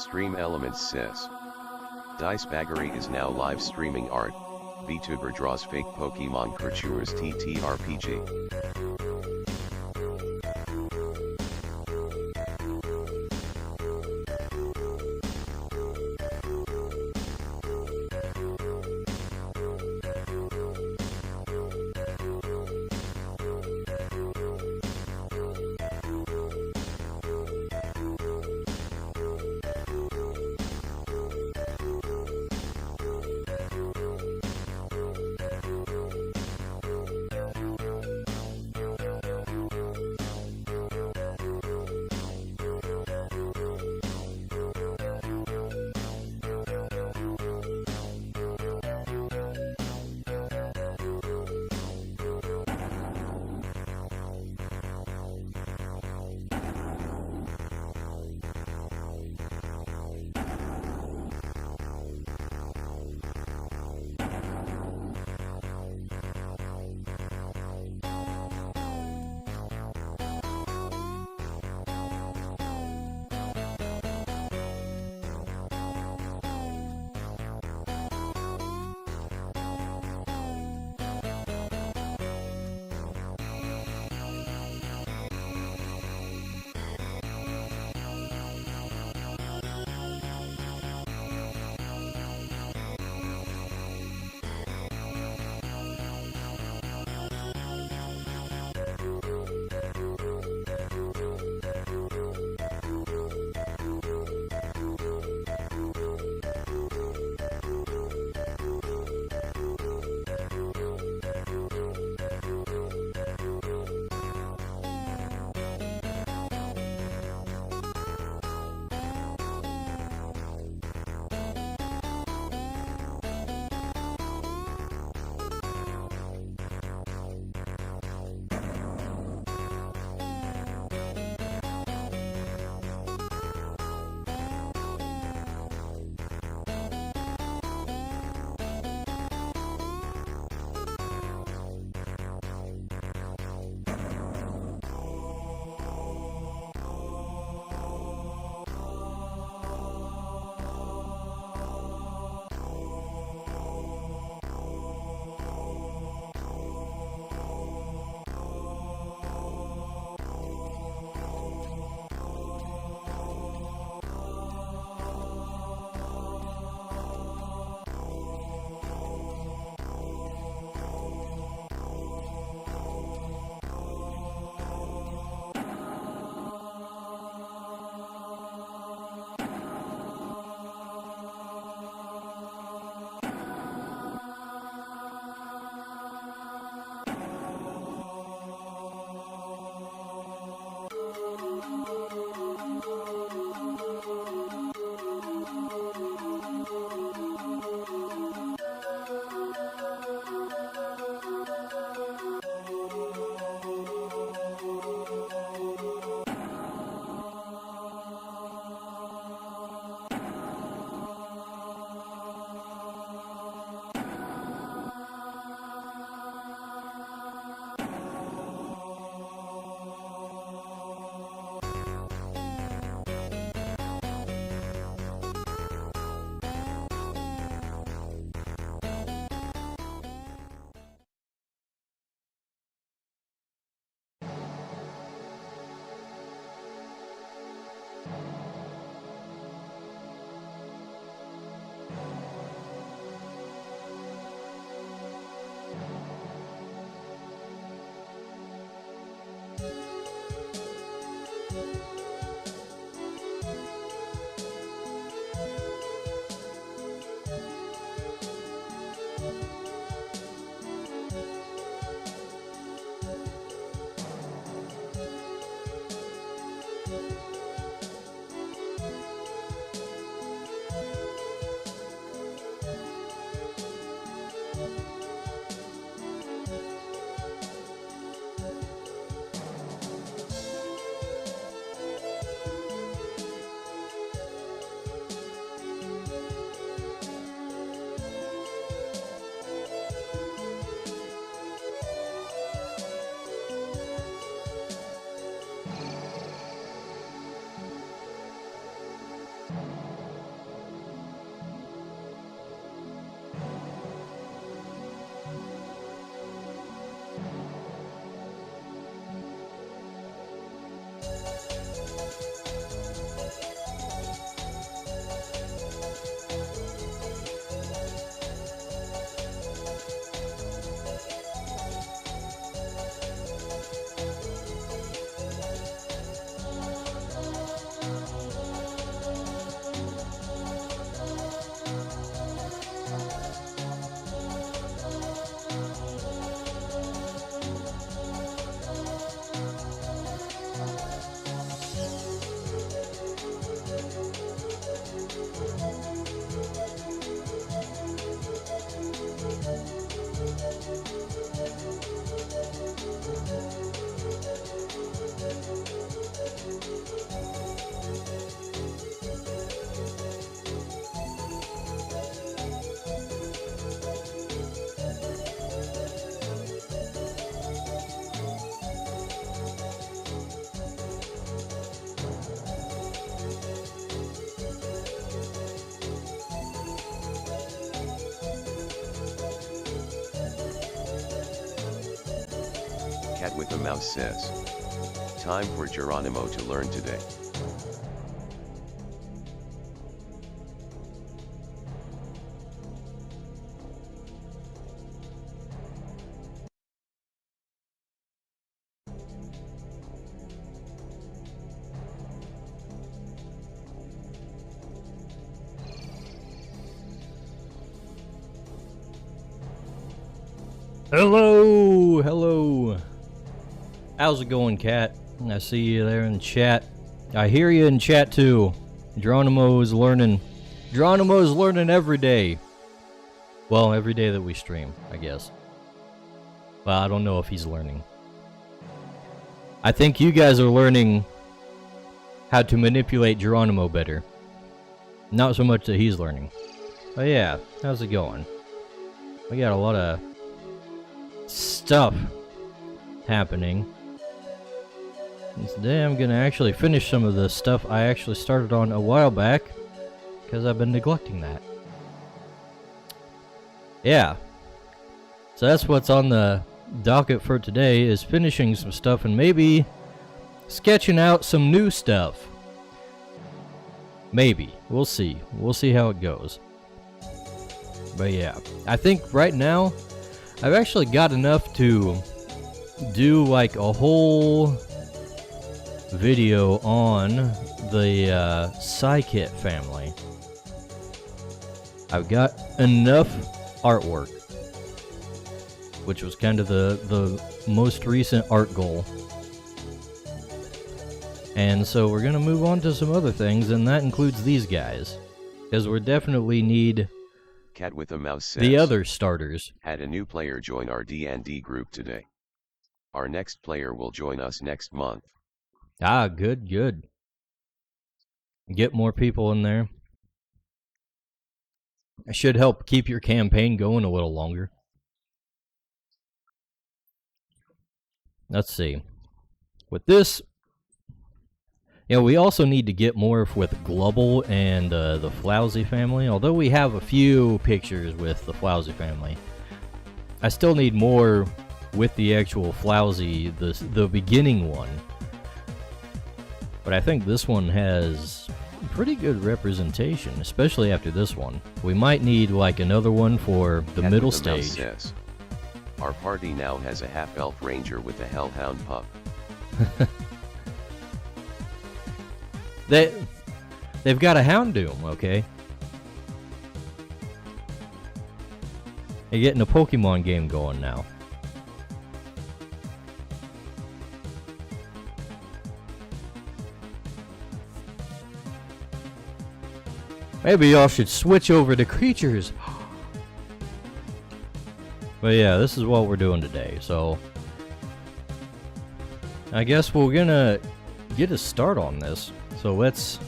Stream Elements says. Dice Baggery is now live streaming art. Vtuber draws fake Pokemon Crytures TTRPG. Cat with a Mouse says. Time for Geronimo to learn today. Hello, hello. How's it going, Cat? I see you there in chat. I hear you in chat too. Geronimo is learning. Geronimo is learning every day. Well, every day that we stream, I guess. Well, I don't know if he's learning. I think you guys are learning how to manipulate Geronimo better. Not so much that he's learning. But yeah, how's it going? We got a lot of stuff happening. And today I'm gonna actually finish some of the stuff I actually started on a while back because I've been neglecting that. Yeah. So that's what's on the docket for today, is finishing some stuff and maybe sketching out some new stuff. Maybe. We'll see. We'll see how it goes. But yeah, I think right now I've actually got enough to do like a whole video on the Psykit family. I've got enough artwork, which was kind of the most recent art goal. And so we're going to move on to some other things, and that includes these guys, because we definitely need Cat with a Mouse says, the other starters. Had a new player join our D&D group today. Our next player will join us next month. Ah, good, good. Get more people in there. It should help keep your campaign going a little longer. Let's see. With this, yeah, we also need to get more with Glubble and the Flowsy family. Although we have a few pictures with the Flowsy family, I still need more with the actual Flowsy, the beginning one. But I think this one has pretty good representation, especially after this one. We might need like another one for the Cat middle with a Mouse stage. says, our party now has a half-elf ranger with a hellhound pup. They've got a Houndoom, okay? They're getting a Pokemon game going now. Maybe y'all should switch over to Crytures. But yeah, this is what we're doing today, so I guess we're gonna get a start on this. So let's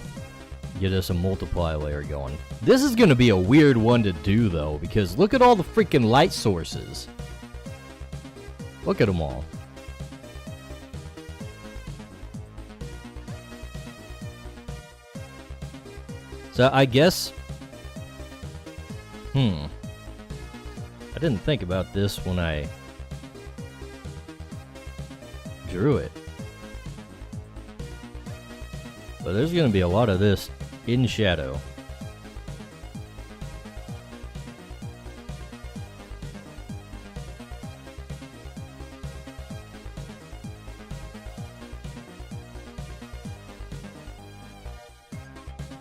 get us a multiply layer going. This is gonna be a weird one to do though, because look at all the freaking light sources. Look at them all. So I guess, I didn't think about this when I drew it. But there's going to be a lot of this in shadow.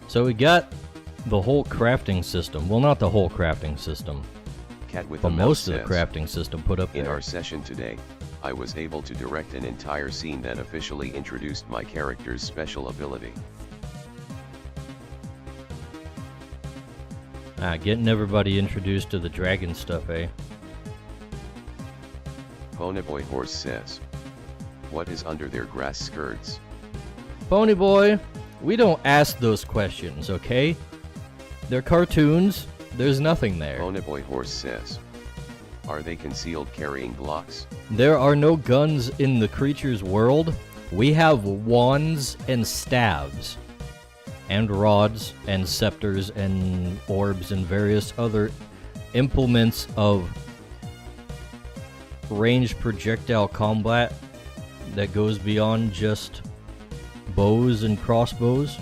So we got the whole crafting system. Well, not the whole crafting system, Cat with but a Mouse most of the says, crafting system put up in there. our session today, I was able to direct an entire scene that officially introduced my character's special ability. Ah, getting everybody introduced to the dragon stuff, eh? Ponyboy Horse says, what is under their grass skirts? Ponyboy, we don't ask those questions, okay? They're cartoons. There's nothing there. Ponyboy Horse says, are they concealed carrying blocks? There are no guns in the Crytures world. We have wands and staves, and rods and scepters and orbs and various other implements of ranged projectile combat that goes beyond just bows and crossbows.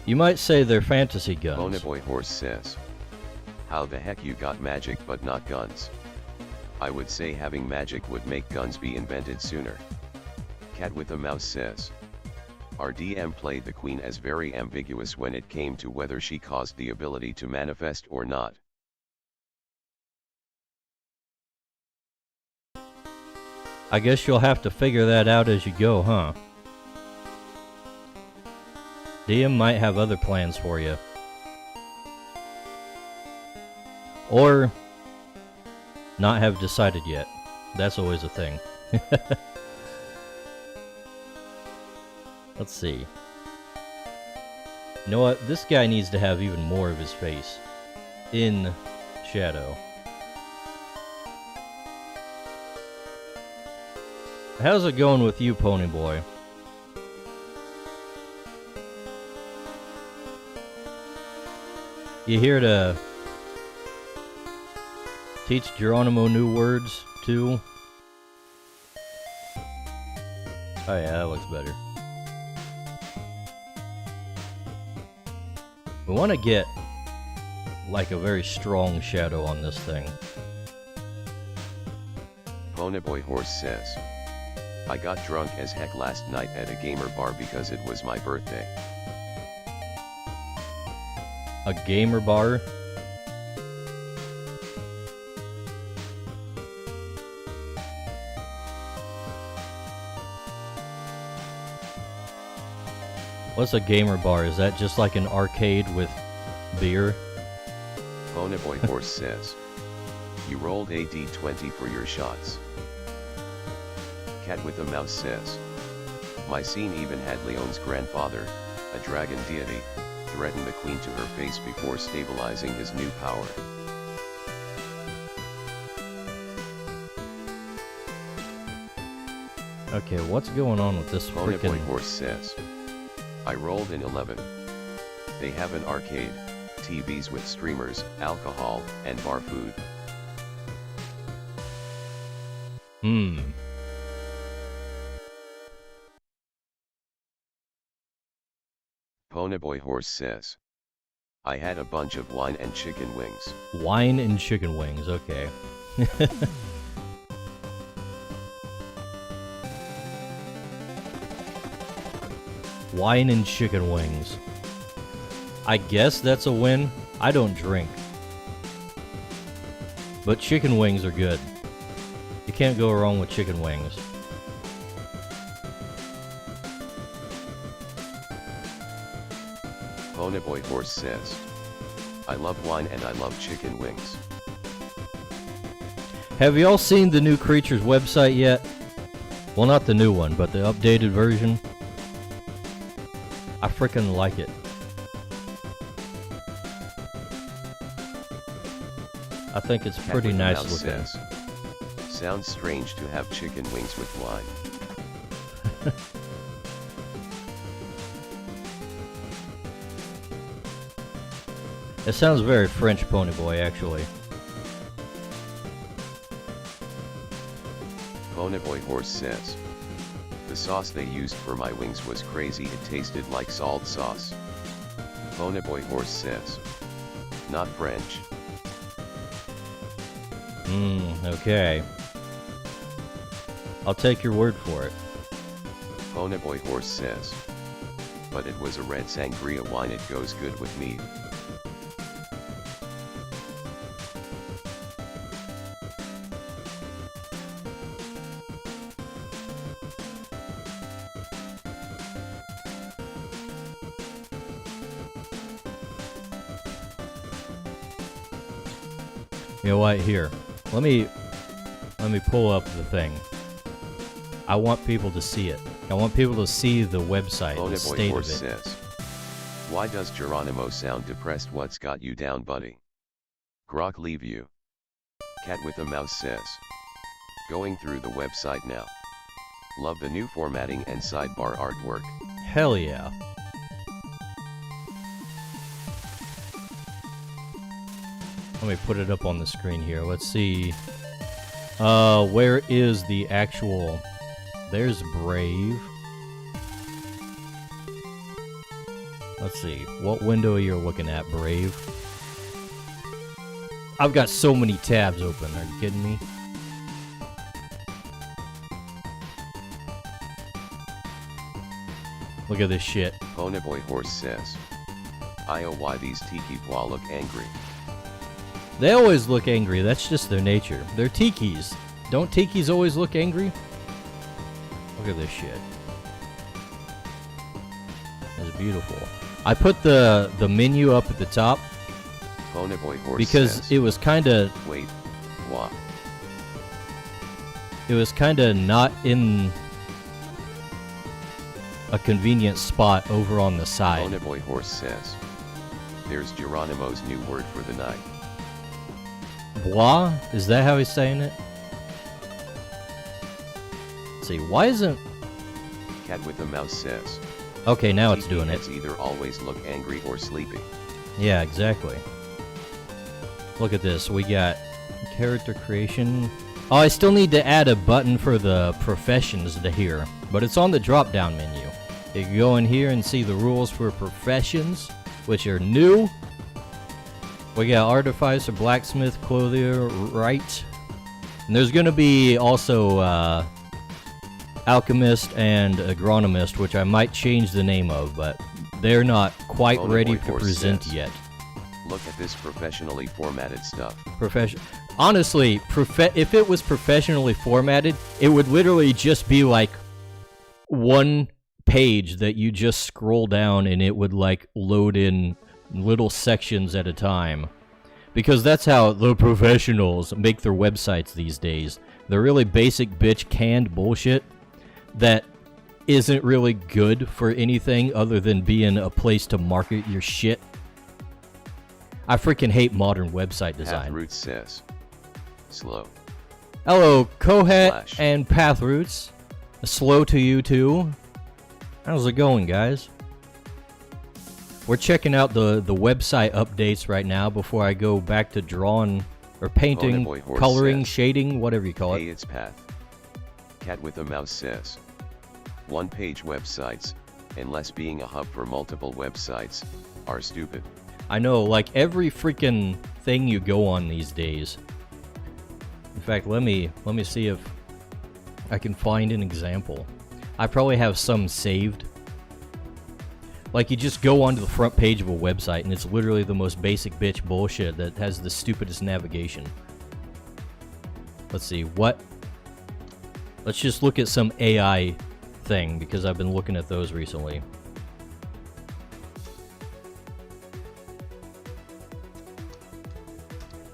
You might say they're fantasy guns. Bonaboy Horse says, how the heck you got magic but not guns? I would say having magic would make guns be invented sooner. Cat with a Mouse says, our DM played the queen as very ambiguous when it came to whether she caused the ability to manifest or not. I guess you'll have to figure that out as you go, huh? DM might have other plans for you. Or not have decided yet. That's always a thing. Let's see. You know what? This guy needs to have even more of his face in shadow. How's it going with you, Pony Boy? You here to teach Geronimo new words, too? Oh yeah, that looks better. We want to get like a very strong shadow on this thing. Bonaboy Horse says, I got drunk as heck last night at a gamer bar because it was my birthday. A gamer bar? What's a gamer bar? Is that just like an arcade with beer? Bonaboy Horse says, you rolled a d20 for your shots. Cat with a Mouse says, my scene even had Leon's grandfather, a dragon deity, threaten the queen to her face before stabilizing his new power. Okay, what's going on with this Bonaboy freaking... Horse says, I rolled an 11. They have an arcade, TVs with streamers, alcohol, and bar food. Bonaboy Horse says, I had a bunch of wine and chicken wings. Wine and chicken wings, okay. Wine and chicken wings. I guess that's a win. I don't drink. But chicken wings are good. You can't go wrong with chicken wings. Bonaboy Horse says, I love wine and I love chicken wings. Have y'all seen the new Crytures website yet? Well, not the new one, but the updated version. I frickin' like it. I think it's pretty nice looking. Says, sounds strange to have chicken wings with wine. It sounds very French, Pony Boy, actually. Bonaboy Horse says, the sauce they used for my wings was crazy, it tasted like salt sauce. Bonaboy Horse says, not French. Okay. I'll take your word for it. Bonaboy Horse says, but it was a red sangria wine, it goes good with meat. You know what? Here, let me pull up the thing. I want people to see it. I want people to see the website, the state of it. Says, why does Geronimo sound depressed? What's got you down, buddy? Grok leave you. Cat with a Mouse says, going through the website now. Love the new formatting and sidebar artwork. Hell yeah. Let me put it up on the screen here. Let's see. Where is the actual... There's Brave. Let's see. What window you're looking at, Brave? I've got so many tabs open. Are you kidding me? Look at this shit. Ponyboy Horse says, why these tiki bois look angry. They always look angry. That's just their nature. They're tikis. Don't tikis always look angry? Look at this shit. It's beautiful. I put the menu up at the top Ponyboy Horse because says, it was kind of... Wait, what? It was kind of not in a convenient spot over on the side. Ponyboy Horse says, there's Geronimo's new word for the night. Bois? Is that how he's saying it? Let's see, why isn't... Cat with a mouse says, Okay, now it's tiki doing it. heads either always look angry or sleepy. Yeah, exactly. Look at this. We got character creation. Oh, I still need to add a button for the professions to here, but it's on the drop-down menu. You can go in here and see the rules for professions, which are new. We got artificer, blacksmith, clothier, right. And there's going to be also alchemist and agronomist, which I might change the name of, but they're not quite ready to present yet. Look at this professionally formatted stuff. Honestly, if it was professionally formatted, it would literally just be like one page that you just scroll down and it would like load in little sections at a time. Because that's how the professionals make their websites these days. They're really basic bitch canned bullshit that isn't really good for anything other than being a place to market your shit. I freaking hate modern website design. Pathroots says, slow. Hello, Kohet Flash. and Pathroots. Slow to you too. How's it going, guys? We're checking out the website updates right now before I go back to drawing or painting, Ponyboy Horse coloring, says, shading, whatever you call it. Hey, it's Path. Cat with a mouse says, one-page websites, unless being a hub for multiple websites, are stupid. I know, like every freaking thing you go on these days. In fact, let me see if I can find an example. I probably have some saved. Like, you just go onto the front page of a website and it's literally the most basic bitch bullshit that has the stupidest navigation. Let's see, what? Let's just look at some AI thing, because I've been looking at those recently.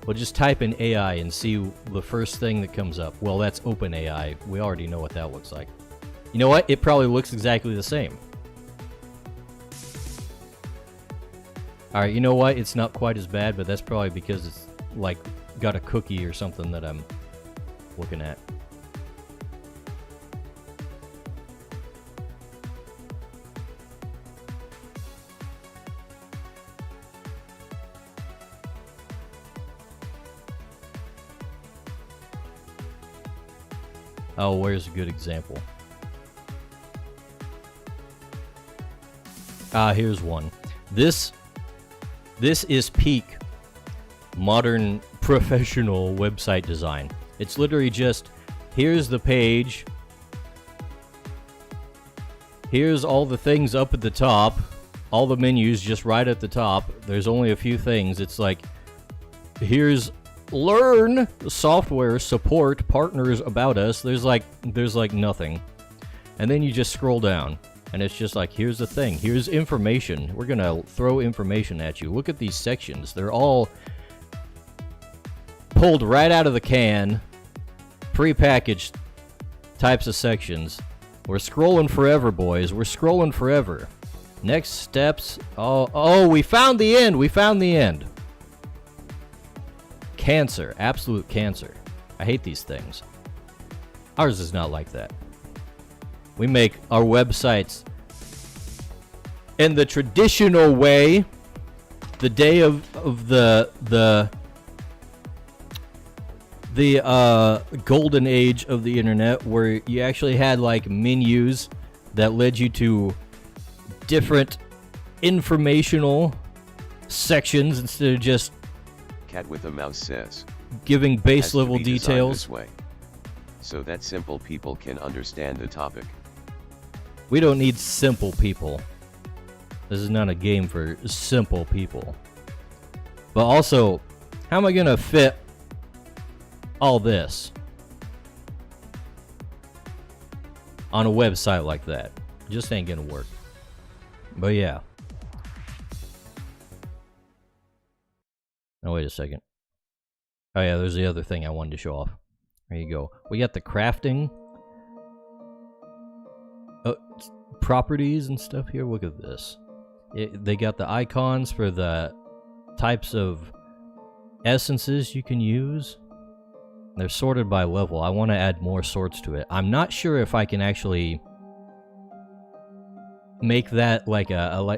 We'll just type in AI and see the first thing that comes up. Well, that's OpenAI. We already know what that looks like. You know what? It probably looks exactly the same. Alright, you know what? It's not quite as bad, but that's probably because it's, like, got a cookie or something that I'm looking at. Oh, where's a good example? Here's one. This is peak modern professional website design. It's literally just, here's the page. Here's all the things up at the top. All the menus just right at the top. There's only a few things. It's like, here's learn software support partners about us. There's like nothing. And then you just scroll down and it's just like, here's the thing, here's information, we're gonna throw information at you. Look at these sections, they're all pulled right out of the can, pre-packaged types of sections. We're scrolling forever, boys, we're scrolling forever. Next steps. Oh, we found the end. Cancer, absolute cancer. I hate these things. Ours is not like that. We make our websites in the traditional way, the day of the golden age of the internet, where you actually had like menus that led you to different informational sections instead of just Cat with a mouse says. Giving base Has to level be designed details. This way, so that simple people can understand the topic. We don't need simple people. This is not a game for simple people. But also, how am I gonna fit all this on a website like that? Just ain't gonna work. But yeah. Oh, wait a second. Oh yeah, there's the other thing I wanted to show off. There you go. We got the crafting properties and stuff here. Look at this. They got the icons for the types of essences you can use. They're sorted by level. I want to add more sorts to it. I'm not sure if I can actually make that like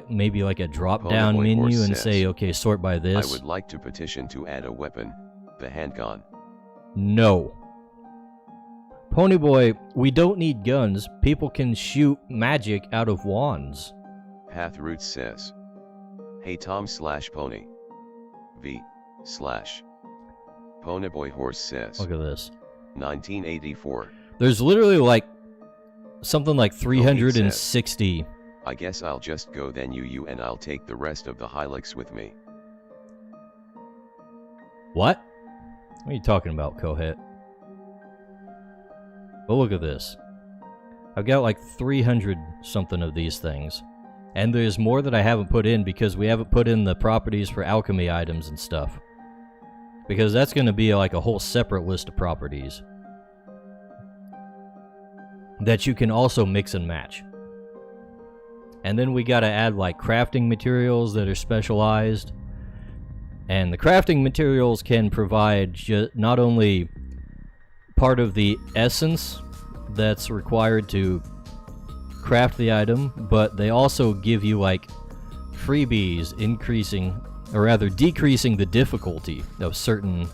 maybe like a drop down menu and say, okay, sort by this. I would like to petition to add a weapon, the handgun. No. Ponyboy, we don't need guns. People can shoot magic out of wands. Pathroot says. Hey Tom/Pony. V/ Ponyboy Horse says. Look at this. 1984. There's literally like something like 360. I guess I'll just go then you and I'll take the rest of the Hilux with me. What? What are you talking about, Kohet? But look at this. I've got like 300 something of these things. And there's more that I haven't put in because we haven't put in the properties for alchemy items and stuff. Because that's going to be like a whole separate list of properties that you can also mix and match. And then we got to add like crafting materials that are specialized. And the crafting materials can provide not only part of the essence that's required to craft the item, but they also give you like freebies increasing, or rather decreasing the difficulty of certain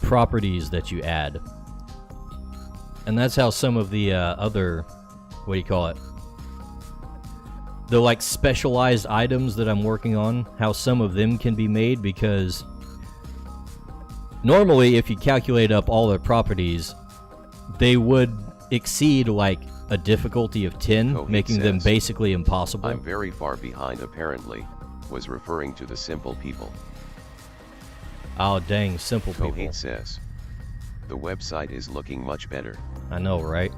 properties that you add. And that's how some of the other, what do you call it? The like specialized items that I'm working on, how some of them can be made, because normally if you calculate up all their properties, they would exceed like a difficulty of 10, making them basically impossible. I'm very far behind apparently, was referring to the simple people. Oh dang, simple people. Kohate says. The website is looking much better. I know, right?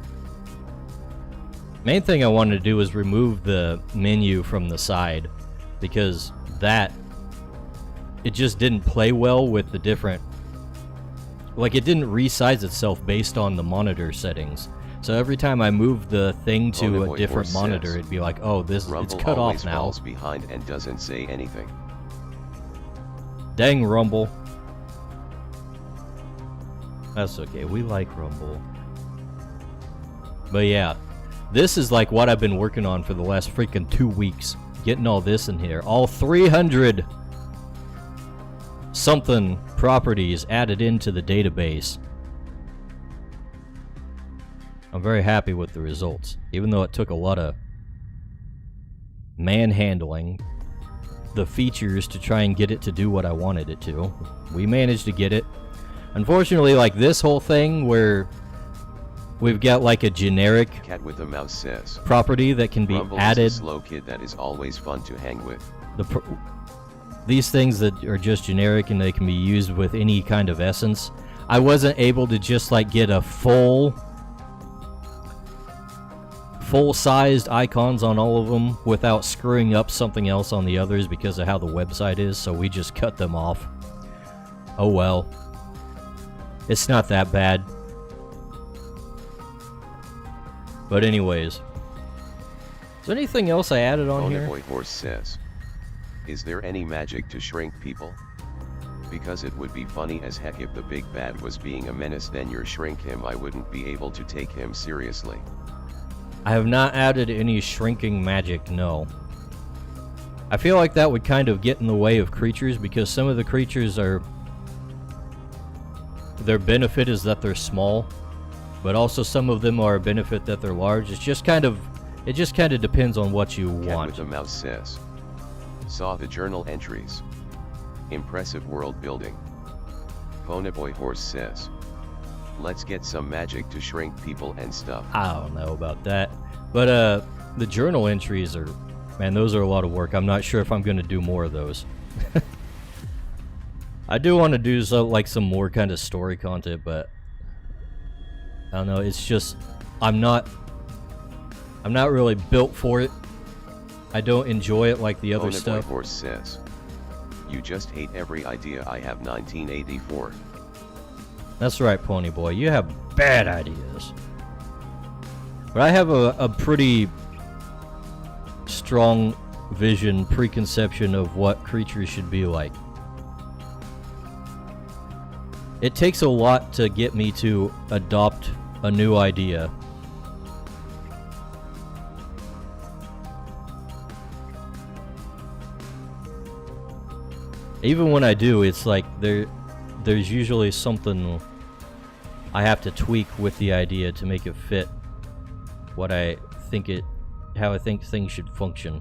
Main thing I wanted to do was remove the menu from the side, because it just didn't play well with the different, like it didn't resize itself based on the monitor settings. So every time I moved the thing to a different monitor, it'd be like, oh, it's cut off now. Falls behind and doesn't say anything. Dang Rumble. That's okay, we like Rumble. But yeah, this is like what I've been working on for the last freaking 2 weeks. Getting all this in here. All 300 something properties added into the database. I'm very happy with the results. Even though it took a lot of manhandling the features to try and get it to do what I wanted it to. We managed to get it. Unfortunately, like this whole thing where we've got like a generic Cat with a mouse says. Property that can be Rumble added. Is a slow kid that is always fun to hang with. These things that are just generic and they can be used with any kind of essence. I wasn't able to just like get a full-sized icons on all of them without screwing up something else on the others because of how the website is, so we just cut them off. Oh well. It's not that bad. But anyways. Is there anything else I added on here? Boy Horse says. Is there any magic to shrink people? Because it would be funny as heck if the big bad was being a menace, then you shrink him. I wouldn't be able to take him seriously. I have not added any shrinking magic, no. I feel like that would kind of get in the way of creatures, because some of the creatures are... their benefit is that they're small, but also some of them are a benefit that they're large. It just kind of depends on what you Cat want. with the mouse says, saw the journal entries. Impressive world building. Ponyboy Horse says, let's get some magic to shrink people and stuff. I don't know about that, but the journal entries are, man, those are a lot of work. I'm not sure if I'm going to do more of those. I do want to do some more kind of story content, but I don't know. It's just I'm not really built for it. I don't enjoy it like the other stuff. Horse says, you just hate every idea I have. 1984. That's right, Pony Boy. You have bad ideas. But I have a pretty strong vision, preconception of what creatures should be like. It takes a lot to get me to adopt a new idea. Even when I do, it's like there's usually something I have to tweak with the idea to make it fit what I think how I think things should function.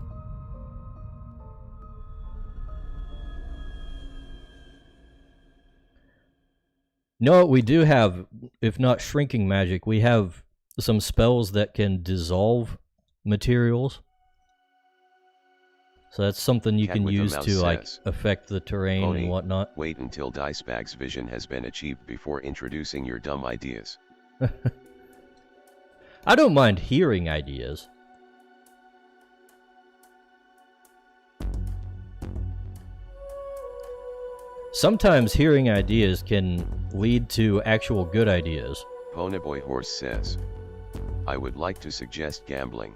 You know what we do have, if not shrinking magic, we have some spells that can dissolve materials. So that's something you Cat can with the use mouse to like says, affect the terrain Pony, and whatnot. wait until Dicebag's vision has been achieved before introducing your dumb ideas. I don't mind hearing ideas. Sometimes hearing ideas can lead to actual good ideas. Ponyboy Horse says, I would like to suggest gambling.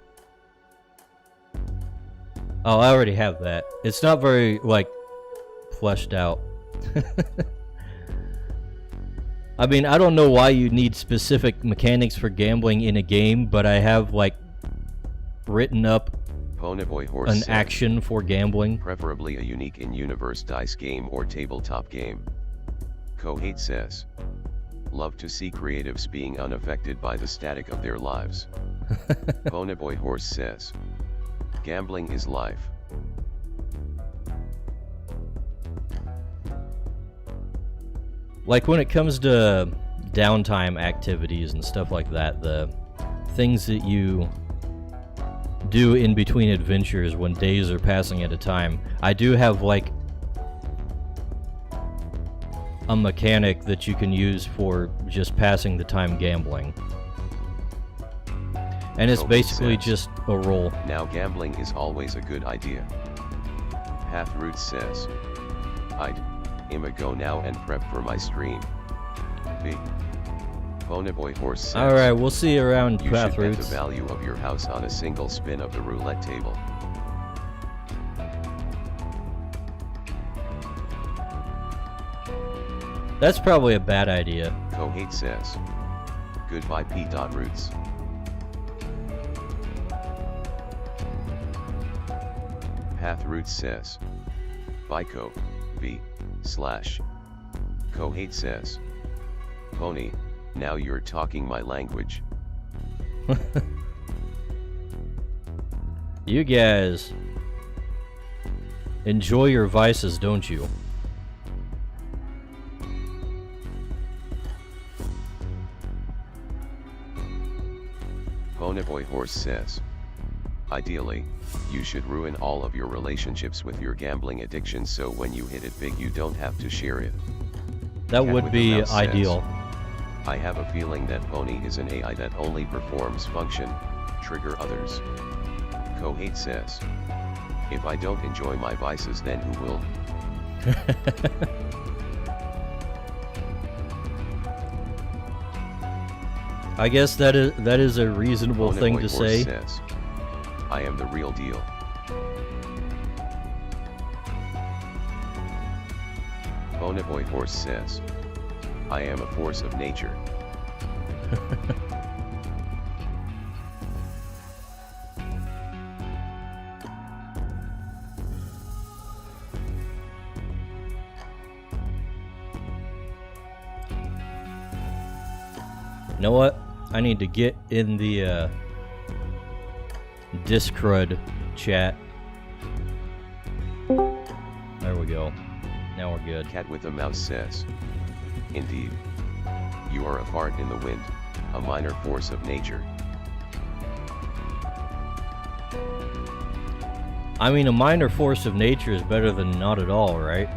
Oh, I already have that. It's not very, like, fleshed out. I mean, I don't know why you need specific mechanics for gambling in a game, but I have, like, written up Ponyboy Horse an said, action for gambling. preferably a unique in-universe dice game or tabletop game. Kohate says, love to see creatives being unaffected by the static of their lives. Ponyboy Horse says, gambling is life. Like when it comes to downtime activities and stuff like that, the things that you do in between adventures when days are passing at a time, I do have like a mechanic that you can use for just passing the time gambling. And it's basically just a roll. Now gambling is always a good idea. Pathroot says, I'ma go now and prep for my stream. B. Ponyboy Horse says, Alright, we'll see you around, you should bet the Pathroots. value of your house on a single spin of the roulette table. That's probably a bad idea. Kohate says, goodbye P. Roots. Pathroots says, Bico, V, /. Kohate says, Pony, now you're talking my language. You guys enjoy your vices, don't you? Ponyboy Horse says, ideally, you should ruin all of your relationships with your gambling addiction so when you hit it big you don't have to share it. That Cat would with the be mouse says, ideal. I have a feeling that Pony is an AI that only performs function, trigger others. Kohate says, if I don't enjoy my vices then who will? I guess that is a reasonable thing to Ponyboy Horse say. says, I am the real deal. Ponyboy Horse says, I am a force of nature. You know what? I need to get in the Discrud chat. There we go. Now we're good. Cat with a mouse says, indeed. You are a fart in the wind, a minor force of nature. I mean, a minor force of nature is better than not at all, right?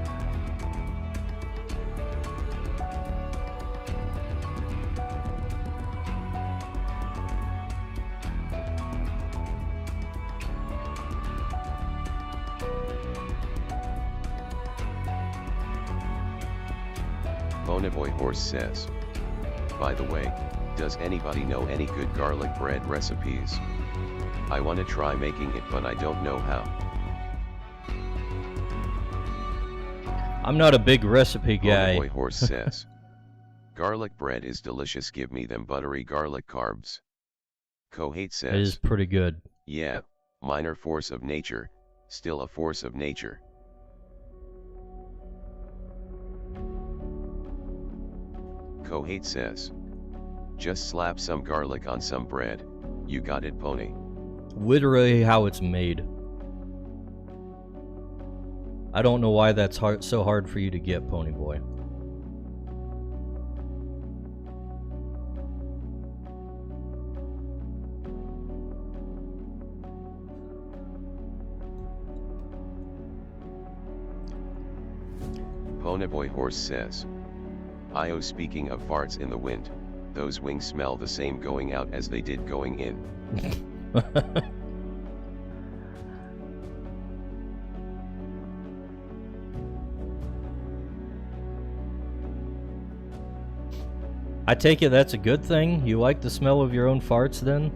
Ponyboy Horse says, by the way, does anybody know any good garlic bread recipes? I wanna try making it, but I don't know how. I'm not a big recipe guy. Ponyboy Horse says, garlic bread is delicious, give me them buttery garlic carbs. Kohate says, It is pretty good. yeah, minor force of nature, still a force of nature. Kohate says, just slap some garlic on some bread, you got it, Pony. Literally how it's made. I don't know why that's so hard for you to get, Ponyboy. Ponyboy Horse says, Io, speaking of farts in the wind, those wings smell the same going out as they did going in. I take it that's a good thing? You like the smell of your own farts then?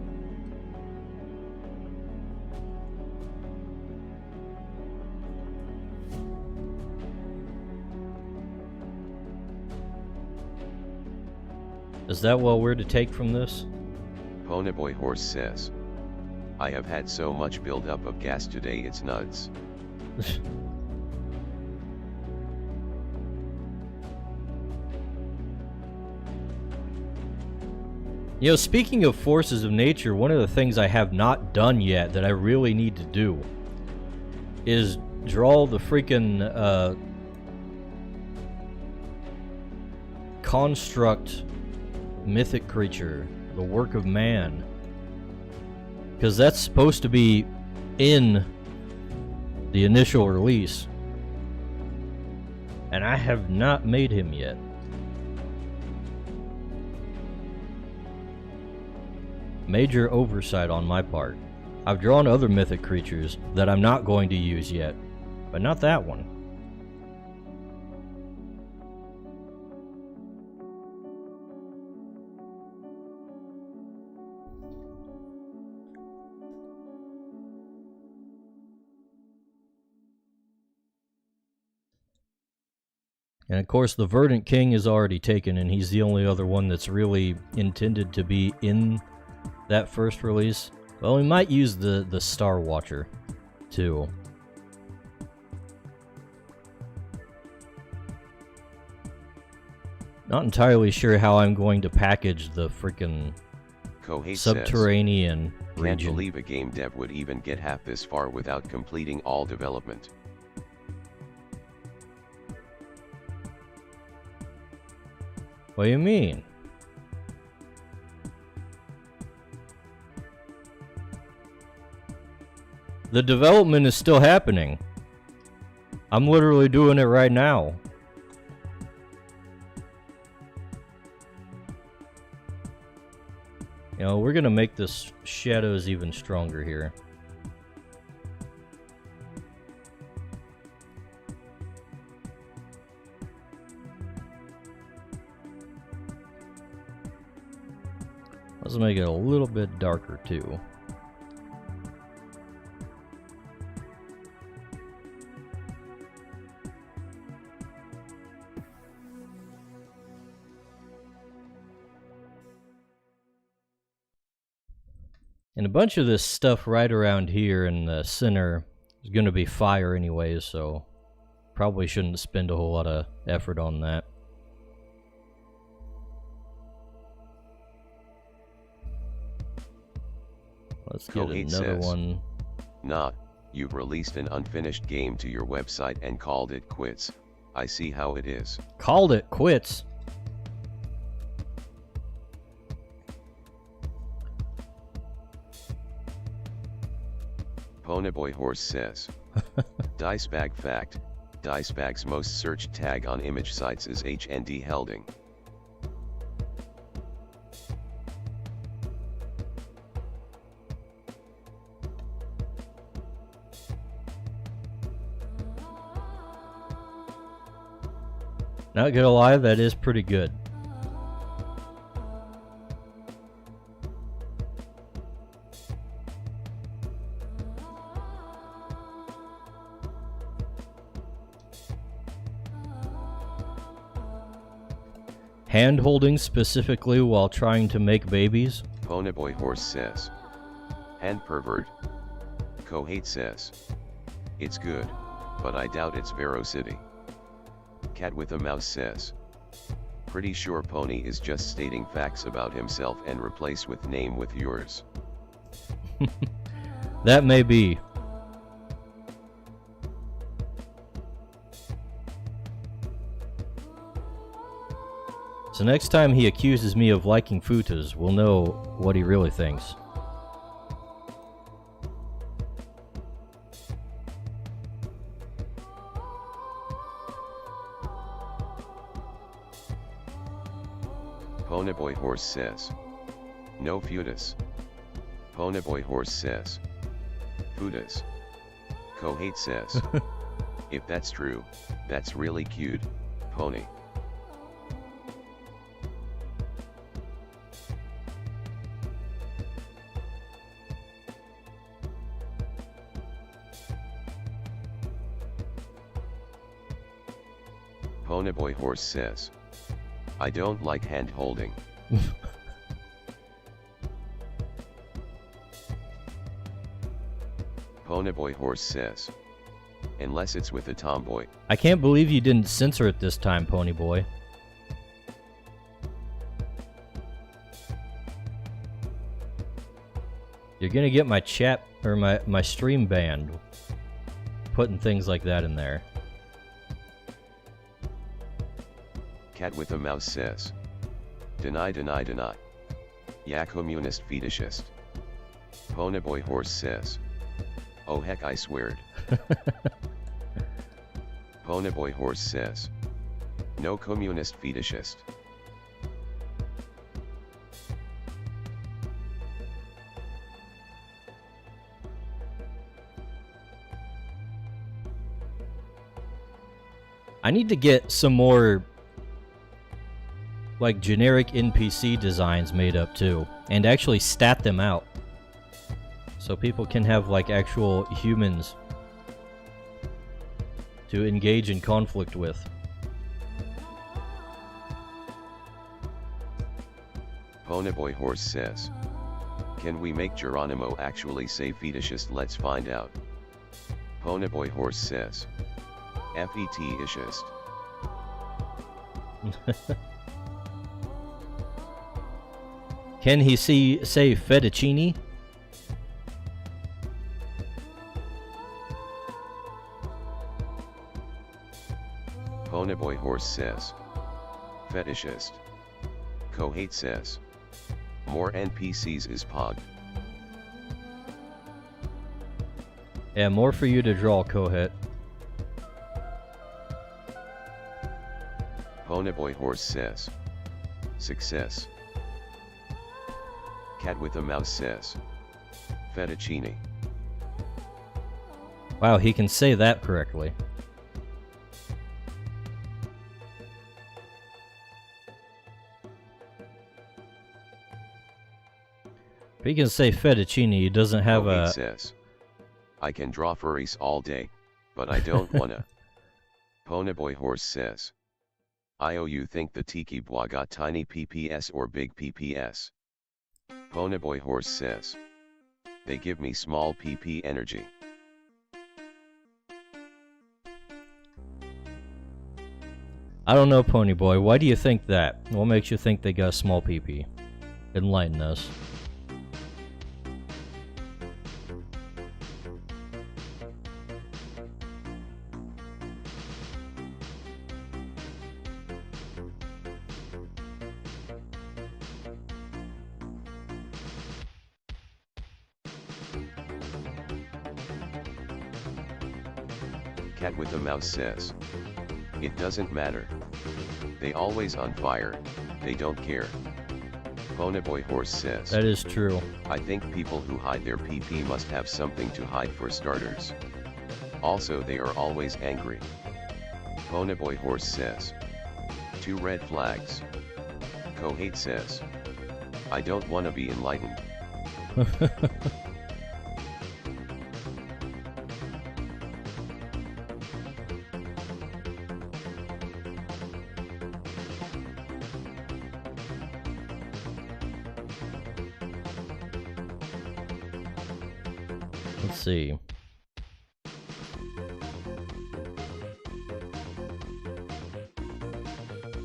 Is that what we're to take from this? Ponyboy Horse says, I have had so much buildup of gas today, it's nuts. You know, speaking of forces of nature, one of the things I have not done yet that I really need to do is draw the freaking construct mythic creature, the work of man, because that's supposed to be in the initial release, and I have not made him yet. Major oversight on my part. I've drawn other mythic creatures that I'm not going to use yet, but not that one. And of course the Verdant King is already taken, and he's the only other one that's really intended to be in that first release. Well, we might use the Star Watcher too. Not entirely sure how I'm going to package the freaking subterranean says, region. Can't believe a game dev would even get half this far without completing all development. What do you mean? The development is still happening. I'm literally doing it right now. You know, we're gonna make this shadows even stronger here. Let's make it a little bit darker too. And a bunch of this stuff right around here in the center is going to be fire anyways, so probably shouldn't spend a whole lot of effort on that. Let's get another one. Nah, you've released an unfinished game to your website and called it quits. I see how it is. Called it quits? Ponyboy Horse says. Dicebag fact. Dicebag's most searched tag on image sites is HND Helding. Not gonna lie, that is pretty good. Hand holding specifically while trying to make babies? Ponyboy Horse says. Hand pervert. Kohate says. It's good, but I doubt it's veracity. Cat with a mouse says. Pretty sure Pony is just stating facts about himself and replace with name with yours. That may be. So next time he accuses me of liking futas, we'll know what he really thinks. Ponyboy Horse says. No futas. Ponyboy Horse says. Futas. Kohate says. If that's true, that's really cute, Pony. Ponyboy Horse says. I don't like hand holding. Ponyboy Horse says. Unless it's with a tomboy. I can't believe you didn't censor it this time, Ponyboy. You're gonna get my chat, or my stream banned, putting things like that in there. Cat with a mouse says. Deny, deny, deny. Yeah, communist fetishist. Ponyboy Horse says. Oh heck, I sweared. Ponyboy Horse says. No communist fetishist. I need to get some more like generic NPC designs made up too, and actually stat them out. So people can have like actual humans to engage in conflict with. Ponyboy Horse says. Can we make Geronimo actually say fetishist? Let's find out. Ponyboy Horse says. Fetishist. Can he say fettuccine? Ponyboy Horse says. Fetishist. Kohate says. More NPCs is pog. Yeah, more for you to draw, Kohate. Ponyboy Horse says. Success. Cat with a mouse says. Fettuccine. Wow, he can say that correctly. If he can say fettuccine, he doesn't have Kohate a... says. I can draw furries all day, but I don't wanna. Ponyboy Horse says. You think the Tiki Bois got tiny PPS or big PPS? Ponyboy Horse says. They give me small PP energy. I don't know, Ponyboy. Why do you think that? What makes you think they got small PP? Enlighten us. Cat with a mouse says, it doesn't matter. They always on fire, they don't care. Ponyboy Horse says, That is true. I think people who hide their PP must have something to hide for starters. Also they are always angry. Ponyboy Horse says, 2 red flags. Kohate says, I don't wanna be enlightened. Let's see.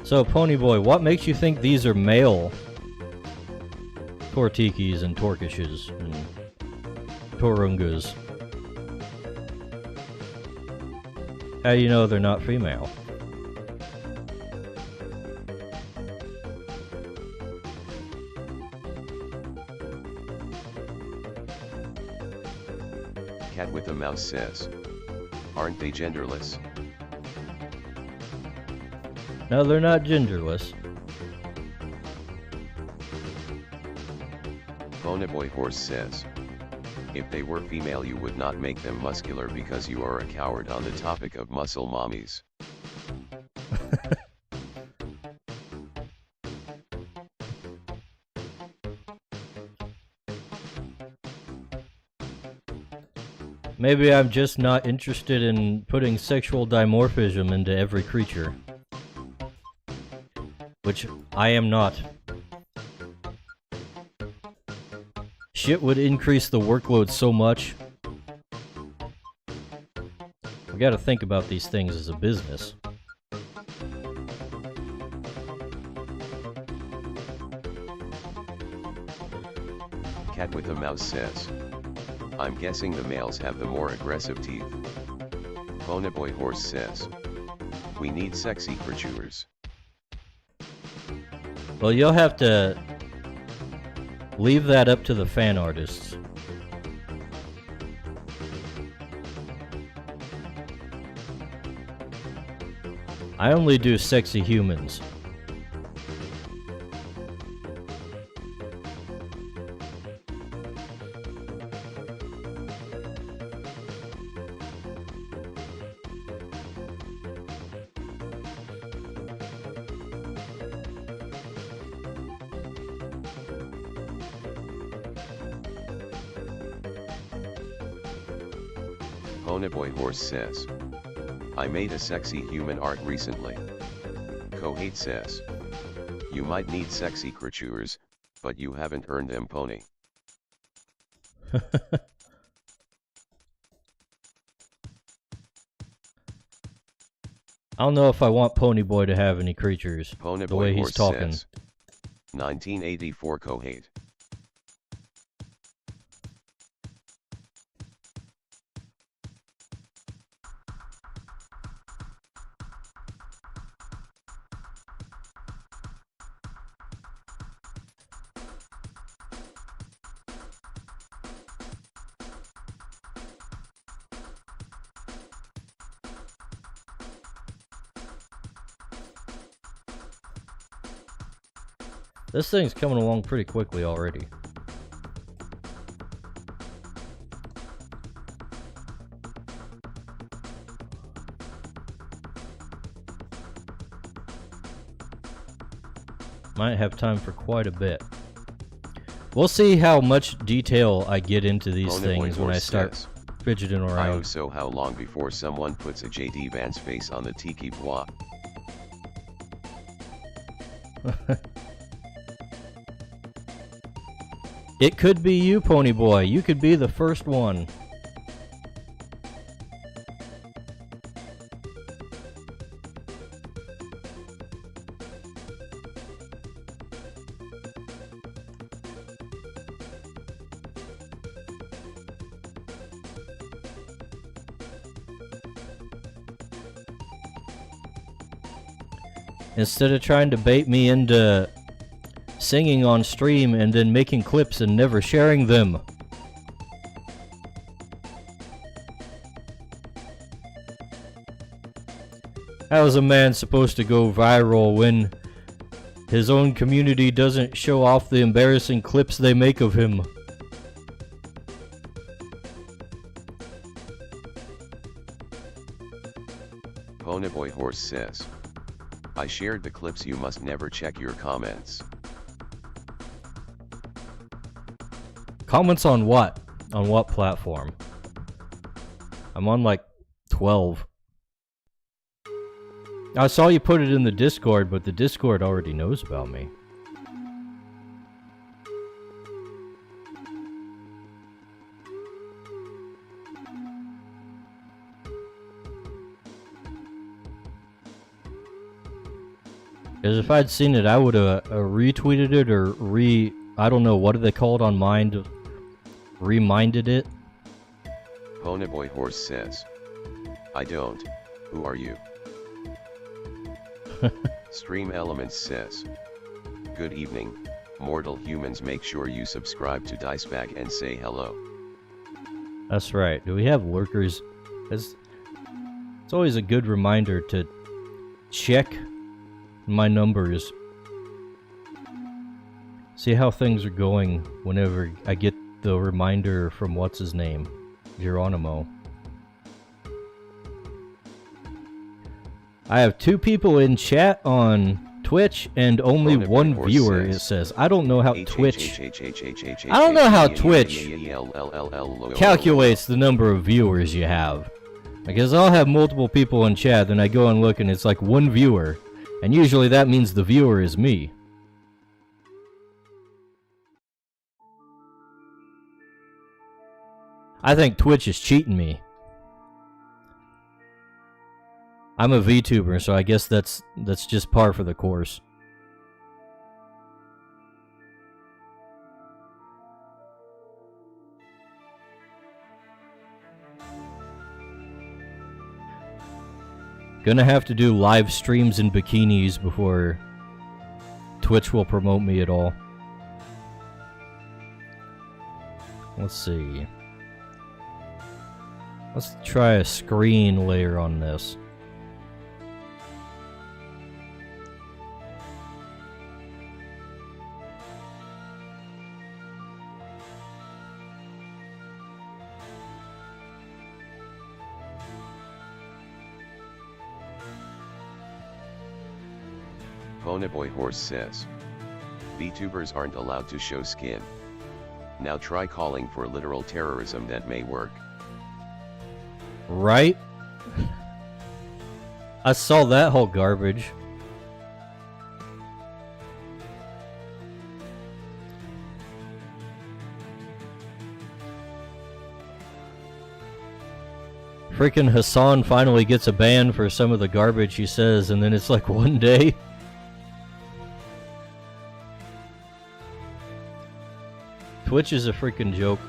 So, Ponyboy, what makes you think these are male Tortikis and Torkishes and Torungas? How do you know they're not female? Cat with a mouse says, aren't they genderless? No, they're not genderless. Ponyboy Horse says, if they were female you would not make them muscular because you are a coward on the topic of muscle mommies. Maybe I'm just not interested in putting sexual dimorphism into every creature. Which I am not. Shit would increase the workload so much. We gotta think about these things as a business. Cat with a mouse says, I'm guessing the males have the more aggressive teeth. Ponyboy Horse says, we need sexy Crytures. Well, you'll have to leave that up to the fan artists. I only do sexy humans. Ponyboy Horse says, I made a sexy human art recently. Kohate says, you might need sexy Crytures, but you haven't earned them, Pony. I don't know if I want Ponyboy to have any creatures. Ponyboy the way he's Horse talking. Says, 1984 Kohate. This thing's coming along pretty quickly already. Might have time for quite a bit. We'll see how much detail I get into these Ponyboy things when I Horse start says, fidgeting I around. hope so. How long before someone puts a JD Vance face on the tiki bois? It could be you, Ponyboy. You could be the first one. Instead of trying to bait me into singing on stream and then making clips and never sharing them. How is a man supposed to go viral when his own community doesn't show off the embarrassing clips they make of him? Ponyboy Horse says, I shared the clips, you must never check your comments. Comments on what? On what platform? I'm on like 12. I saw you put it in the Discord, but the Discord already knows about me. Because if I'd seen it, I would have retweeted it or I don't know, what do they call it on Mind? Reminded it? Ponyboy Horse says, I don't. Who are you? Stream Elements says, good evening, mortal humans, make sure you subscribe to Dicebag and say hello. That's right. Do we have lurkers? It's always a good reminder to check my numbers. See how things are going whenever I get the reminder from what's his name? Geronimo. I have 2 people in chat on Twitch and only 1 viewer, it says. I don't know how Twitch... I don't know how Twitch calculates the number of viewers you have. Because I'll have multiple people in chat, then I go and look and it's like 1 viewer. And usually that means the viewer is me. I think Twitch is cheating me. I'm a Vtuber, so I guess that's just par for the course. Gonna have to do live streams in bikinis before Twitch will promote me at all. Let's see. Let's try a screen layer on this. Ponyboy Horse says, VTubers aren't allowed to show skin. Now try calling for literal terrorism, that may work. Right? I saw that whole garbage. Freaking Hassan finally gets a ban for some of the garbage he says, and then it's like one day. Twitch is a freaking joke.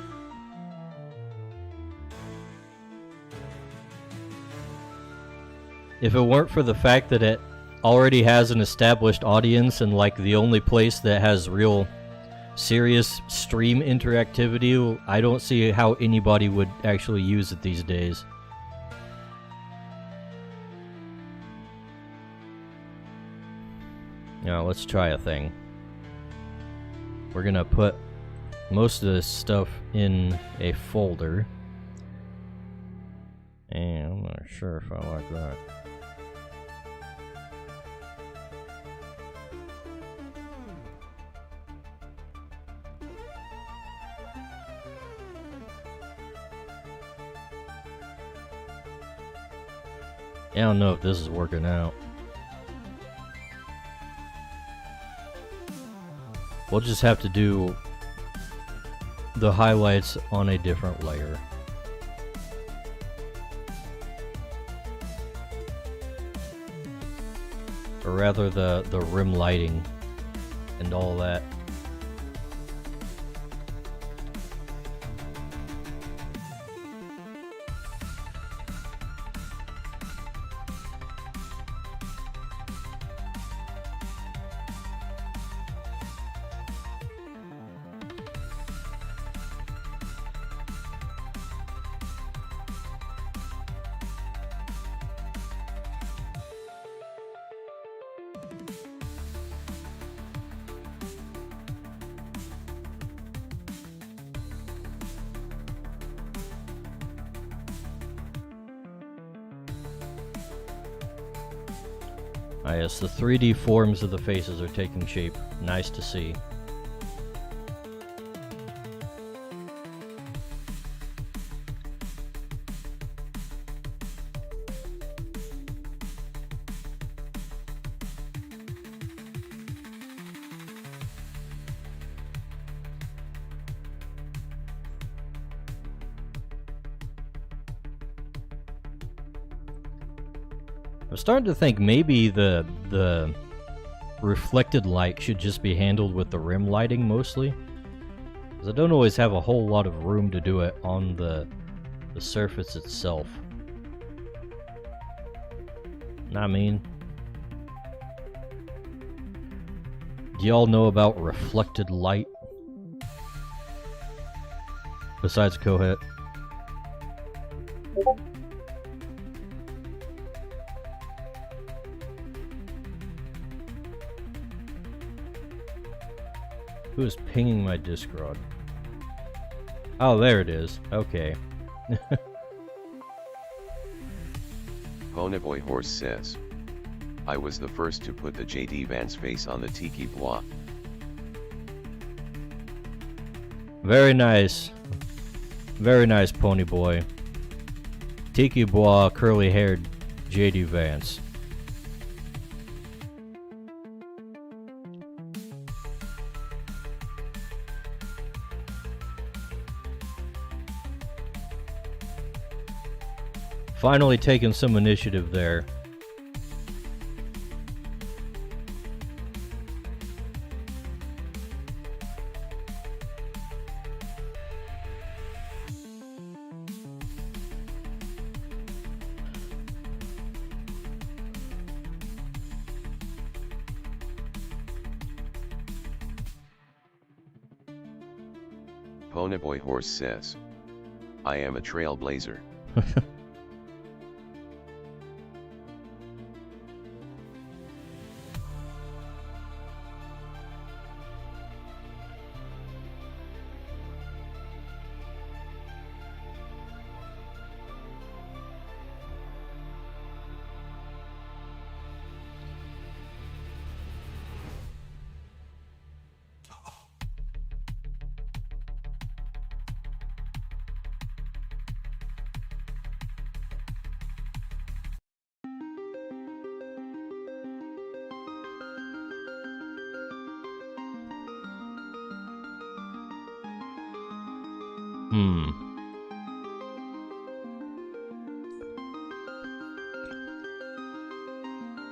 If it weren't for the fact that it already has an established audience and like the only place that has real serious stream interactivity, I don't see how anybody would actually use it these days. Now let's try a thing. We're gonna put most of this stuff in a folder. And I'm not sure if I like that. I don't know if this is working out. We'll just have to do the highlights on a different layer. Or rather the rim lighting and all that. Ah yes, the 3D forms of the faces are taking shape. Nice to see. I'm starting to think maybe the reflected light should just be handled with the rim lighting mostly, because I don't always have a whole lot of room to do it on the surface itself. I mean, do y'all know about reflected light? Besides Kohet. Who is pinging my Discord? Oh, there it is. Okay. Ponyboy Horse says, I was the first to put the JD Vance face on the Tiki Bois. Very nice. Very nice, Pony Boy. Tiki Bois, curly-haired JD Vance. Finally taking some initiative there. Ponyboy Horse says, I am a trailblazer.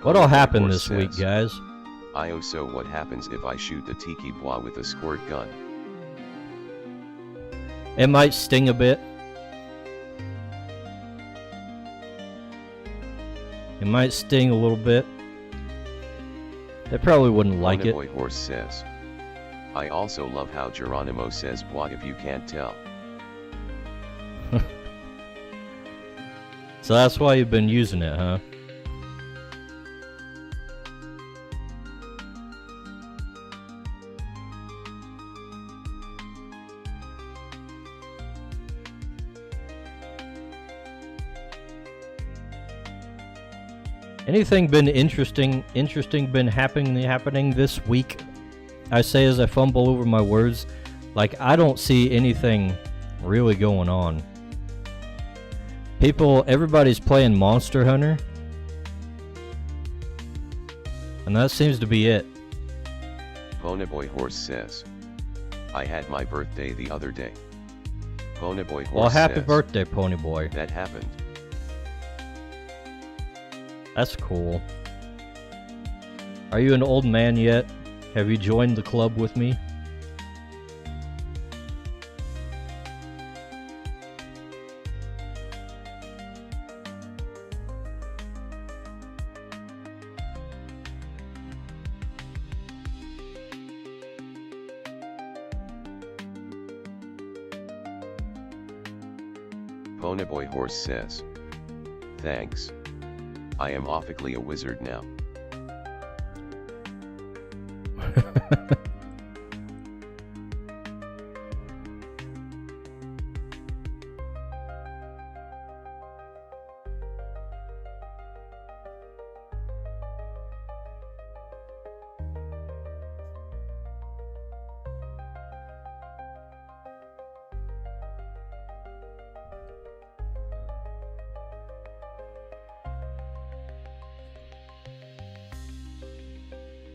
What'll happen this week, guys? So what happens if I shoot the Tiki Bois with a squirt gun? It might sting a bit. It might sting a little bit. They probably wouldn't like it. Ponyboy Horse says, I also love how Geronimo says bois if you can't tell. So that's why you've been using it, huh? Anything been interesting been happening this week? I say as I fumble over my words. Like, I don't see anything really going on. Everybody's playing Monster Hunter. And that seems to be it. Ponyboy Horse says, I had my birthday the other day. Ponyboy Horse Well, happy says, birthday, Ponyboy. That happened. That's cool. Are you an old man yet? Have you joined the club with me? Ponyboy Horse says, Thanks. I am awfully a wizard now.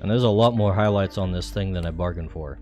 And there's a lot more highlights on this thing than I bargained for.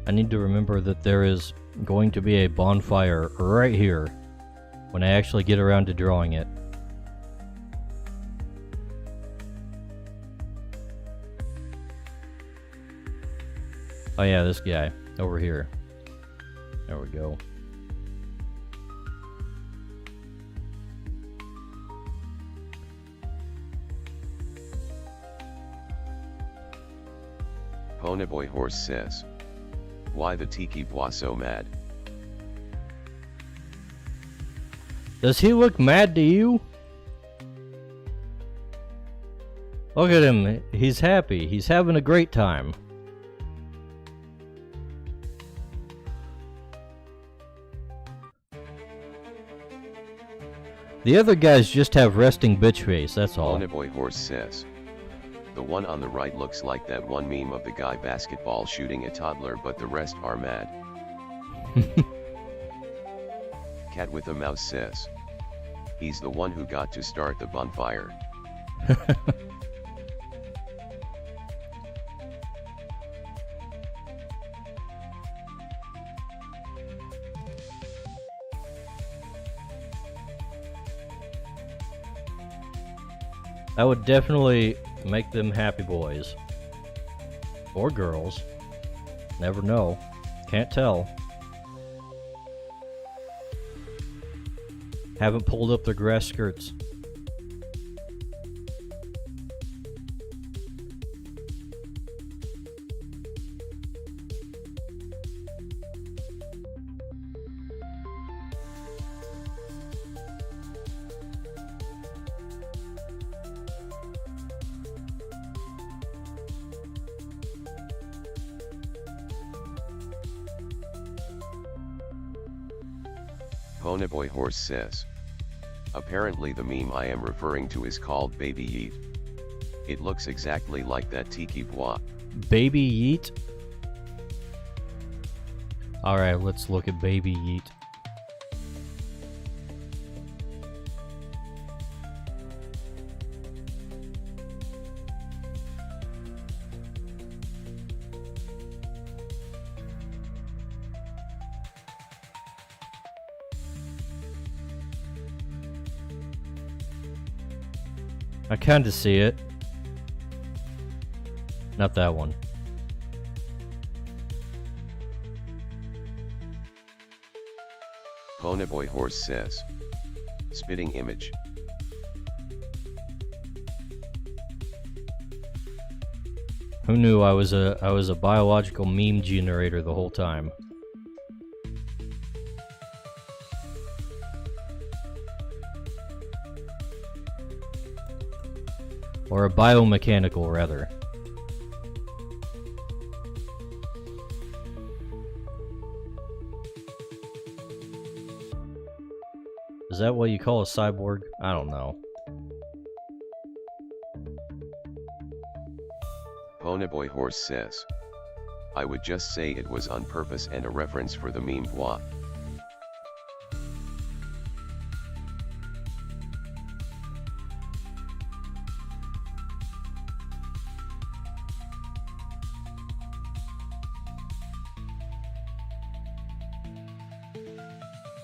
I need to remember that there is going to be a bonfire right here when I actually get around to drawing it. Oh yeah, this guy over here. There we go. Ponyboy Horse says, Why the Tiki Bois so mad? Does he look mad to you? Look at him. He's happy. He's having a great time. The other guys just have resting bitch face, that's all. Ponyboy Horse says, The one on the right looks like that one meme of the guy basketball shooting a toddler, but the rest are mad. Cat with a mouse says, He's the one who got to start the bonfire. That would definitely make them happy boys. Or girls. Never know. Can't tell. Haven't pulled up their grass skirts. Ponyboy Horse says, Apparently the meme I am referring to is called Baby Yeet. It looks exactly like that Tiki Bois. Baby Yeet? Alright, let's look at Baby Yeet. I kinda see it. Not that one. Ponyboy Horse says, Spitting image. Who knew I was a biological meme generator the whole time? Or a biomechanical, rather. Is that what you call a cyborg? I don't know. Ponyboy Horse says, I would just say it was on purpose and a reference for the meme Bwa.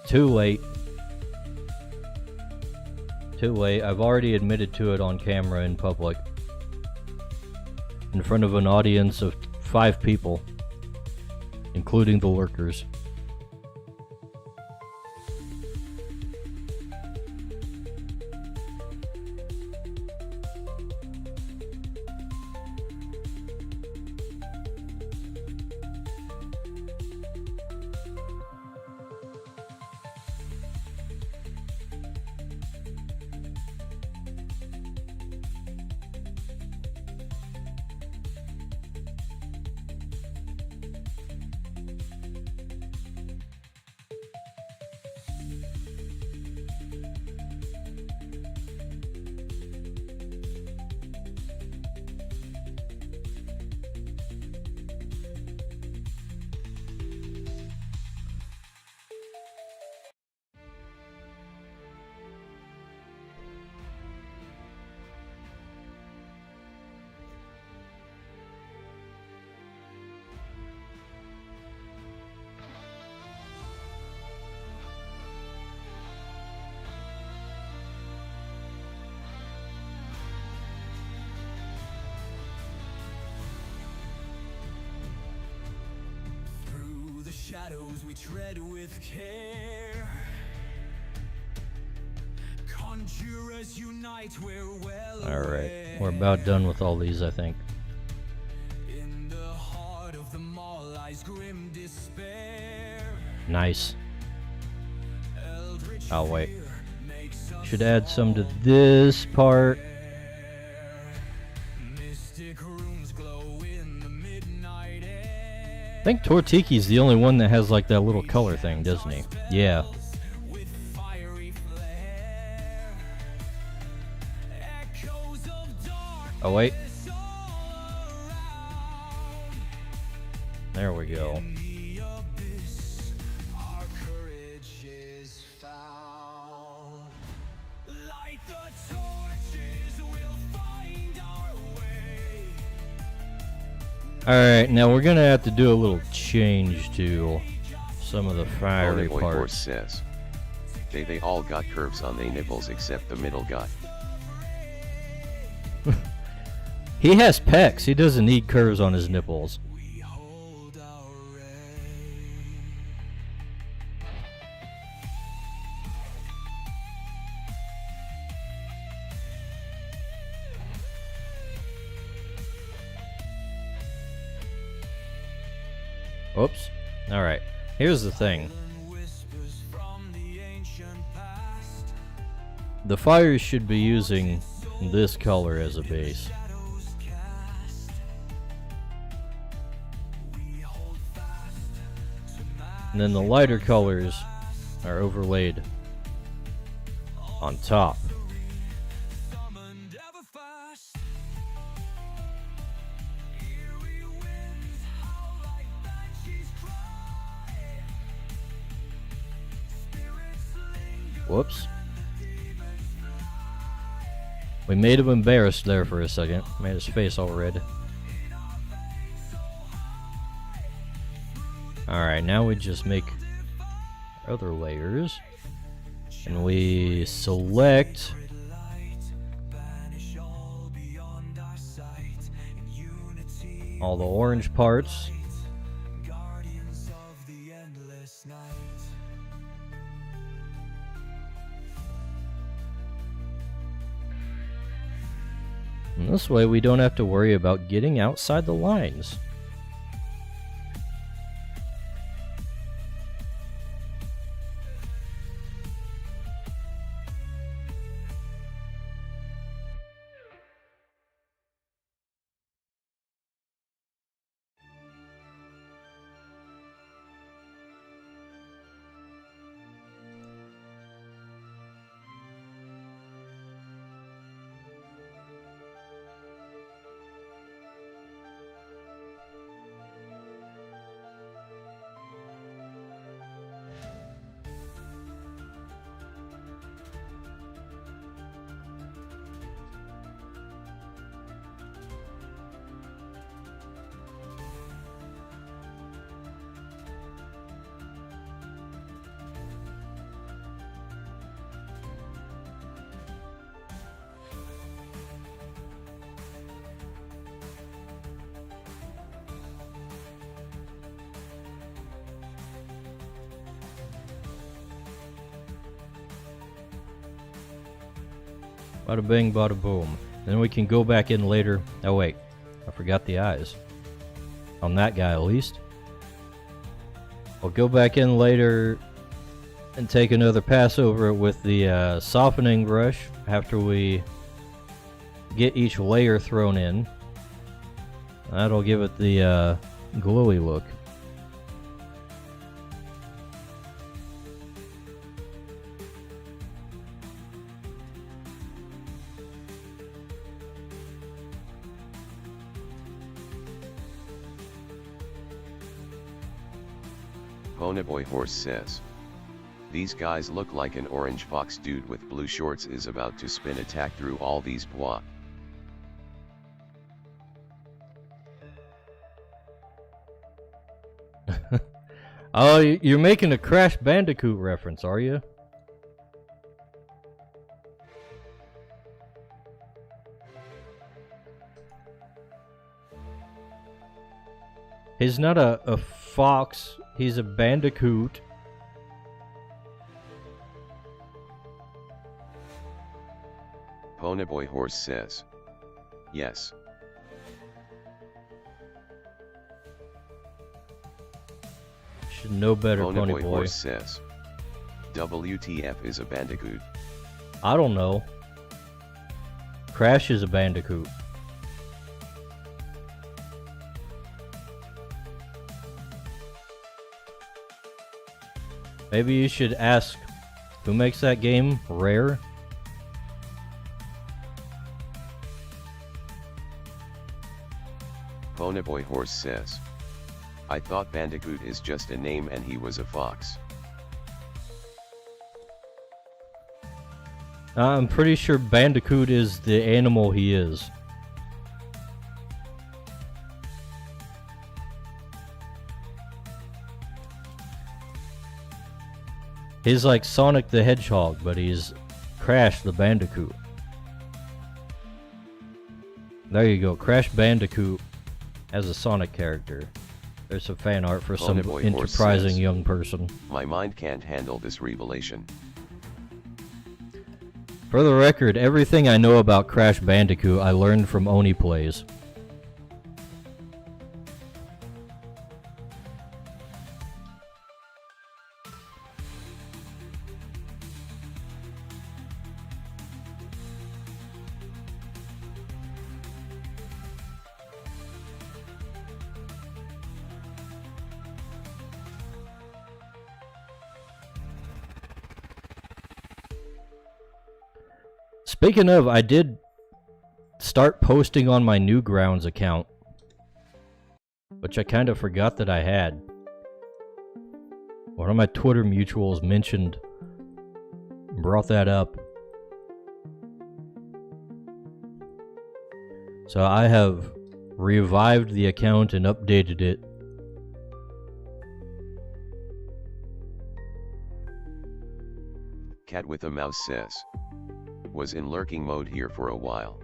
Too late. Too late. I've already admitted to it on camera in public. In front of an audience of 5 people, including the lurkers. Shadows we tread with care. Conjurers unite, we're well Alright, we're about done with all these, I think. In the heart of the mall lies grim despair. Nice. Oh, wait. Should add some to this part. I think Tortiki's the only one that has like that little color thing, doesn't he? Yeah. Oh wait. There we go. Alright, now we're gonna have to do a little change to some of the fiery Ponyboy Horse parts. says, they all got curves on their nipples except the middle guy. He has pecs, he doesn't need curves on his nipples. Oops. Alright, here's the thing. The fires should be using this color as a base. And then the lighter colors are overlaid on top. Whoops. We made him embarrassed there for a second. Made his face all red. Alright, now we just make other layers. And we select all the orange parts. And this way we don't have to worry about getting outside the lines. Bada bing, bada boom. Then we can go back in later. Oh wait, I forgot the eyes. On that guy at least. I'll go back in later and take another pass over it with the softening brush after we get each layer thrown in. That'll give it the glowy look. Ponyboy Horse says, these guys look like an orange fox dude with blue shorts is about to spin attack through all these bois. Oh, you're making a Crash Bandicoot reference, are you? He's not a fox, he's a bandicoot. Ponyboy Horse says, yes. Should know better, Ponyboy Ponyboy. Horse says, WTF is a bandicoot. I don't know. Crash is a bandicoot. Maybe you should ask who makes that game, Rare? Ponyboy Horse says, I thought Bandicoot is just a name and he was a fox. I'm pretty sure Bandicoot is the animal he is. He's like Sonic the Hedgehog, but he's Crash the Bandicoot. There you go, Crash Bandicoot as a Sonic character. There's some fan art for some Ponyboy Horse enterprising says, young person. my mind can't handle this revelation. For the record, everything I know about Crash Bandicoot I learned from Oni Plays. Speaking of, I did start posting on my Newgrounds account, which I kind of forgot that I had. One of my Twitter mutuals brought that up. So I have revived the account and updated it. Cat with a mouse says, was in lurking mode here for a while.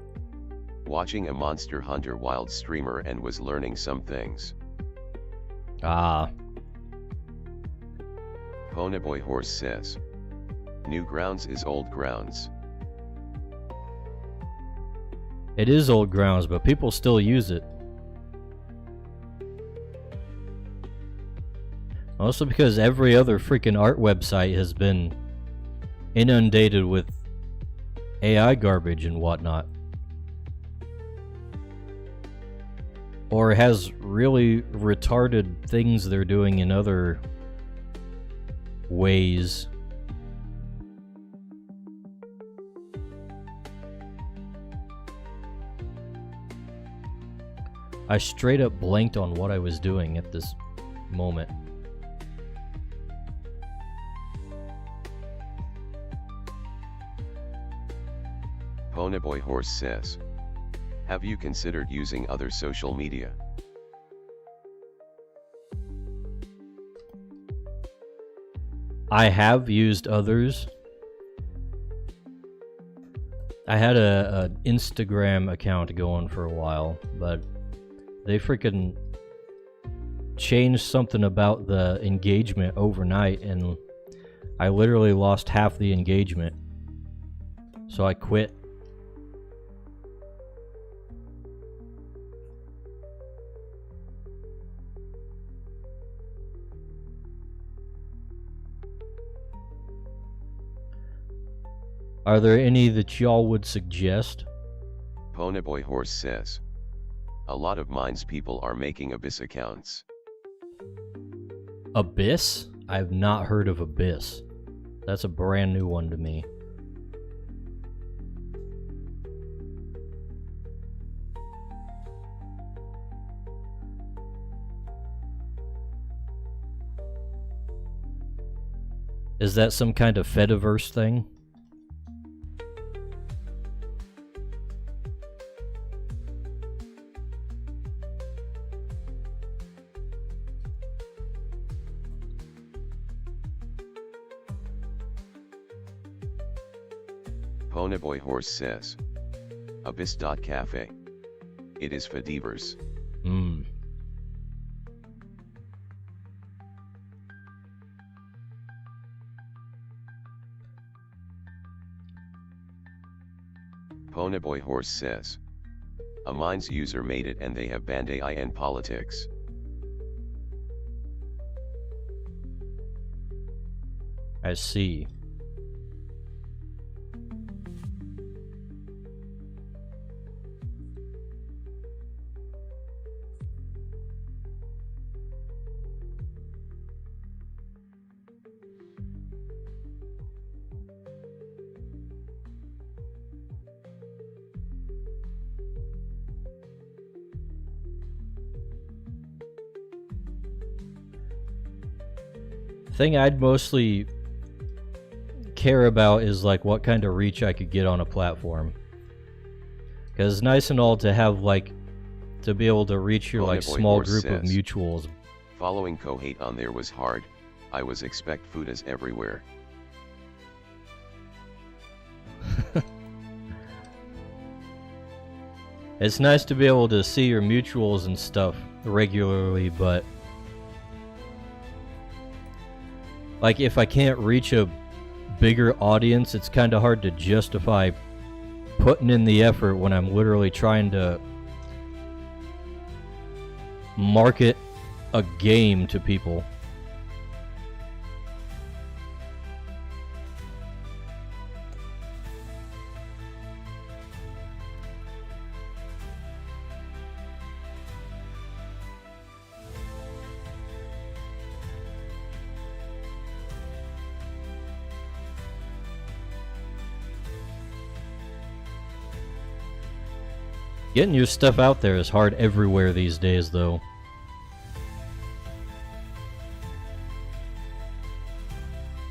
Watching a Monster Hunter Wild streamer and was learning some things. Ah. Ponyboy Horse says, new grounds is old grounds. It is old grounds, but people still use it. Also because every other freaking art website has been inundated with AI garbage and whatnot. Or has really retarded things they're doing in other ways. I straight up blanked on what I was doing at this moment. Ponyboy Horse says, have you considered using other social media? I have used others. I had a Instagram account going for a while, but they freaking changed something about the engagement overnight, and I literally lost half the engagement. So I quit Are there any that y'all would suggest? Ponyboy Horse says, a lot of Minds people are making Abyss accounts. Abyss? I've not heard of Abyss. That's a brand new one to me. Is that some kind of Fediverse thing? Ponyboy Horse says, Abyss.cafe. It is Fediverse. Hmm. Ponyboy Horse says, a Minds user made it and they have banned AI and politics. I see. Thing I'd mostly care about is like what kind of reach I could get on a platform. Because it's nice and all to have like to be able to reach your like Ponyboy small Horse group of says, mutuals. Following Kohate on there was hard. I was expect food is everywhere. It's nice to be able to see your mutuals and stuff regularly, but like if I can't reach a bigger audience, it's kind of hard to justify putting in the effort when I'm literally trying to market a game to people. Getting your stuff out there is hard everywhere these days, though.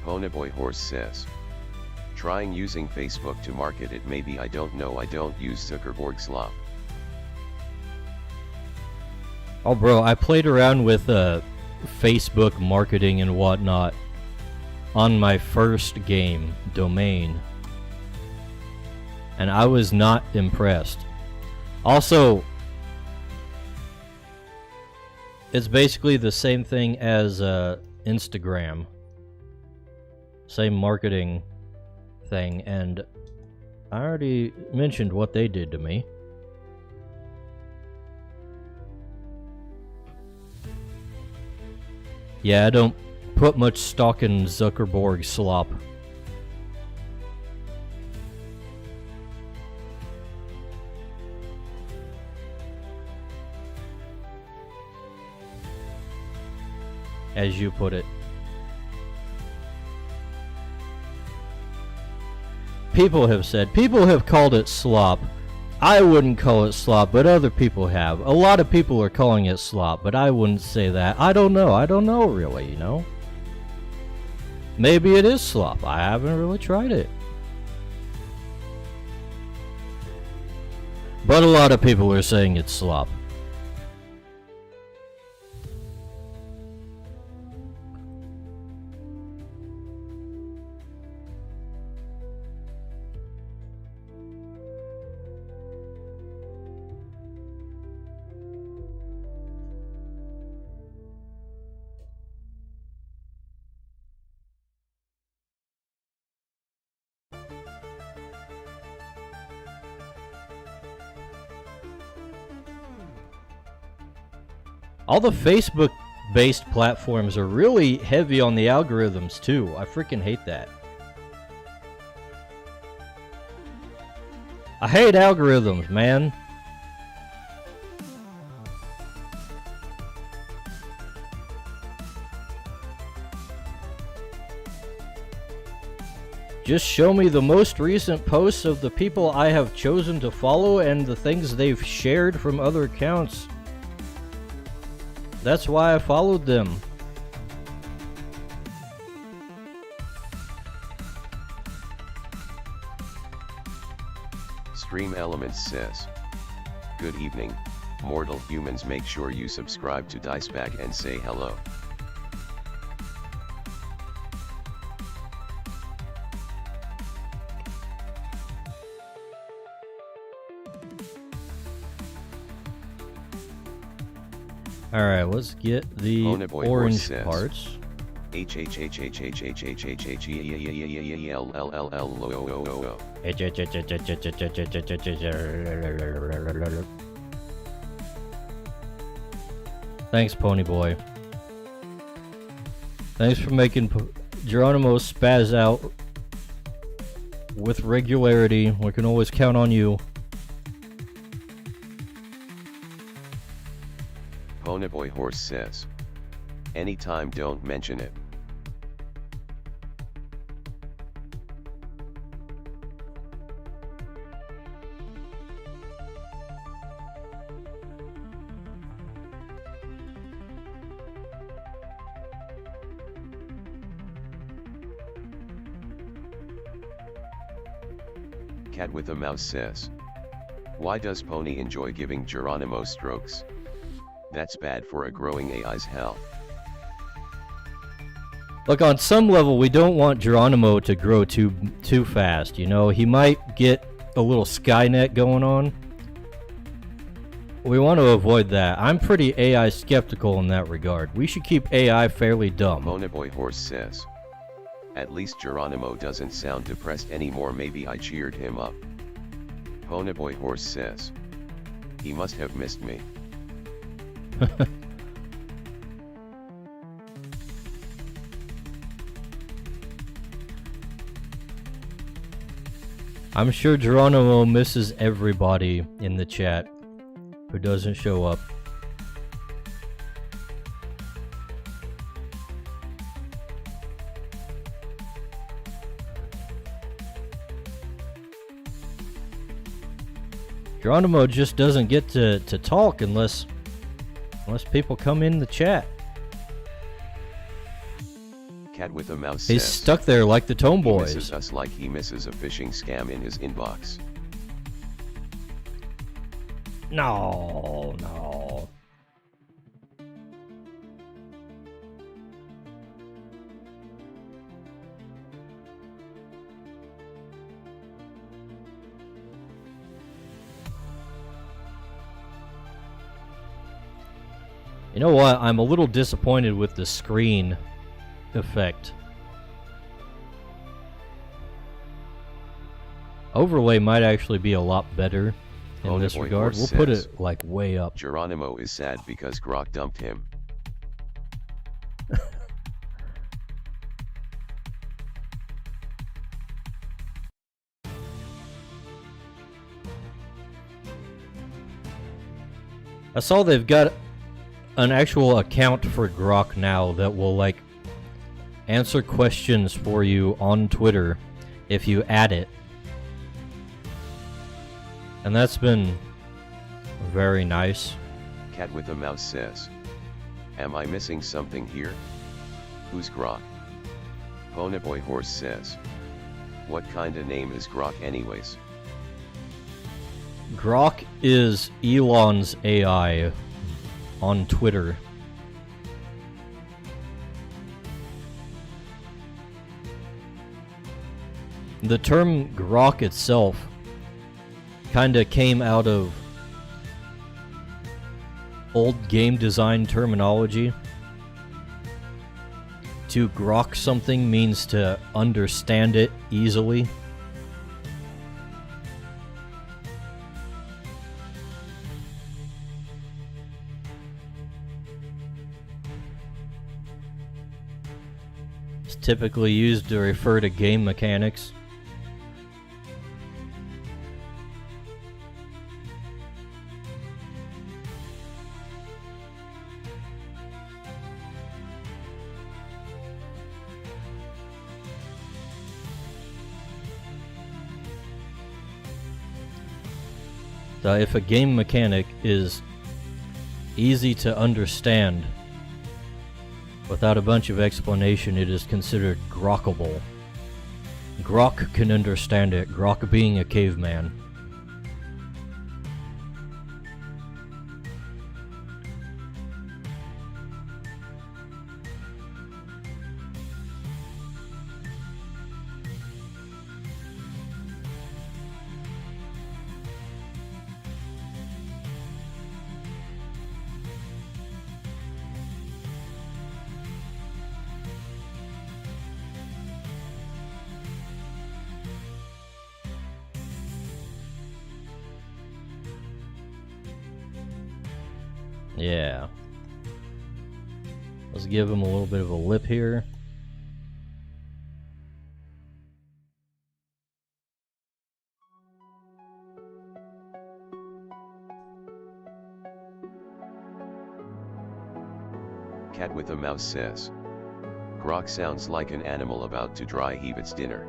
Ponyboy Horse says, trying using Facebook to market it. Maybe I don't know. I don't use Zuckerberg slop. Oh, bro, I played around with Facebook marketing and whatnot on my first game, Domain, and I was not impressed. Also, it's basically the same thing as Instagram. Same marketing thing, and I already mentioned what they did to me. Yeah, I don't put much stock in Zuckerberg slop. As you put it. People have called it slop. I wouldn't call it slop, but other people have. A lot of people are calling it slop, but I wouldn't say that. I don't know really, you know? Maybe it is slop. I haven't really tried it. But a lot of people are saying it's slop. All the Facebook-based platforms are really heavy on the algorithms, too. I freaking hate that. I hate algorithms, man. Just show me the most recent posts of the people I have chosen to follow and the things they've shared from other accounts. That's why I followed them. Stream Elements says, good evening, mortal humans, make sure you subscribe to Dicebag and say hello. Alright, let's get the orange parts. Thanks, Pony Boy. Thanks for making Geronimo spaz out with regularity. We can always count on you. Ponyboy Horse says, anytime, don't mention it. Cat with a mouse says, why does Pony enjoy giving Geronimo strokes? That's bad for a growing AI's health. Look, on some level, we don't want Geronimo to grow too fast, you know? He might get a little Skynet going on. We want to avoid that. I'm pretty AI skeptical in that regard. We should keep AI fairly dumb. Ponyboy Horse says, at least Geronimo doesn't sound depressed anymore, maybe I cheered him up. Ponyboy Horse says, he must have missed me. I'm sure Geronimo misses everybody in the chat who doesn't show up. Geronimo just doesn't get to talk unless people come in the chat. Cat with a mouse He's says, stuck there like the Tome he Boys. misses us like he misses a phishing scam in his inbox. No. You know what? I'm a little disappointed with the screen effect. Overlay might actually be a lot better in this regard. We'll put it like way up. Geronimo is sad because Grok dumped him. I saw they've got an actual account for Grok now that will like answer questions for you on Twitter if you add it. And that's been very nice. Cat with a mouse says, am I missing something here? Who's Grok? Ponyboy Horse says, what kinda name is Grok anyways? Grok is Elon's AI on Twitter. The term Grok itself kinda came out of old game design terminology. To grok something means to understand it easily. It's typically used to refer to game mechanics. If a game mechanic is easy to understand without a bunch of explanation, it is considered grokkable. Grok can understand it, Grok being a caveman. Yeah. Let's give him a little bit of a lip here. Cat with a mouse says. Grok sounds like an animal about to dry heave its dinner.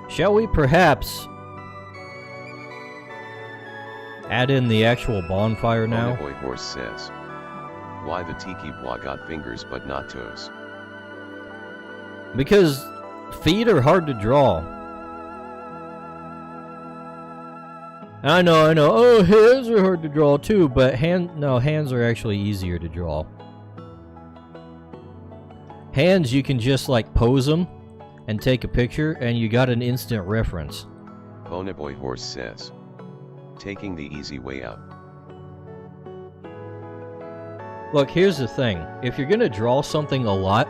Shall we perhaps add in the actual bonfire now? Boy Horse says. Why the Tiki Bois got fingers but not toes? Because feet are hard to draw. I know. Oh, hands are hard to draw too, but hands are actually easier to draw. Hands, you can just like pose them and take a picture, and you got an instant reference. Ponyboy Horse says. Taking the easy way out. Look, here's the thing. If you're gonna draw something a lot,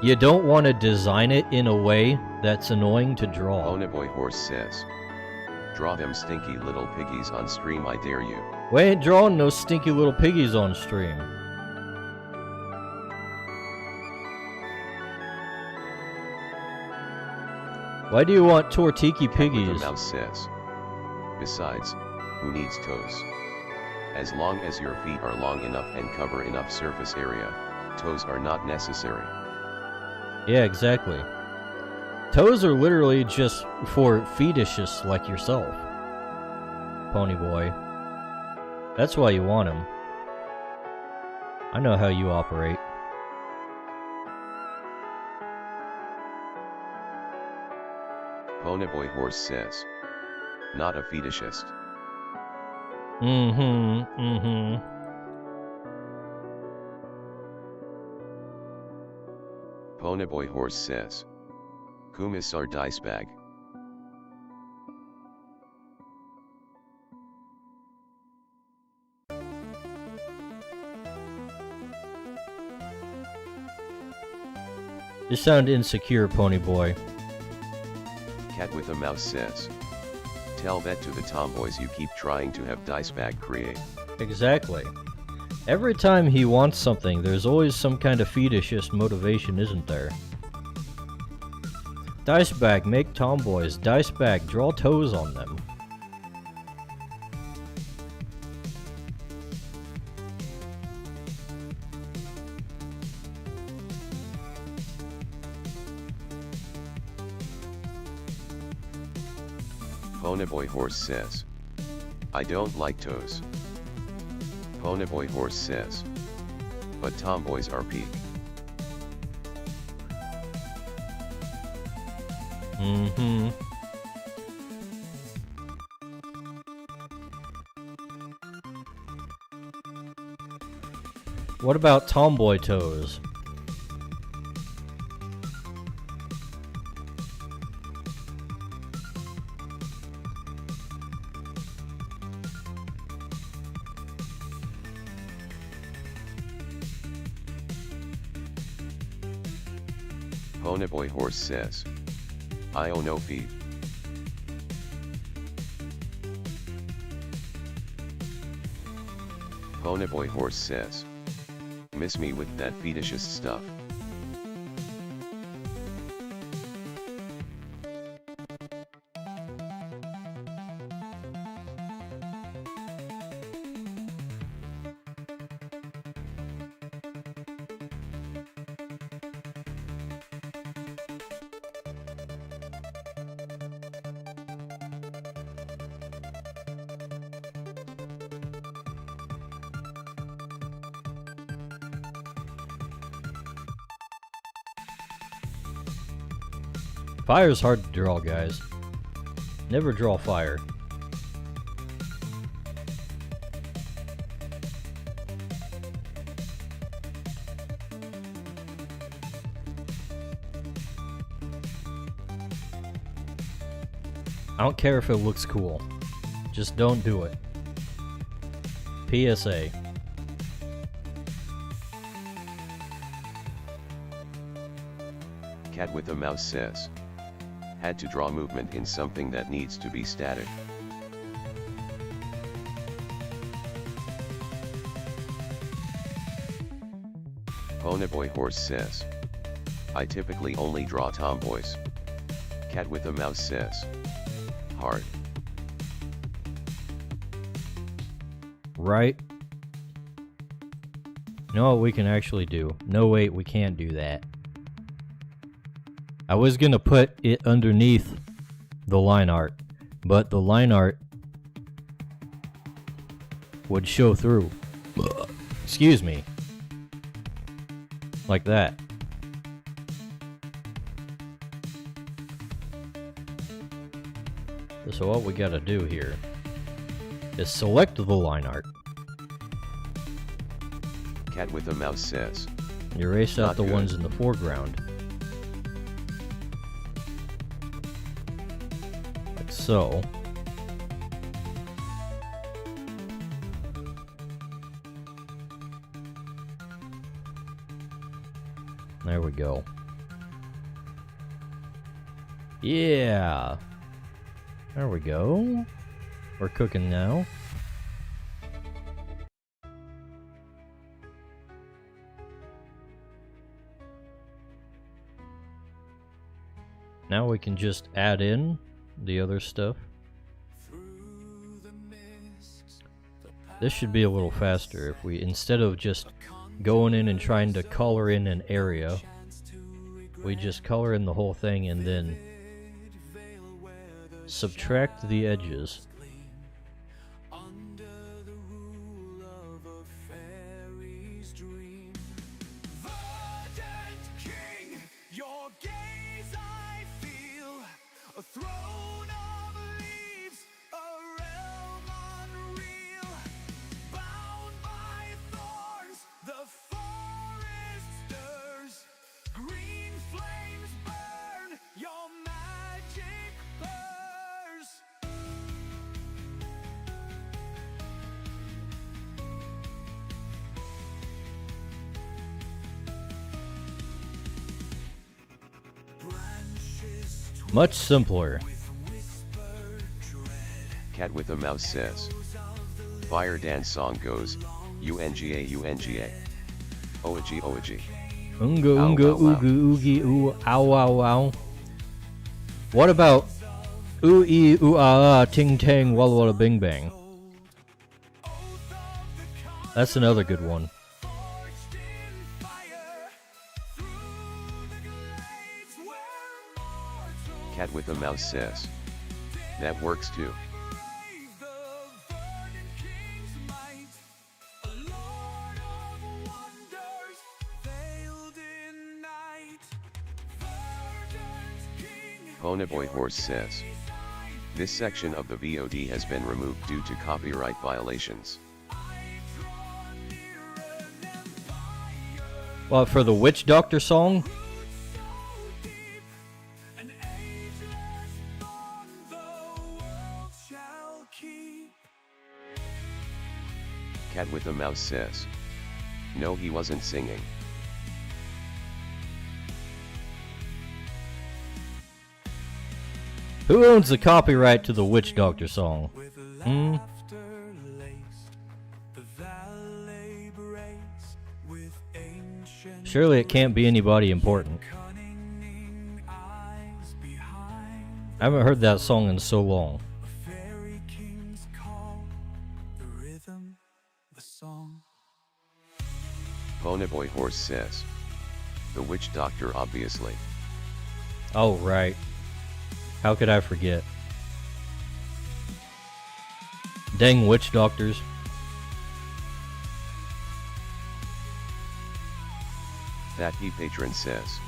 you don't want to design it in a way that's annoying to draw. Ponyboy Horse says. Draw them stinky little piggies on stream, I dare you. We ain't drawing no stinky little piggies on stream. Why do you want Tortiki piggies? The mouse says. Besides, who needs toes? As long as your feet are long enough and cover enough surface area, toes are not necessary. Yeah, exactly. Toes are literally just for fetishists like yourself, Ponyboy. That's why you want them. I know how you operate. Ponyboy Horse says. Not a fetishist. Ponyboy Horse says. Kumisar dice bag. You sound insecure, Ponyboy. Cat with a mouse says. Tell that to the tomboys you keep trying to have dice bag create. Exactly. Every time he wants something, there's always some kind of fetishist motivation, isn't there? Dice bag, make tomboys. Dice bag, draw toes on them. Ponyboy Horse says. I don't like toes. Ponyboy Horse says. But tomboys are peak. What about tomboy toes? Bonaboy Horse says, I owe no feed. Bonaboy Horse says, miss me with that fetishist stuff. Fire's hard to draw, guys. Never draw fire. I don't care if it looks cool. Just don't do it. PSA. Cat with a mouse says, had to draw movement in something that needs to be static. Bonaboy Horse says, I typically only draw tomboys. Cat with a mouse says, hard. Right? You know what we can actually do? No, wait, we can't do that. I was gonna put it underneath the line art, but the line art would show through. Excuse me. Like that. So what we gotta do here is select the line art. Cat with a mouse says, Erase out Not the good. ones in the foreground. Like so. There we go. Yeah. There we go. We're cooking now. Now we can just add in the other stuff. This should be a little faster if we, instead of just going in and trying to color in an area, we just color in the whole thing and then subtract the edges. A throne of leaves, a realm unreal, bound by thorns, the forest stirs, green flames burn, your magic burst. Branches Much simpler. Cat with a mouse says, fire dance song goes, unga unga. Oaji oaji. Unga Ow, unga ow, ow. ooga oogie oo ow ow ow. What about ooh ee ooh ah ah ting tang walla walla bing bang? That's another good one. forged in fire, through the glades where mortals Cat with a mouse says, that works too. brave the verdant king's might, a lord of wonders, veiled in night. Verdant king, Bonaboy Horse says, this section of the VOD has been removed due to copyright violations. Well, for the Witch Doctor song, an ageless bond the world shall keep. Cat with a mouse says, no, he wasn't singing. Who owns the copyright to the Witch Doctor song? Hmm? Surely it can't be anybody important. I haven't heard that song in so long. Ponyboy Horse says. The Witch Doctor obviously. Oh, right. How could I forget? Dang witch doctors. That he patron says.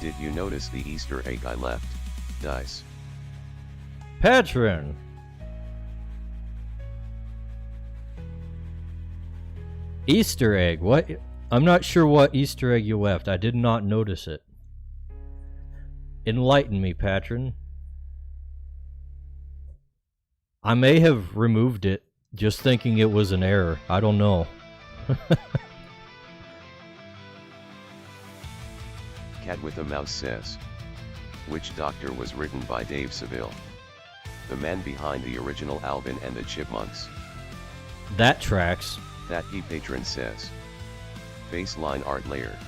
Did you notice the Easter egg I left? Dice. Patron! Easter egg? What? I'm not sure what Easter egg you left. I did not notice it. Enlighten me, patron. I may have removed it, just thinking it was an error. I don't know. Cat with a Mouse says. Witch Doctor was written by Dave Seville, the man behind the original Alvin and the Chipmunks. That tracks. That he patron says. Baseline art layer.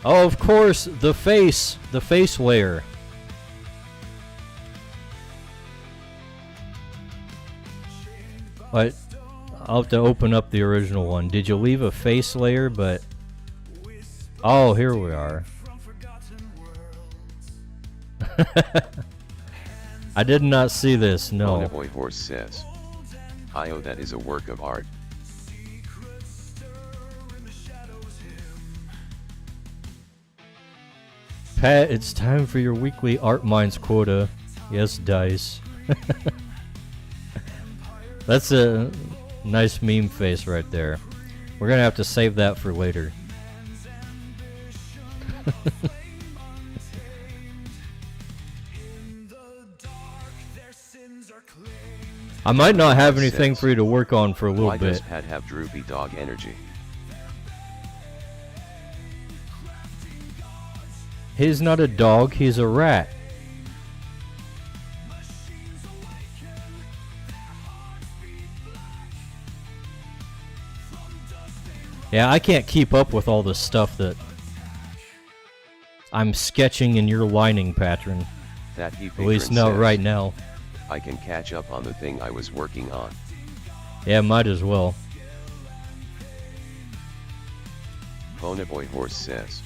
Oh, of course, the face layer. But I'll have to open up the original one. Did you leave a face layer? But oh, here we are. I did not see this. No. Ponyboy Horse says. Io, that is a work of art. Pat, it's time for your weekly Art Minds quota. Yes, Dice. That's a nice meme face right there. We're gonna have to save that for later. I might not have anything for you to work on for a little Why bit. does Pat have droopy dog energy? He's not a dog, he's a rat. Yeah, I can't keep up with all the stuff that I'm sketching in your lining, patron. That he At least not says, right now. I can catch up on the thing I was working on. Yeah, might as well. Ponyboy Horse says.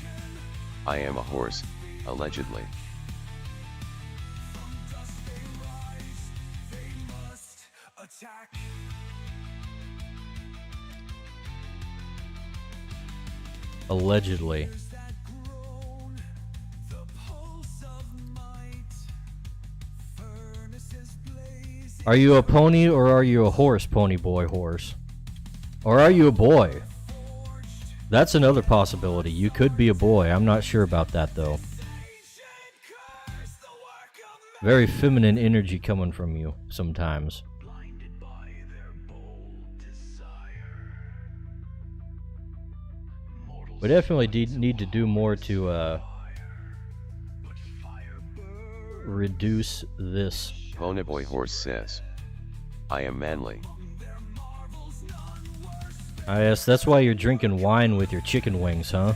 I am a horse, allegedly. Allegedly. Are you a pony or are you a horse, pony boy horse? Or are you a boy? That's another possibility. You could be a boy. I'm not sure about that though. Very feminine energy coming from you sometimes. We definitely need to do more to reduce this. Ponyboy Horse says. I am manly. Yes, that's why you're drinking wine with your chicken wings, huh?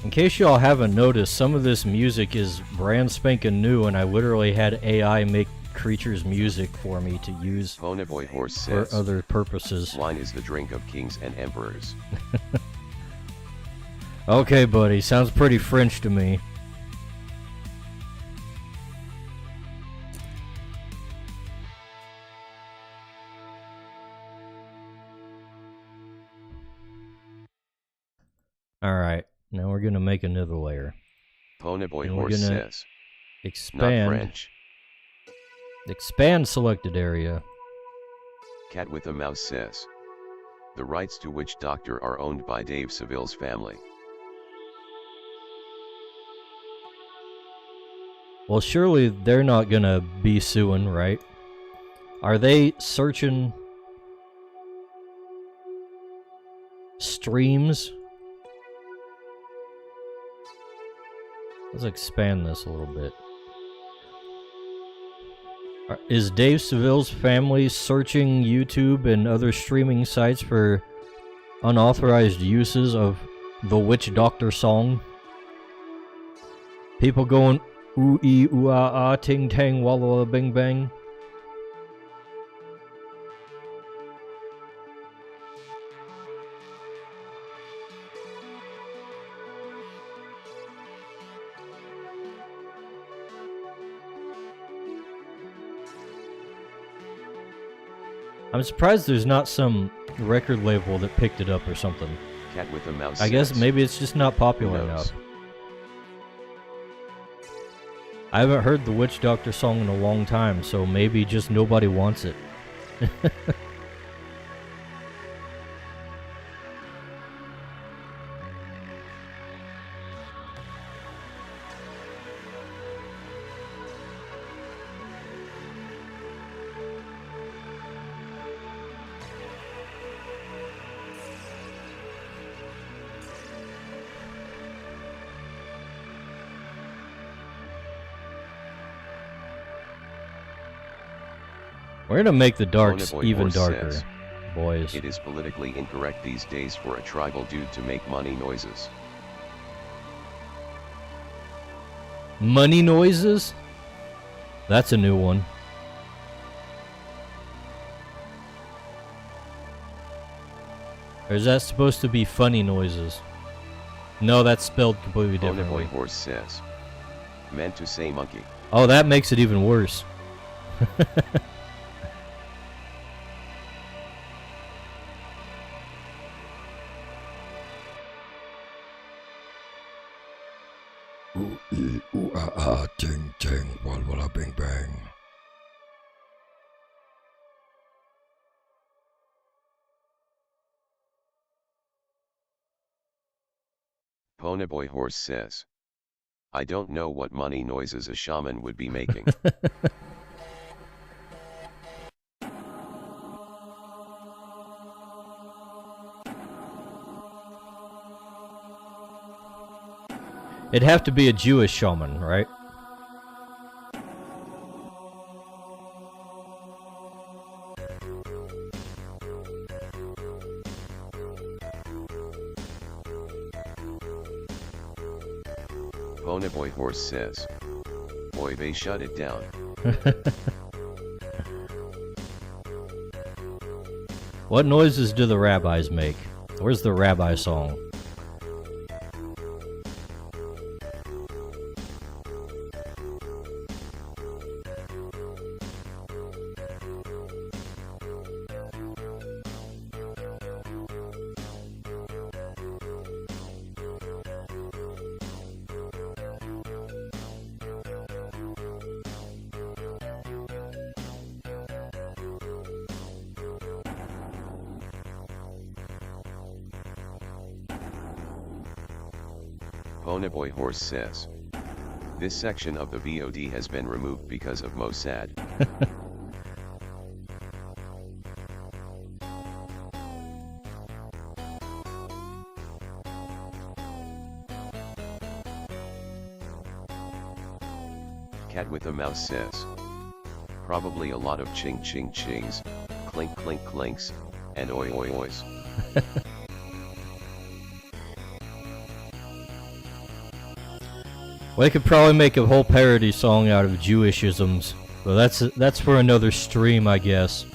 In case y'all haven't noticed, some of this music is brand spanking new, and I literally had AI make Crytures music for me to use Ponyboy Horse for says. other purposes. Wine is the drink of kings and emperors. Okay, buddy, sounds pretty French to me. Alright, now we're gonna make another layer. Ponyboy And we're Horse gonna says. Not Expand. French. Expand selected area. Cat with a Mouse says. The rights to Witch Doctor are owned by Dave Seville's family. Well, surely they're not gonna be suing, right? Are they searching streams? Let's expand this a little bit. Is Dave Seville's family searching YouTube and other streaming sites for unauthorized uses of the Witch Doctor song? People going ooh ee ooh ah ah ting tang walla walla bing bang. I'm surprised there's not some record label that picked it up or something. Cat with a mouse. I guess says, maybe it's just not popular "Who knows?" enough. I haven't heard the Witch Doctor song in a long time, so maybe just nobody wants it. We're gonna make the darks Bonaboy even Horse darker, says, boys. "It is politically incorrect these days for a tribal dude to make money noises." Money noises? That's a new one. Or is that supposed to be funny noises? No, that's spelled completely Bonaboy differently. Horse says, "Meant to say monkey." Oh, that makes it even worse. Ooh ee ooh ah ah ting ting walla walla bing bang. Bonaboy Horse says, "I don't know what money noises a shaman would be making." It'd have to be a Jewish shaman, right? Bonaboy Horse says, "Boy, they shut it down." What noises do the rabbis make? Where's the rabbi song? Bonaboy Horse says, "This section of the VOD has been removed because of Mossad." Cat with a mouse says, "Probably a lot of ching ching chings, clink clink clinks, and oi oi ois." Well, they could probably make a whole parody song out of Jewishisms, but that's for another stream, I guess.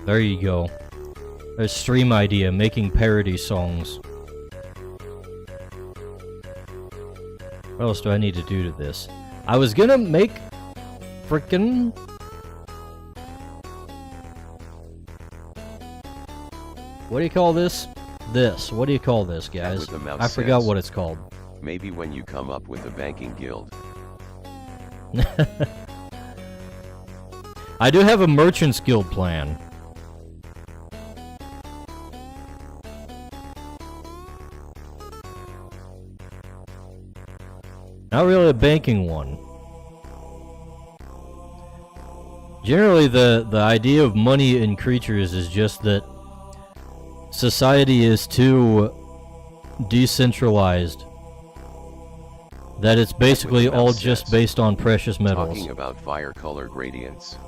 There you go. A stream idea, making parody songs. What else do I need to do to this? I was gonna make frickin' what do you call this? This. What do you call this, guys? with the mouse I forgot says, what it's called. "Maybe when you come up with a banking guild." I do have a Merchant's Guild plan. Not really a banking one. Generally, the idea of money in Crytures is just that society is too decentralized. That it's basically all just based on precious metals. Talking about fire-colored radiance.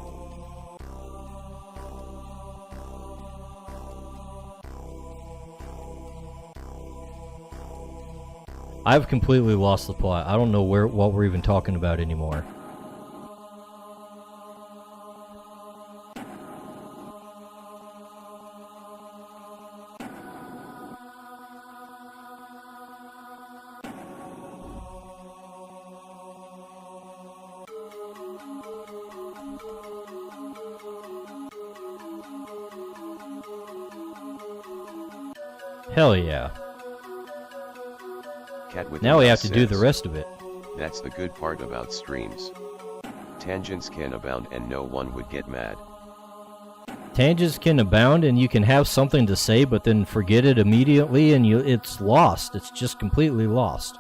I've completely lost the plot. I don't know what we're even talking about anymore. Hell yeah. Now we have to do the rest of it. That's the good part about streams. Tangents can abound and no one would get mad. Tangents can abound and you can have something to say but then forget it immediately and it's lost. It's just completely lost.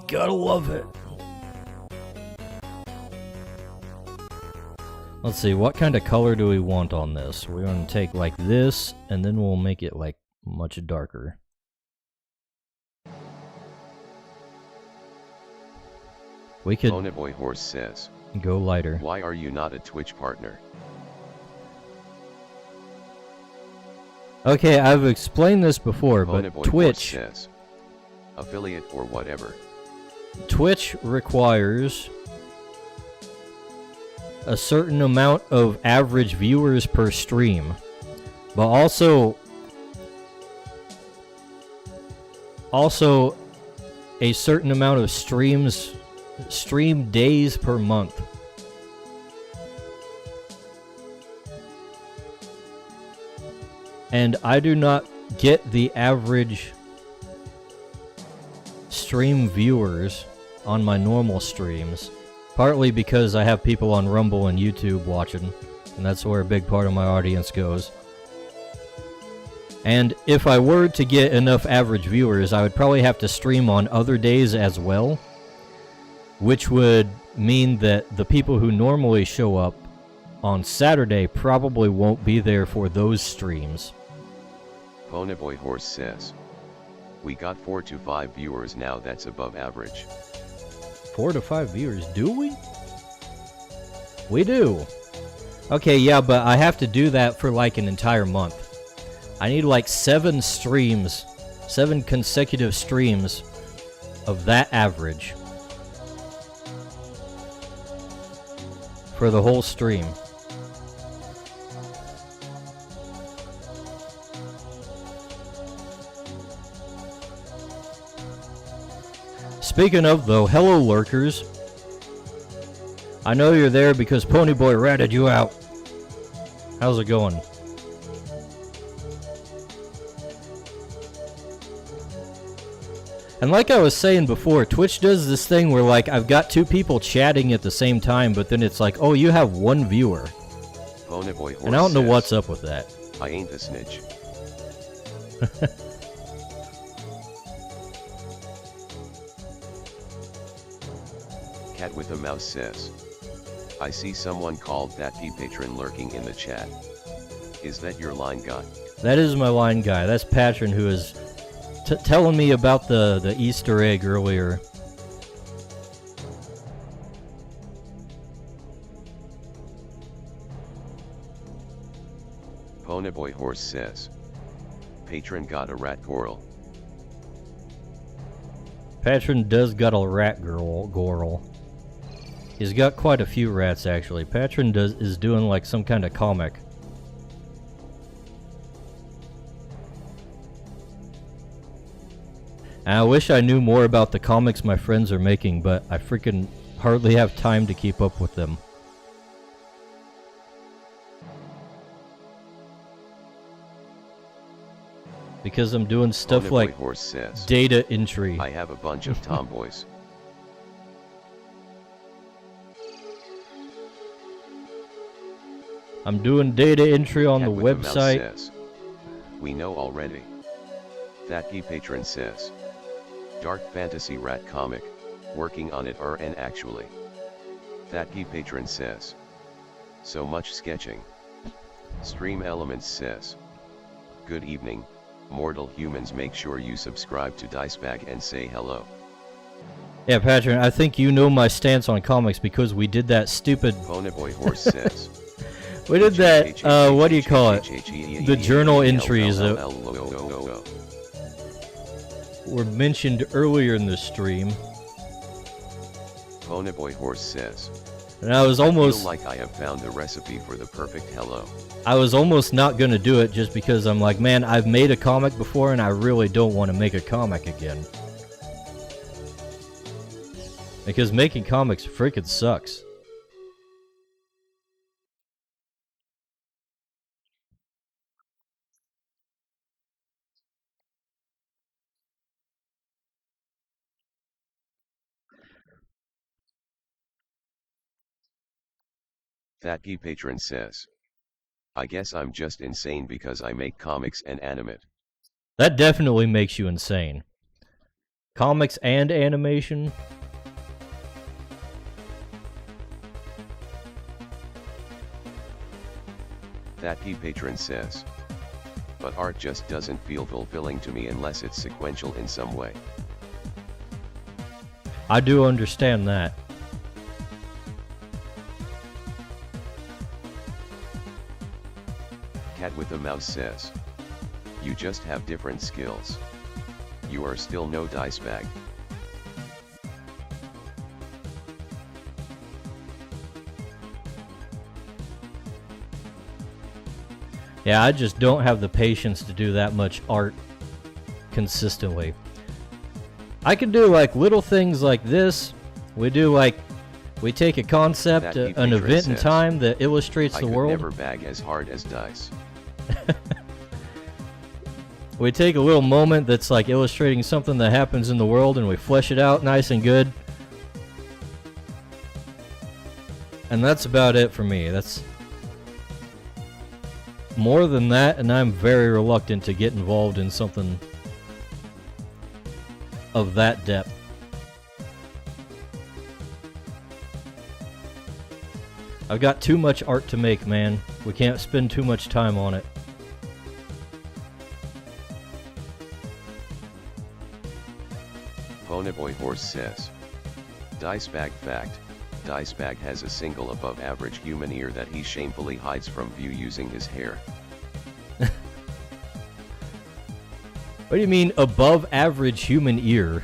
Gotta love it. Let's see, what kind of color do we want on this? We're going to take like this and then we'll make it like much darker. We could Ponyboy Horse says, go lighter. why are you not a Twitch partner? Okay, I've explained this before, but Ponyboy Twitch Horse says, affiliate or whatever. Twitch requires a certain amount of average viewers per stream, but also a certain amount of stream days per month. And I do not get the average stream viewers on my normal streams, partly because I have people on Rumble and YouTube watching, and that's where a big part of my audience goes. And if I were to get enough average viewers, I would probably have to stream on other days as well, which would mean that the people who normally show up on Saturday probably won't be there for those streams. Ponyboy Horse says, we got 4 to 5 viewers now, that's above average. 4 to 5 viewers, do we? We do. Okay, yeah, but I have to do that for like an entire month. I need like 7 streams, 7 consecutive streams of that average for the whole stream. Speaking of, though, hello lurkers. I know you're there because Ponyboy ratted you out. How's it going? And like I was saying before, Twitch does this thing where like I've got 2 people chatting at the same time, but then it's like, oh, you have 1 viewer. Ponyboy Horse and I don't know says, what's up with that. I ain't a snitch. Cat with a mouse says, I see someone called that Patron lurking in the chat. Is that your line guy? That is my line guy. That's Patron, who is telling me about the Easter egg earlier. Ponyboy Horse says, Patron got a rat girl. Patron does got a rat girl. He's got quite a few rats, actually. Patron is doing like some kind of comic. And I wish I knew more about the comics my friends are making, but I freaking hardly have time to keep up with them. Because I'm doing stuff Ponyboy like Horse says, data entry. I have a bunch of tomboys. I'm doing data entry on Cat the with a mouse website. says, we know already. That Patron says, Dark fantasy rat comic, working on it RN actually. Thatkey patron says. So much sketching. Stream Elements says. Good evening, mortal humans, make sure you subscribe to Dicebag and say hello. Yeah, Patrick, I think you know my stance on comics because we did that stupid... Ponyboy Horse says. We did that, what do you call it? The journal entries that were mentioned earlier in the stream. Ponyboy Horse says. And I was I almost... feel like I have found the recipe for the perfect hello. I was almost not gonna do it just because I'm like, man, I've made a comic before and I really don't want to make a comic again. Because making comics freaking sucks. Thatkey patron says. I guess I'm just insane because I make comics and animate. That definitely makes you insane. Comics and animation? Thatkey patron says. But art just doesn't feel fulfilling to me unless it's sequential in some way. I do understand that. Cat with a mouse says. You just have different skills. You are still no dice bag. Yeah, I just don't have the patience to do that much art consistently. I can do like little things like this. We take a concept, an event in time that illustrates the world. I could never bag as hard as dice. We take a little moment that's like illustrating something that happens in the world and we flesh it out nice and good. And that's about it for me. That's more than that, and I'm very reluctant to get involved in something of that depth. I've got too much art to make, man. We can't spend too much time on it. Ponyboy Horse says. Dicebag fact. Dicebag has a single above average human ear that he shamefully hides from view using his hair. What do you mean above average human ear?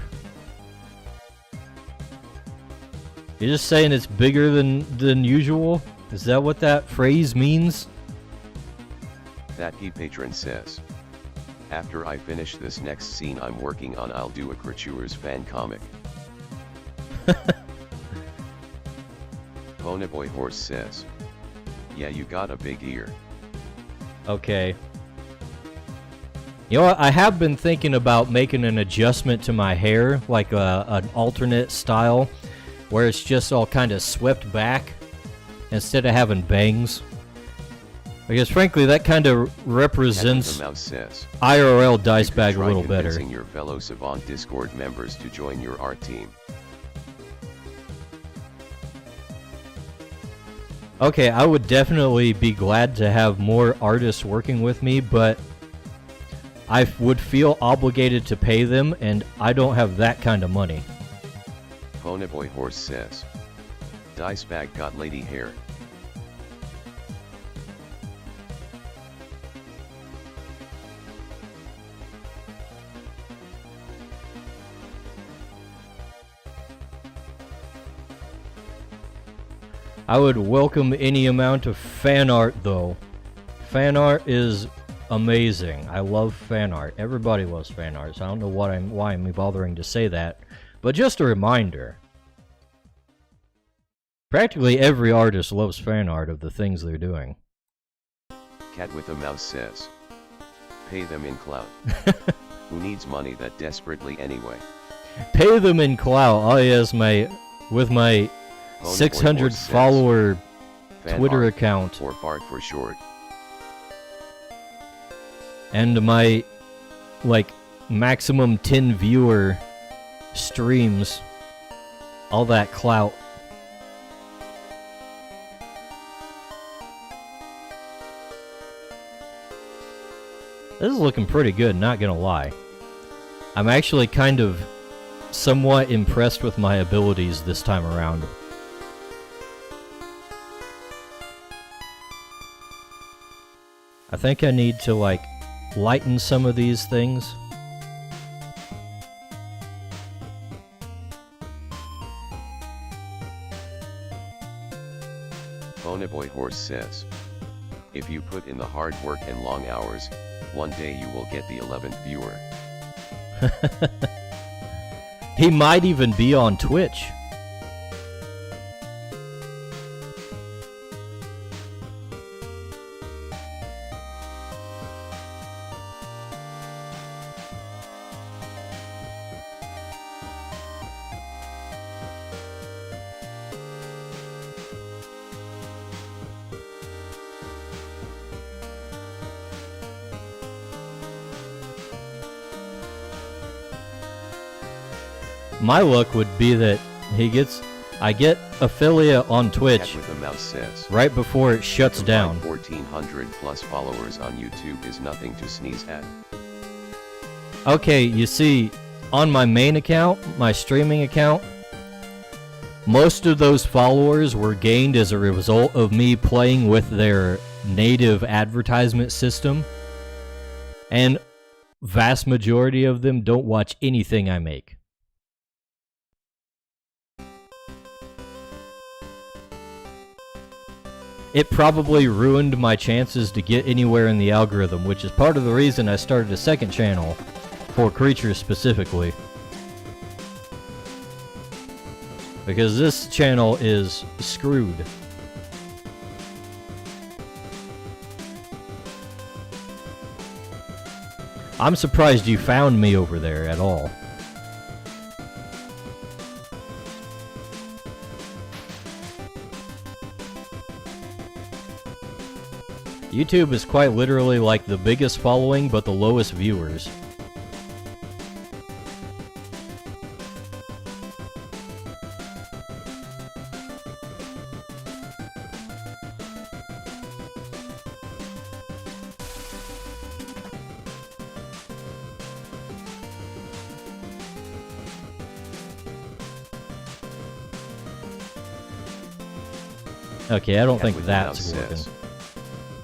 You're just saying it's bigger than usual? Is that what that phrase means? Thatkey patron says. After I finish this next scene I'm working on, I'll do a Crytures fan comic. Ponyboy Horse says. Yeah, you got a big ear. Okay. You know what? I have been thinking about making an adjustment to my hair, like an alternate style, where it's just all kind of swept back instead of having bangs. Because frankly, that kind of represents IRL Dicebag a little better. Convincing your fellow Savant Discord members to join your art team. Okay, I would definitely be glad to have more artists working with me, but I would feel obligated to pay them, and I don't have that kind of money. Ponyboy Horse says. Dicebag got lady hair. I would welcome any amount of fan art, though. Fan art is amazing. I love fan art. Everybody loves fan art, so I don't know why I'm bothering to say that. But just a reminder. Practically every artist loves fan art of the things they're doing. Cat with a mouse says. Pay them in clout. Who needs money that desperately anyway? Pay them in clout. Oh yes, with my 600 follower Twitter account. Or fart for short. And my, like, maximum 10 viewer streams, all that clout. This is looking pretty good, not gonna lie. I'm actually kind of somewhat impressed with my abilities this time around. I think I need to, like, lighten some of these things. Bonaboy Horse says, if you put in the hard work and long hours, one day you will get the 11th viewer. He might even be on Twitch. My luck would be that I get affiliate on Twitch Cat with a mouse says, right before it shuts down. 1,400 plus followers on YouTube is nothing to sneeze at. Okay, you see, on my main account, my streaming account, most of those followers were gained as a result of me playing with their native advertisement system, and vast majority of them don't watch anything I make. It probably ruined my chances to get anywhere in the algorithm, which is part of the reason I started a second channel for Crytures specifically. Because this channel is screwed. I'm surprised you found me over there at all. YouTube is quite literally like the biggest following, but the lowest viewers. Okay, I don't think that's working.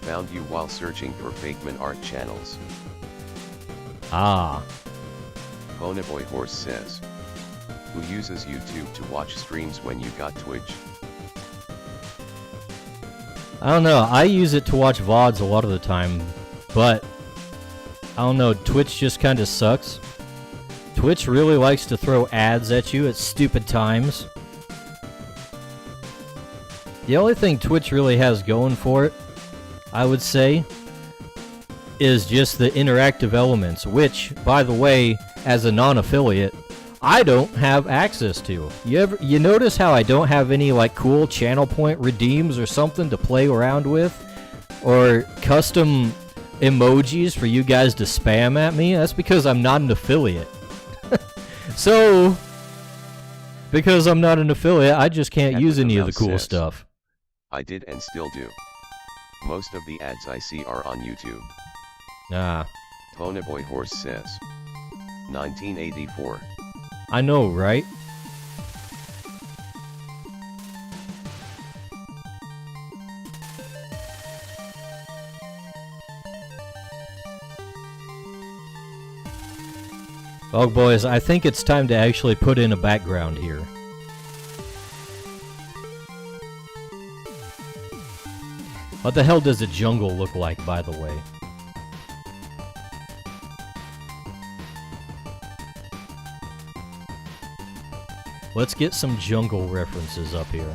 Found you while searching for Fakeman art channels. Ah. Bonaboy Horse says, who uses YouTube to watch streams when you got Twitch? I don't know, I use it to watch VODs a lot of the time, but I don't know, Twitch just kind of sucks. Twitch really likes to throw ads at you at stupid times. The only thing Twitch really has going for it, I would say, is just the interactive elements, which, by the way, as a non-affiliate, I don't have access to. You notice how I don't have any like cool channel point redeems or something to play around with? Or custom emojis for you guys to spam at me? That's because I'm not an affiliate. So, because I'm not an affiliate, I just can't use any of the cool stuff. I did and still do. Most of the ads I see are on YouTube. Ah. Bonaboy Horse says, 1984. I know, right? Well, boys, I think it's time to actually put in a background here. What the hell does a jungle look like, by the way? Let's get some jungle references up here.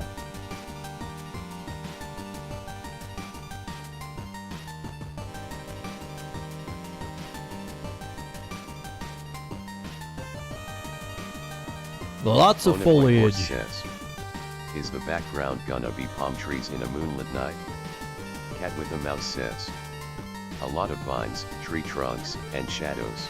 Lots of foliage. Says, is the background gonna be palm trees in a moonlit night? Cat with a mouse says, a lot of vines, tree trunks, and shadows.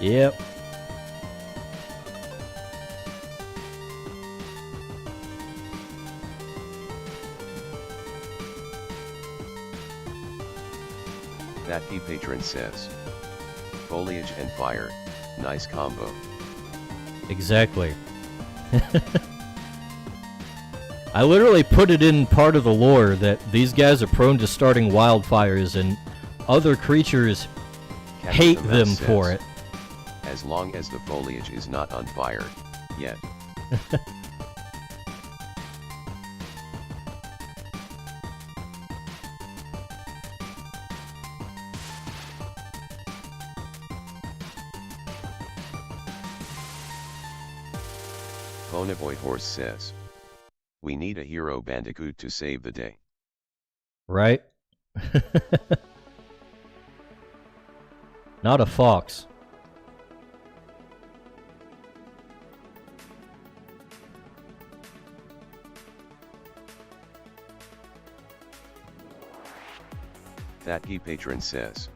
Yep. That P patron says. Foliage and fire, nice combo. Exactly. I literally put it in part of the lore that these guys are prone to starting wildfires and other creatures Cat hate with a mouse them says, for it. As long as the foliage is not on fire, yet. Ponyboy Horse says. We need a hero bandicoot to save the day. Right? Not a fox. That He patron says.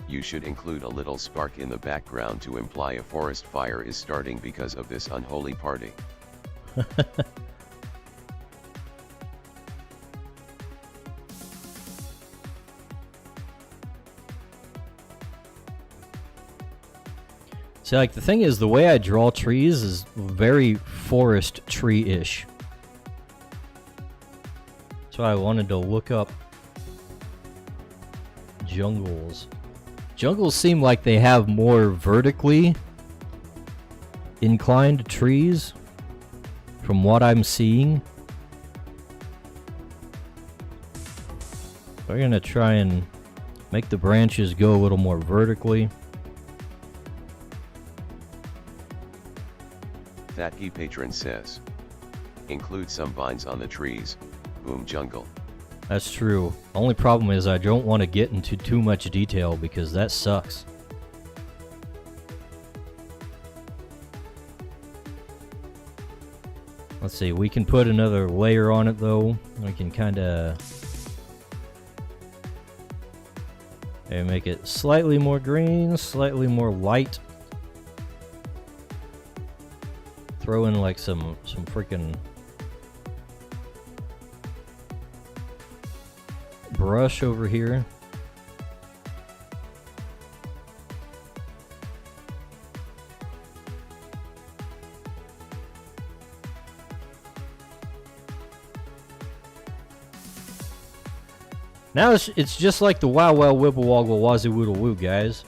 You should include a little spark in the background to imply a forest fire is starting because of this unholy party. See, like, the thing is, the way I draw trees is very forest tree-ish. So I wanted to look up jungles. Jungles seem like they have more vertically inclined trees, from what I'm seeing. We're gonna try and make the branches go a little more vertically. That He patron says. Include some vines on the trees, boom jungle. That's true. Only problem is I don't want to get into too much detail because that sucks. Let's see, we can put another layer on it though. We can kind of make it slightly more green, slightly more light. Throw in like some freaking brush over here. Now it's just like the wow wow wibble woggle wazoo woodle woo, guys.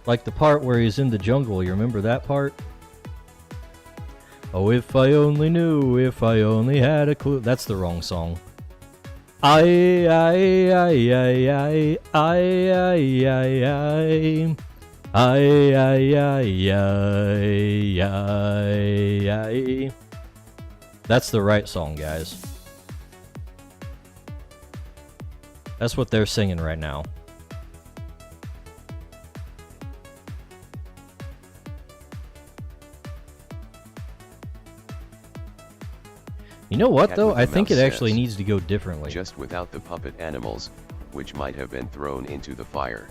Like the part where he's in the jungle, you remember that part? Oh, if I only knew, if I only had a clue. That's the wrong song. I That's the right song, guys. That's what they're singing right now. You know what, Cat though? with I the think it mouse actually says, needs to go differently. Just without the puppet animals, which might have been thrown into the fire.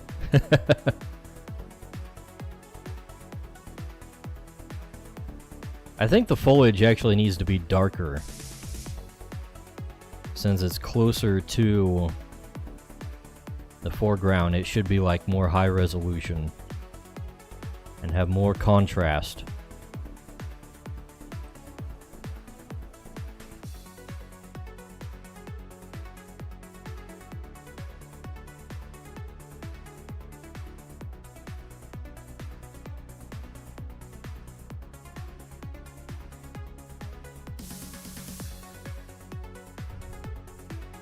I think the foliage actually needs to be darker, since it's closer to the foreground. It should be like more high resolution and have more contrast.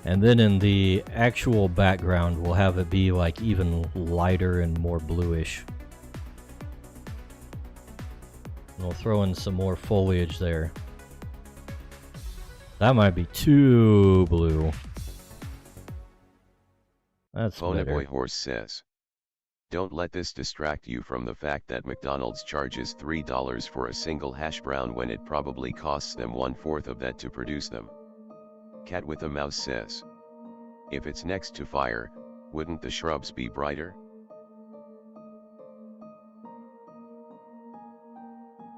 And then in the actual background, we'll have it be like even lighter and more bluish. And we'll throw in some more foliage there. That might be too blue. That's better. Ponyboy Horse says. Don't let this distract you from the fact that McDonald's charges $3 for a single hash brown when it probably costs them 1/4 of that to produce them. Cat with a mouse says. If it's next to fire, wouldn't the shrubs be brighter?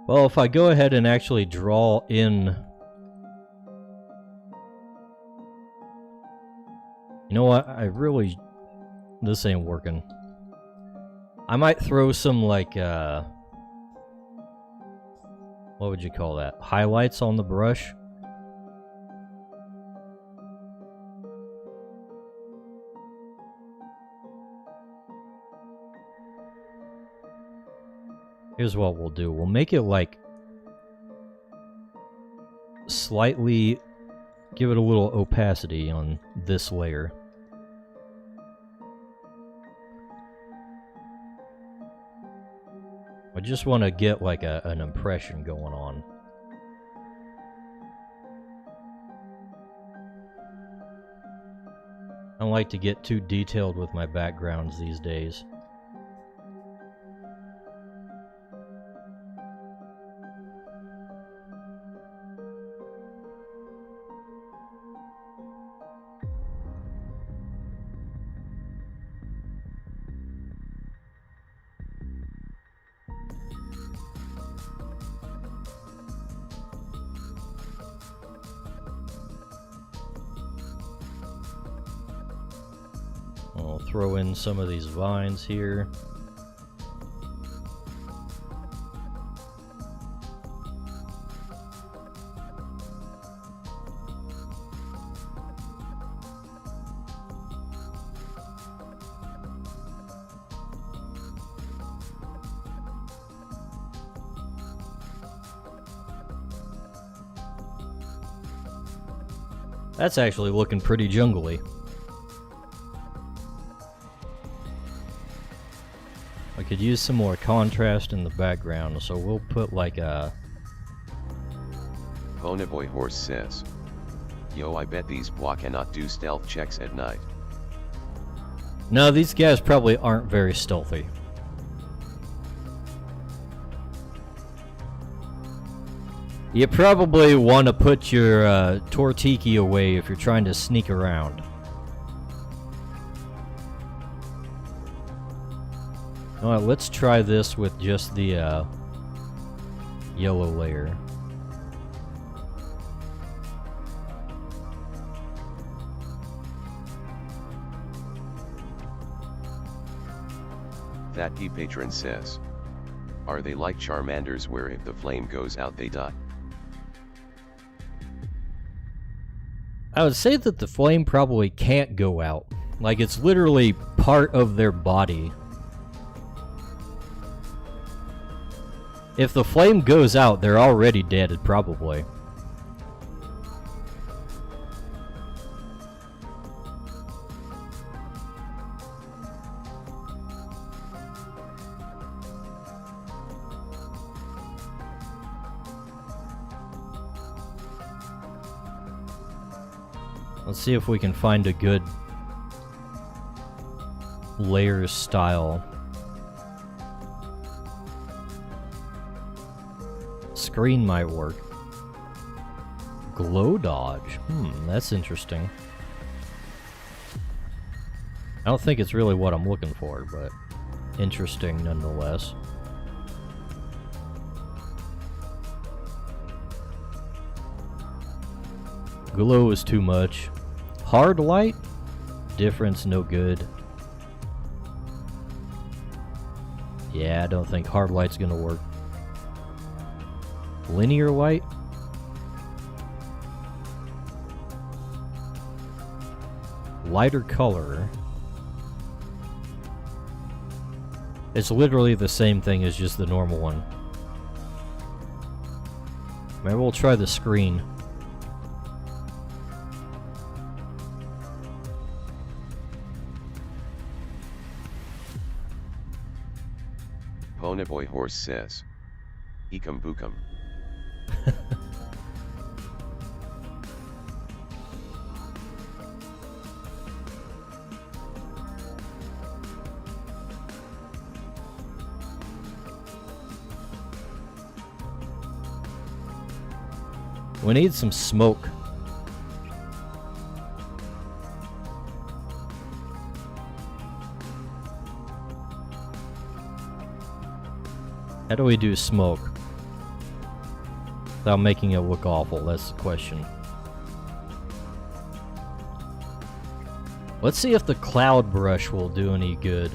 Well, if I go ahead and actually draw in... You know what? I really... This ain't working. I might throw some, like, what would you call that? Highlights on the brush. Here's what we'll do. We'll make it, like, slightly... Give it a little opacity on this layer. I just want to get like an impression going on. I don't like to get too detailed with my backgrounds these days. I'll throw in some of these vines here. That's actually looking pretty jungly. I could use some more contrast in the background, so we'll put like a... Ponyboy Horse says, yo, I bet these Bwa cannot do stealth checks at night. No, these guys probably aren't very stealthy. You probably want to put your Tortiki away if you're trying to sneak around. Alright, let's try this with just the yellow layer. That P patron says, are they like Charmanders where if the flame goes out they die? I would say that the flame probably can't go out. Like, it's literally part of their body. If the flame goes out, they're already dead, probably. Let's see if we can find a good layers style. Screen might work. Glow dodge. That's interesting. I don't think it's really what I'm looking for, but interesting nonetheless. Glow is too much. Hard light? Difference no good. Yeah, I don't think hard light's gonna work. Linear light? Lighter color. It's literally the same thing as just the normal one. Maybe we'll try the screen. Ponyboy Horse says, Ekum bookum. We need some smoke. How do we do smoke? without making it look awful? That's the question. Let's see if the cloud brush will do any good.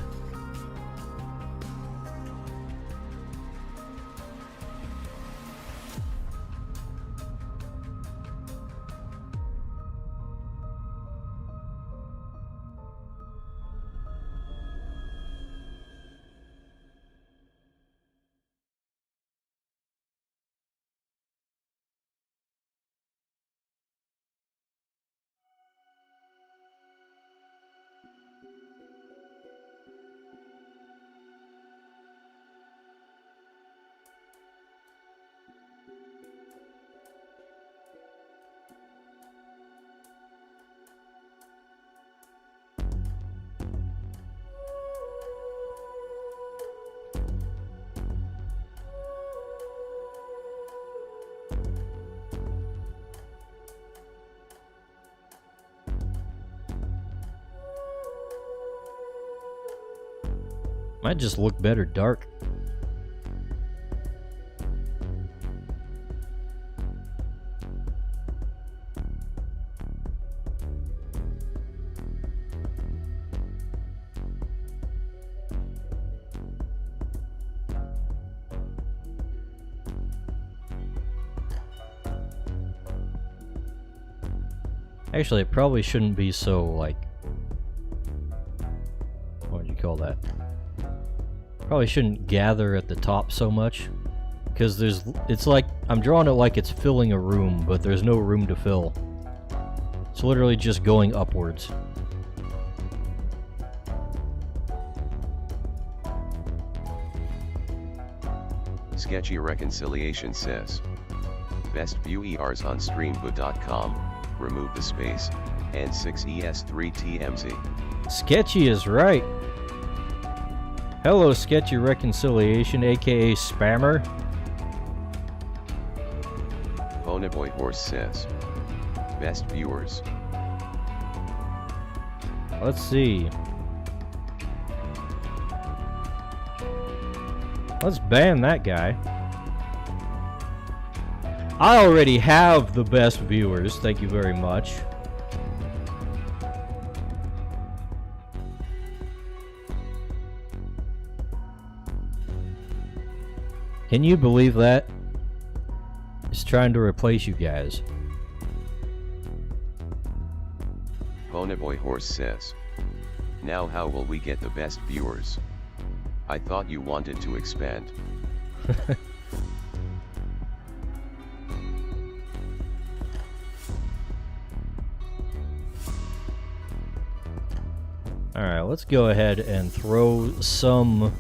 Might just look better dark. Actually, it probably shouldn't be so, like... what would you call that? Probably shouldn't gather at the top so much, because it's like, I'm drawing it like it's filling a room, but there's no room to fill. It's literally just going upwards. Sketchy Reconciliation says, best view ERs on streambo.com, remove the space, and 6ES3TMZ. Sketchy is right. Hello, Sketchy Reconciliation, aka Spammer. Ponyboy Horse says, best viewers. Let's see. Let's ban that guy. I already have the best viewers, thank you very much. Can you believe that? It's trying to replace you guys. Ponyboy Horse says, now how will we get the best viewers? I thought you wanted to expand. Alright, let's go ahead and throw some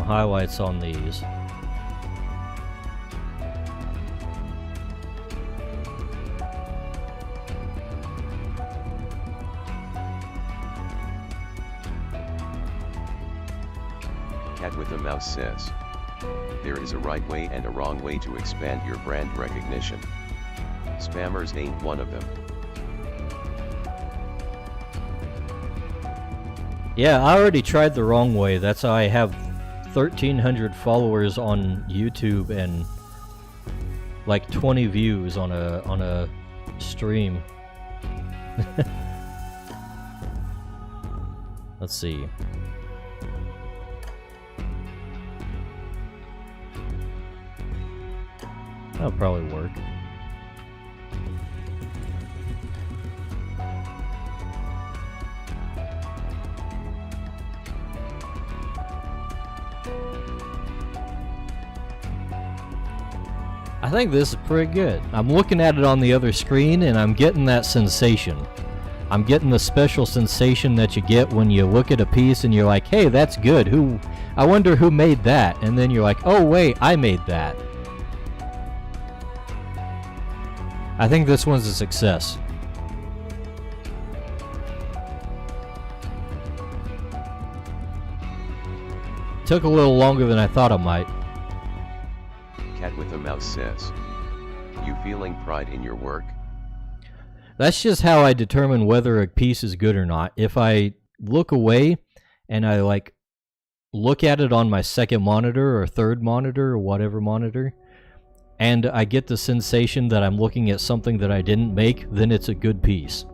highlights on these. Cat with a Mouse says, there is a right way and a wrong way to expand your brand recognition. Spammers ain't one of them. Yeah, I already tried the wrong way. That's how I have 1,300 followers on YouTube and like 20 views on a stream. Let's see. That'll probably work. I think this is pretty good. I'm looking at it on the other screen and I'm getting that sensation. I'm getting the special sensation that you get when you look at a piece and you're like, hey, that's good. I wonder who made that? And then you're like, oh wait, I made that. I think this one's a success. Took a little longer than I thought it might. Cat with a Mouse says, you feeling pride in your work? That's just how I determine whether a piece is good or not. If I look away and I like look at it on my second monitor or third monitor or whatever monitor, and I get the sensation that I'm looking at something that I didn't make, then it's a good piece.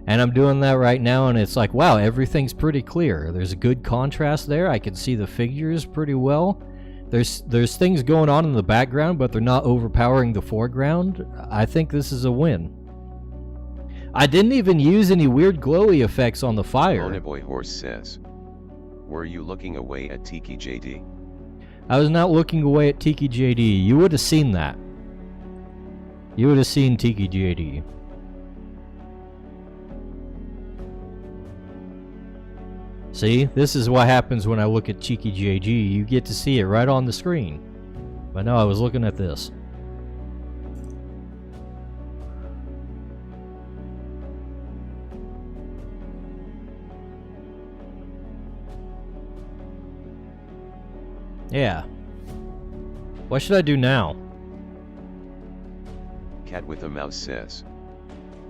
And I'm doing that right now, and it's like, wow, everything's pretty clear. There's a good contrast there. I can see the figures pretty well. There's things going on in the background, but they're not overpowering the foreground. I think this is a win. I didn't even use any weird glowy effects on the fire. Boy Horse says, were you looking away at Tiki JD? I was not looking away at Tiki JD. You would have seen that. You would have seen Tiki JD. See, this is what happens when I look at Cheeky JG. You get to see it right on the screen. But no, I was looking at this. Yeah. What should I do now? Cat with a mouse says,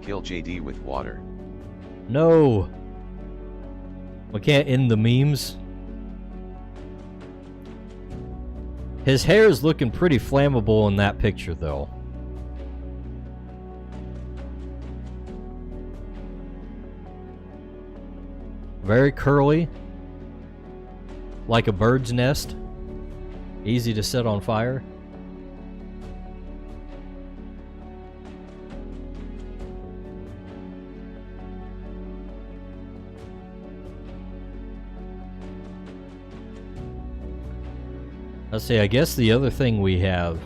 kill JD with water. No. We can't end the memes. His hair is looking pretty flammable in that picture, though. Very curly. Like a bird's nest. Easy to set on fire. Let's see, I guess the other thing we have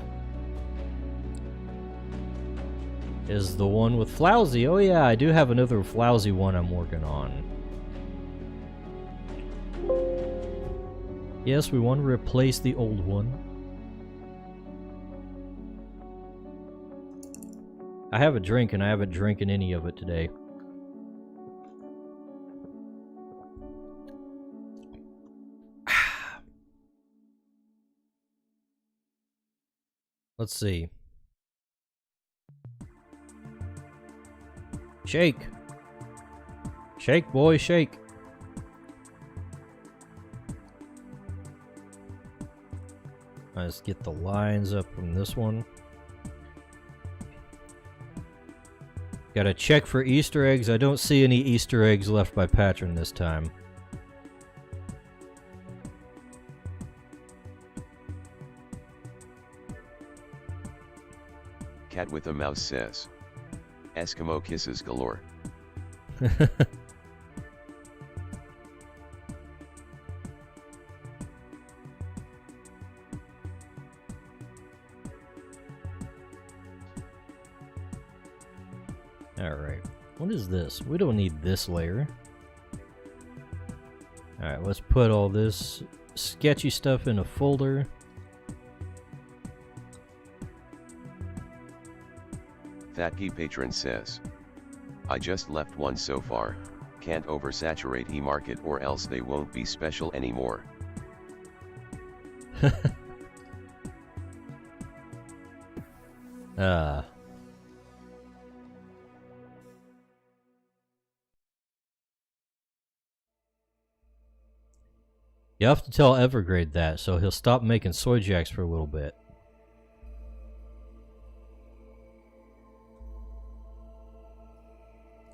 is the one with Flowsy. Oh yeah, I do have another Flowsy one I'm working on. Yes, we want to replace the old one. I have a drink and I haven't drinking any of it today. Let's see. Shake. Shake, boy, shake. Let's get the lines up from this one. Gotta check for Easter eggs. I don't see any Easter eggs left by Patron this time. Cat with a mouse says, Eskimo kisses galore. Alright, what is this? We don't need this layer. Alright, let's put all this sketchy stuff in a folder. Thatkey patron says, I just left one so far, can't oversaturate e-market or else they won't be special anymore. You have to tell Evergrade that, so he'll stop making soy jacks for a little bit.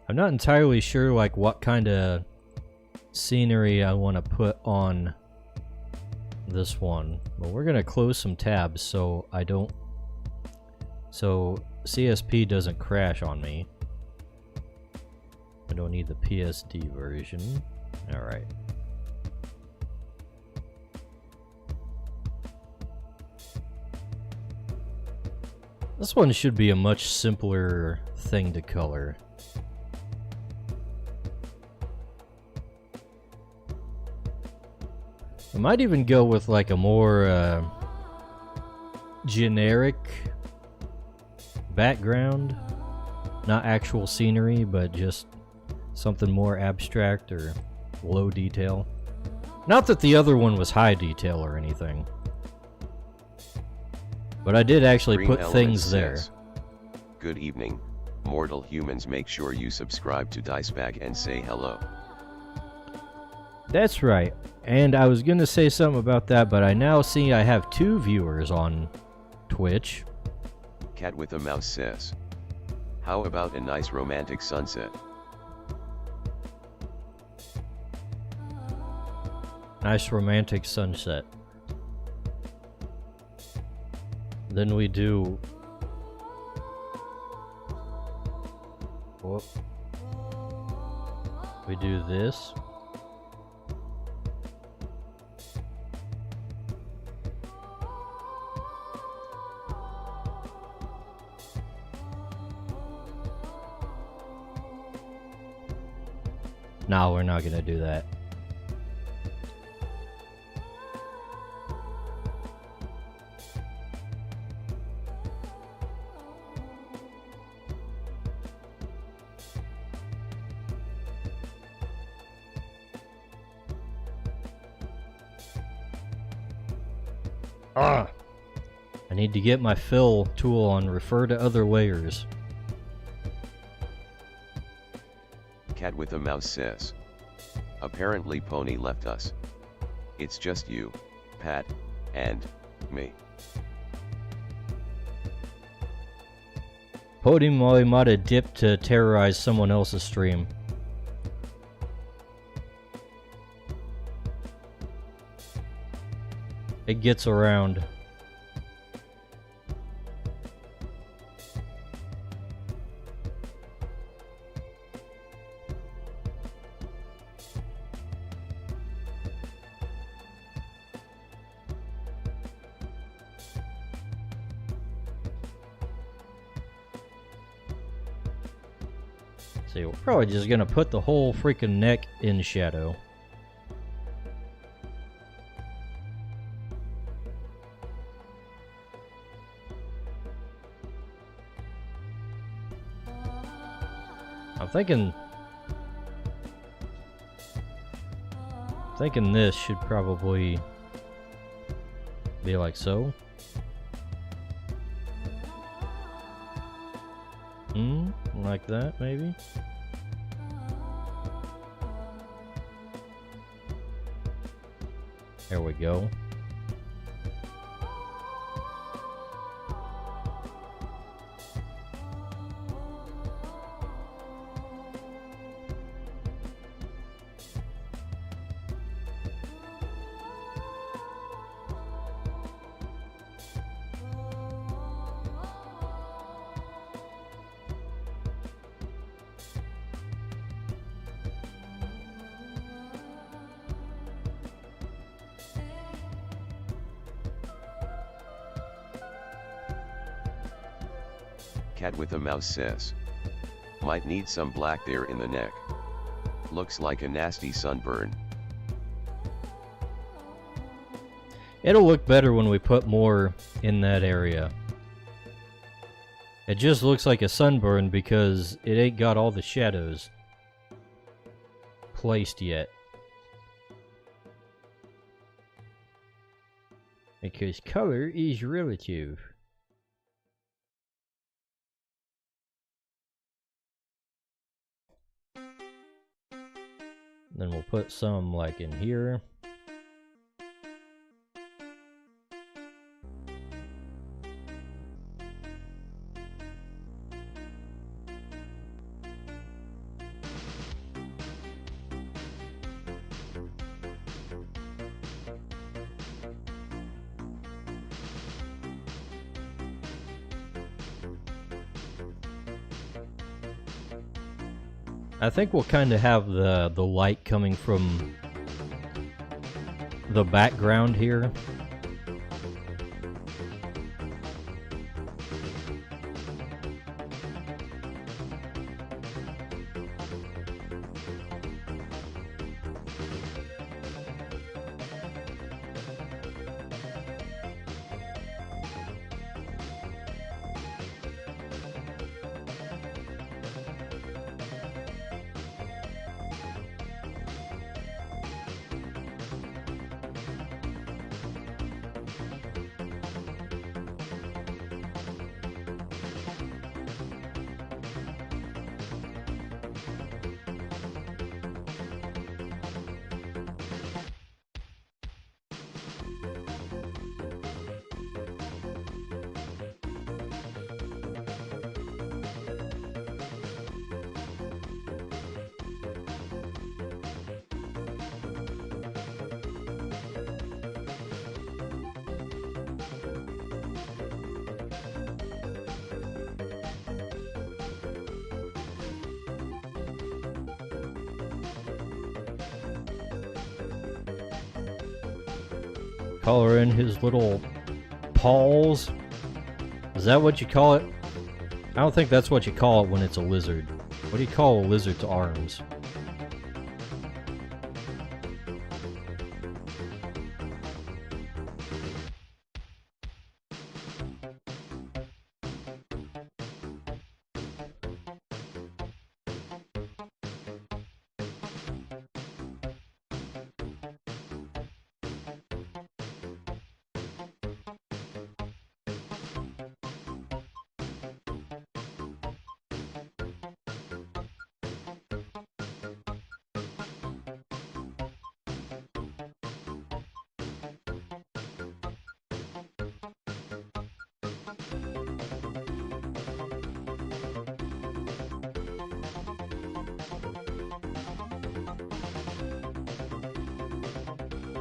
I'm not entirely sure like what kind of scenery I want to put on this one, but we're gonna close some tabs so CSP doesn't crash on me. I don't need the PSD version. All right. This one should be a much simpler thing to color. I might even go with like a more generic background. Not actual scenery, but just something more abstract or low detail. Not that the other one was high detail or anything. But I did actually Green put Element things there. says, good evening. Mortal humans, make sure you subscribe to Dicebag and say hello. That's right. And I was gonna say something about that, but I now see I have 2 viewers on Twitch. Cat with a mouse says, how about a nice romantic sunset? Nice romantic sunset. Then we do... Whoop. We do this. No, we're not gonna do that. I need to get my fill tool on refer to other layers. Cat with a mouse says, apparently Pony left us. It's just you, Pat, and me. Podium Molly might have dipped to terrorize someone else's stream. It gets around. See, we're probably just gonna put the whole freaking neck in shadow. I'm thinking this should probably be like so. Like that, maybe? There we go. Cat with a mouse says, might need some black there in the neck. Looks like a nasty sunburn. It'll look better when we put more in that area. It just looks like a sunburn because it ain't got all the shadows placed yet. Because color is relative. Then we'll put some like in here. I think we'll kind of have the light coming from the background here. Color in his little paws. Is that what you call it? I don't think that's what you call it when it's a lizard. What do you call a lizard's arms?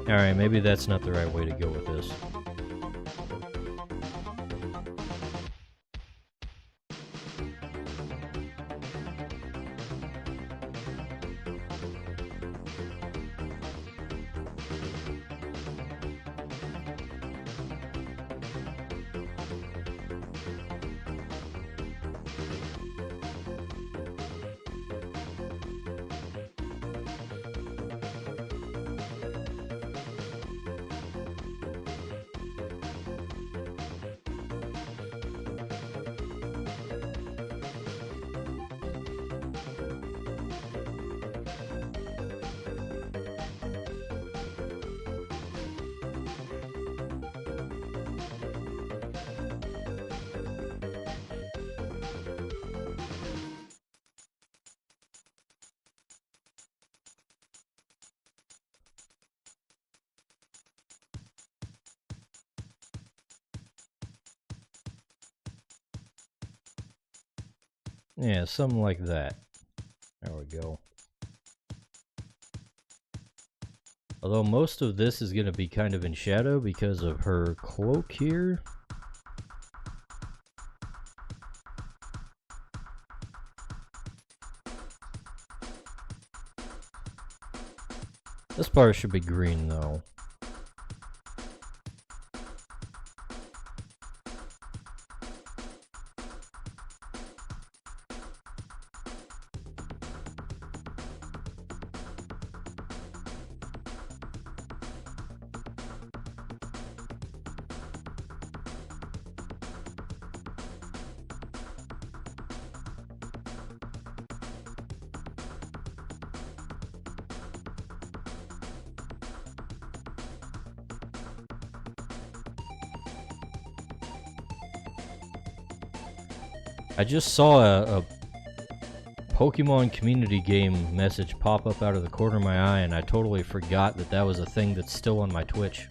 Alright, maybe that's not the right way to go with this. Yeah, something like that. There we go. Although most of this is going to be kind of in shadow because of her cloak here. This part should be green though. I just saw a Pokemon community game message pop up out of the corner of my eye, and I totally forgot that that was a thing that's still on my Twitch.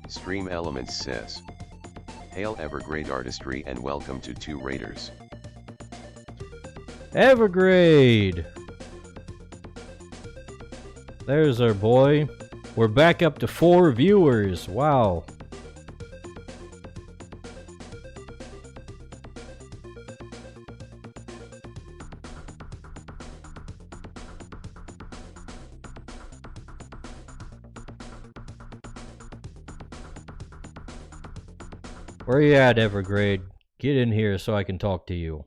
Stream Elements says, "Hail Evergrade Artistry and welcome to 2 Raiders." Evergrade! There's our boy. We're back up to 4 viewers. Wow. Where you at, Evergrade? Get in here so I can talk to you.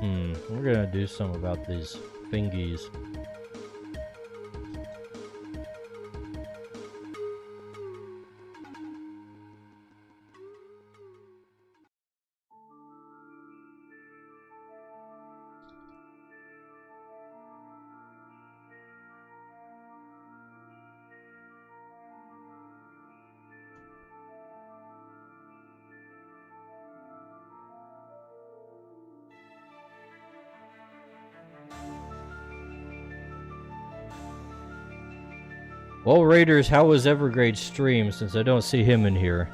We're gonna do something about these fingies. Well, Raiders, how was Evergrade's stream, since I don't see him in here?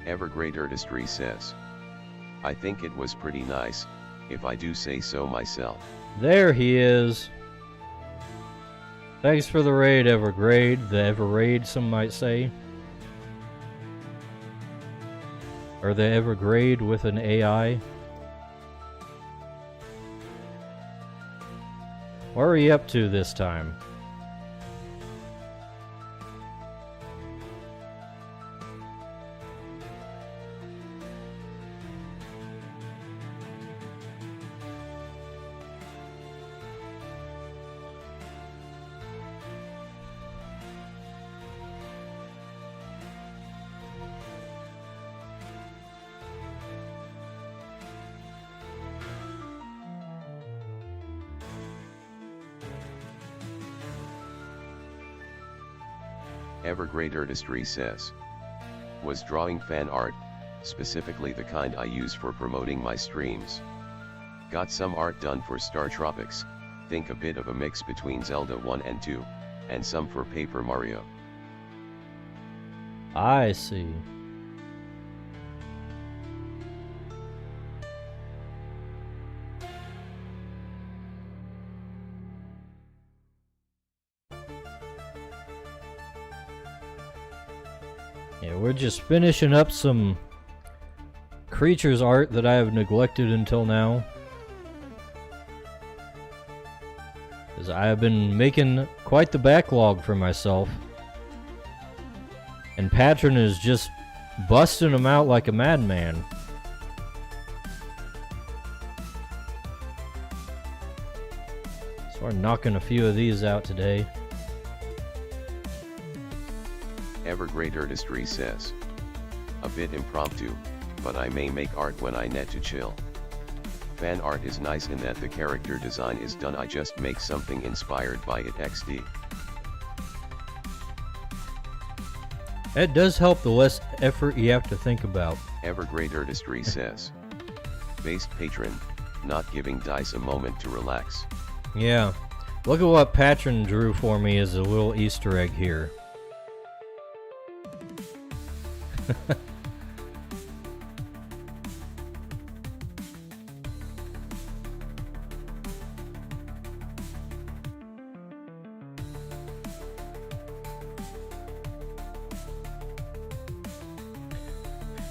Evergrade Artistry says, I think it was pretty nice, if I do say so myself. There he is. Thanks for the raid, Evergrade. The Everraid, some might say. Or the Evergrade with an AI. What are you up to this time? Evergrade Artistry says, was drawing fan art, specifically the kind I use for promoting my streams. Got some art done for Star Tropics, think a bit of a mix between Zelda 1 and 2, and some for Paper Mario. I see. Yeah, we're just finishing up some Crytures art that I have neglected until now. Because I have been making quite the backlog for myself. And Patron is just busting them out like a madman. So we're knocking a few of these out today. Evergrade Artistry says, a bit impromptu, but I may make art when I net to chill. Fan art is nice in that the character design is done, I just make something inspired by it XD. It does help the less effort you have to think about. Evergrade Artistry says, based patron, not giving dice a moment to relax. Yeah. Look at what Patron drew for me as a little Easter egg here.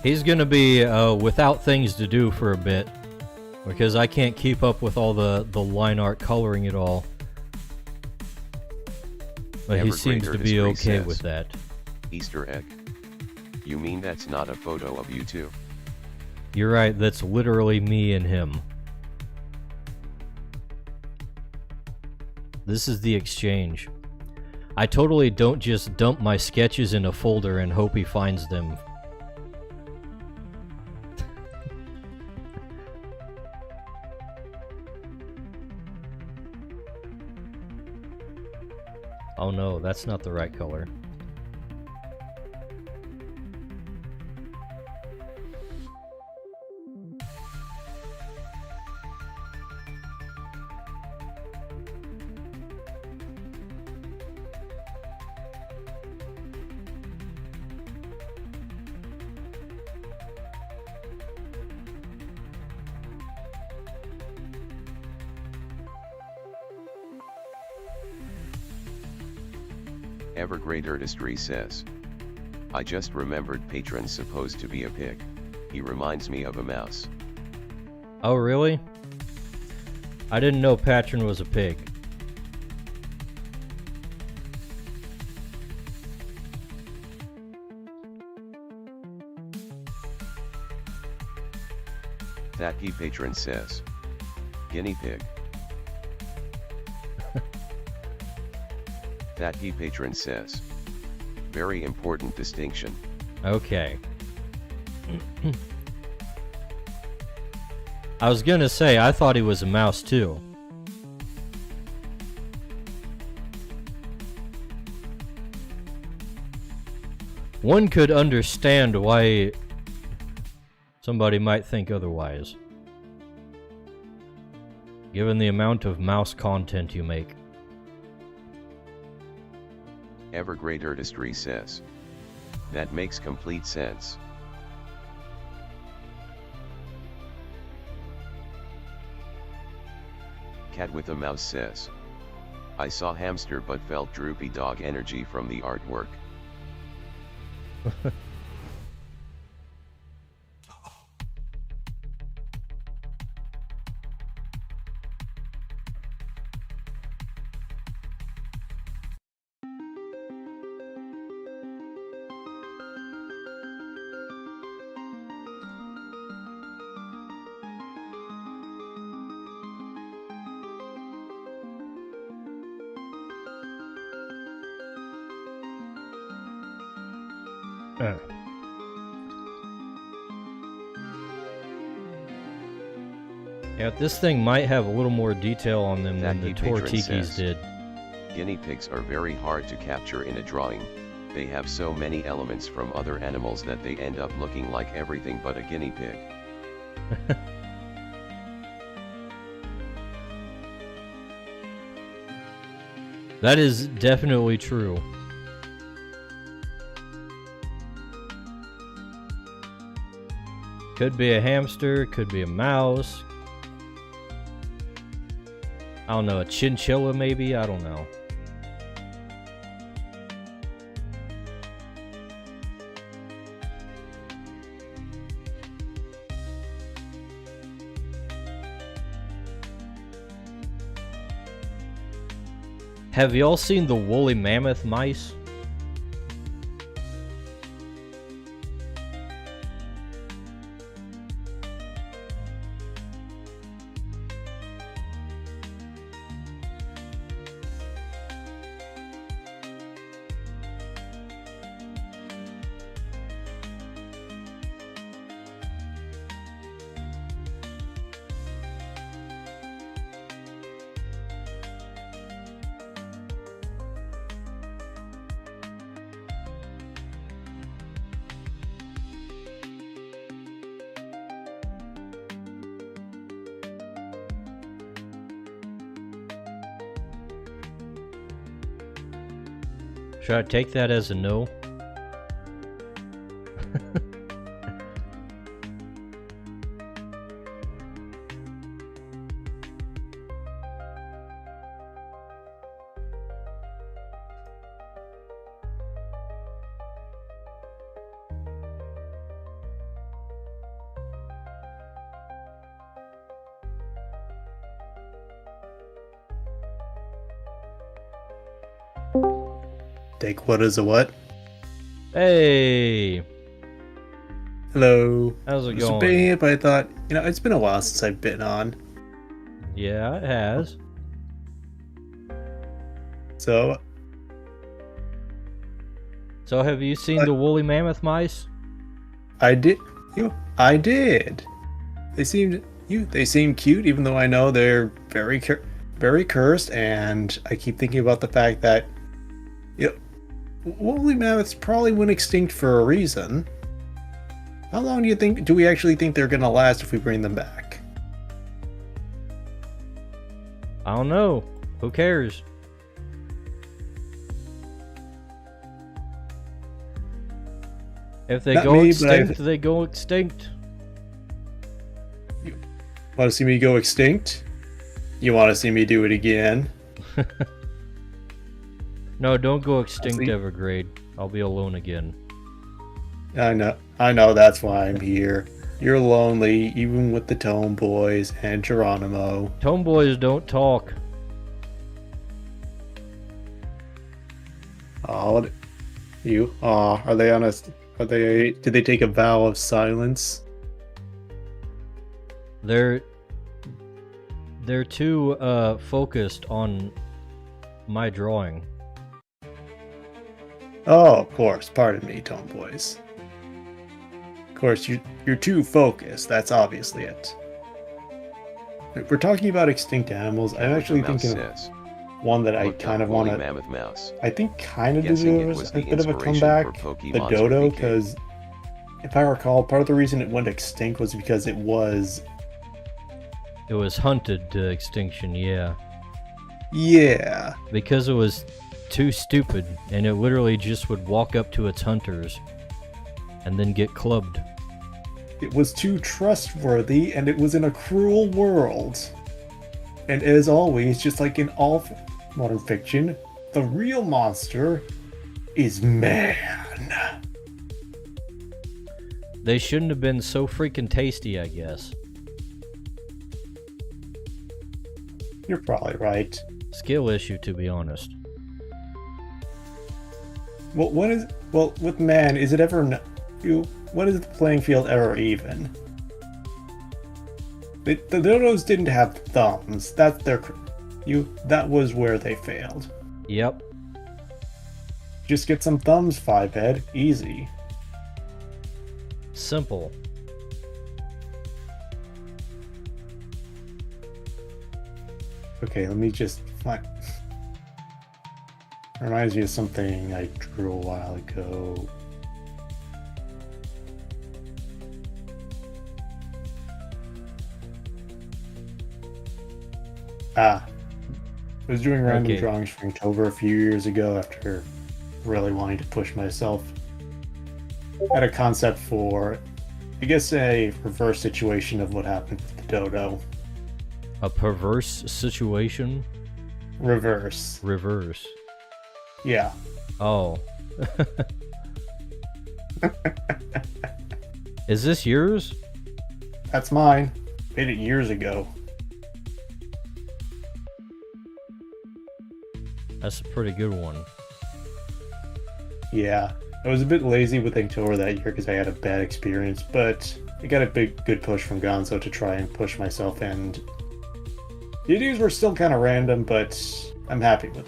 He's gonna be without things to do for a bit, because I can't keep up with all the line art coloring it all. But he seems to be okay with that. Easter egg. You mean that's not a photo of you two? You're right, that's literally me and him. This is the exchange. I totally don't just dump my sketches in a folder and hope he finds them. Oh no, that's not the right color. Evergrade Artistry says, I just remembered Patron's supposed to be a pig. He reminds me of a mouse. Oh really? I didn't know Patron was a pig. That he patron says. Guinea pig. That he patron says. Very important distinction. Okay. I was gonna say, I thought he was a mouse too. One could understand why somebody might think otherwise, given the amount of mouse content you make. Ever Great Artistry says. That makes complete sense. Cat with a mouse says. I saw hamster but felt droopy dog energy from the artwork. Yeah, this thing might have a little more detail on them than the That he patron Tortikis says. did. Guinea pigs are very hard to capture in a drawing. They have so many elements from other animals that they end up looking like everything but a guinea pig. That is definitely true. Could be a hamster, could be a mouse. I don't know, a chinchilla maybe? I don't know. Have y'all seen the woolly mammoth mice? Should I take that as a no? Take what is a what? Hey! Hello. How's it Just going? bit, but I thought, it's been a while since I've been on. Yeah, it has. So, So have you seen the woolly mammoth mice? I did. I did. They seemed cute, even though I know they're very cursed, and I keep thinking about the fact that, woolly mammoths probably went extinct for a reason. How long do we actually think they're gonna last if we bring them back? I don't know. Who cares? If they Not go me, but extinct, they go extinct. Want to see me go extinct? You want to see me do it again? No, don't go extinct, see. Evergrade. I'll be alone again. I know. That's why I'm here. You're lonely, even with the Tome Boys and Geronimo. Tomeboys don't talk. Oh, you? Aw, are they on a? Are they? Did they take a vow of silence? They're too focused on my drawing. Oh, of course. Pardon me, Tome Boys. Of course, you're too focused. That's obviously it. If we're talking about extinct animals, I'm actually Mouse thinking of says, one that I "Looked kind up of want woolly to. mammoth mouse. I think kind of Guessing it deserves was a the bit of a inspiration comeback. for The Pokemon's dodo, Ruby King. because if I recall, part of the reason it went extinct was because it was. It was hunted to extinction, yeah. Yeah. Because it was too stupid, and it literally just would walk up to its hunters and then get clubbed. It was too trustworthy, and it was in a cruel world. And as always, just like in all modern fiction, the real monster is man. They shouldn't have been so freaking tasty, I guess. You're probably right. Skill issue, to be honest. Well, with man, is it ever when is the playing field ever even? The dodos didn't have thumbs. That's that was where they failed. Yep. Just get some thumbs, Fivehead. Easy. Simple. Okay, let me just find. Reminds me of something I drew a while ago. I was doing random Okay. drawings for Vtuber a few years ago after really wanting to push myself. Had a concept for, I guess, a reverse situation of what happened with the dodo. A perverse situation? Reverse. Reverse. Yeah. Oh. Is this yours? That's mine. Made it years ago. That's a pretty good one. Yeah. I was a bit lazy with Inktober that year because I had a bad experience, but I got a good push from Gonzo to try and push myself, and the ideas were still kind of random, but I'm happy with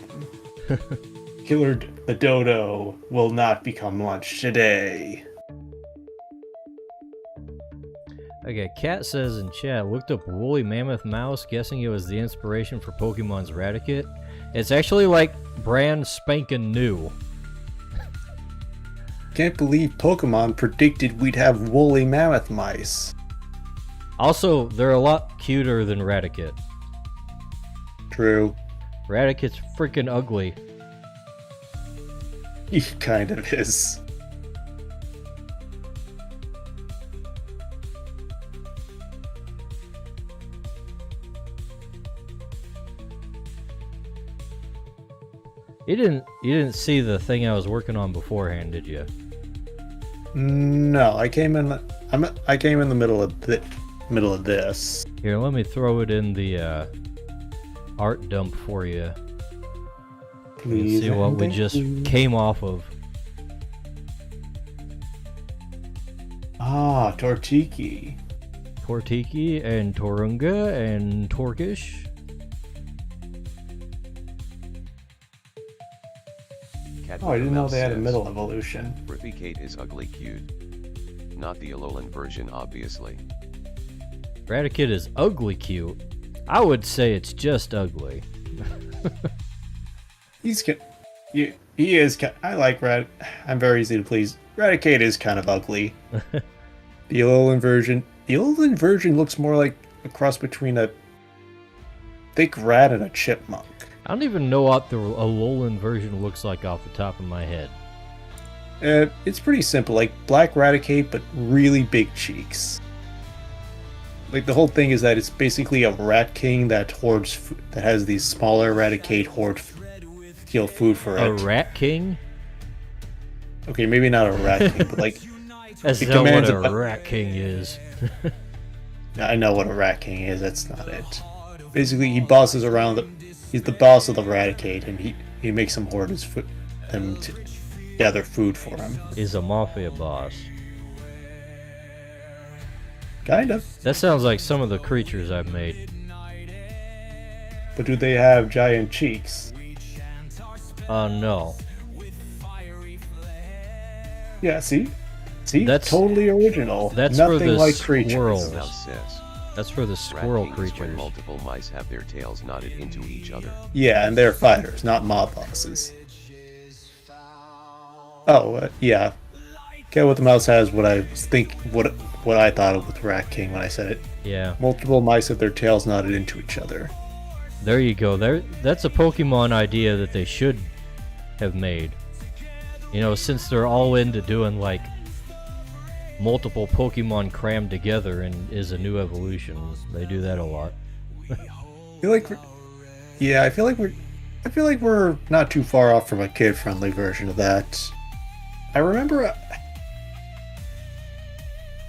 them. Killer the dodo will not become lunch today. Okay, Cat says in chat, looked up woolly mammoth mouse, guessing it was the inspiration for Pokemon's Raticate. It's actually like brand spanking new. Can't believe Pokemon predicted we'd have woolly mammoth mice. Also, they're a lot cuter than Raticate. True. Raticate's freaking ugly. He kind of is. You didn't see the thing I was working on beforehand, did you? No, I came in the middle of this. Here, let me throw it in the art dump for you. You can Please. see what we just came off of. Ah, Tortiki. Tortiki and Torunga and Torkish. Cat Oh, I with a didn't know mouse they had a says, middle evolution. Raticate is ugly cute. Not the Alolan version, obviously. Raticate is ugly cute. I would say it's just ugly. He is. I like Rat. I'm very easy to please. Raticate is kind of ugly. The Alolan version. The Alolan version looks more like a cross between a thick rat and a chipmunk. I don't even know what the Alolan version looks like off the top of my head. It's pretty simple, like black Raticate, but really big cheeks. Like the whole thing is that it's basically a rat king that hoards, that has these smaller Raticate hoard, steal food for A it. rat king? Okay, maybe not a rat king, but like That's He not what commands a a- Rat King is. I know what a Rat King is. That's not it. Basically, he bosses around. He's the boss of the Raticate, and he makes them hoard them to gather food for him. Is a mafia boss. Kind of. That sounds like some of the creatures I've made. But do they have giant cheeks? No. Yeah. See, That's- totally original. that's for Nothing the like Creatures. squirrel. Mouse says. That's for the Rat squirrel King is when creatures. multiple mice have their tails knotted into each other. Yeah, and they're fighters, not mob bosses. Oh, yeah. Cat with the Mouse has what I think, what I thought of with Rat King when I said it. Yeah. Multiple mice have their tails knotted into each other. There you go. That's a Pokemon idea that they should have made. You know, since they're all into doing like multiple Pokemon crammed together and is a new evolution. They do that a lot. I feel like we're not too far off from a kid-friendly version of that. I remember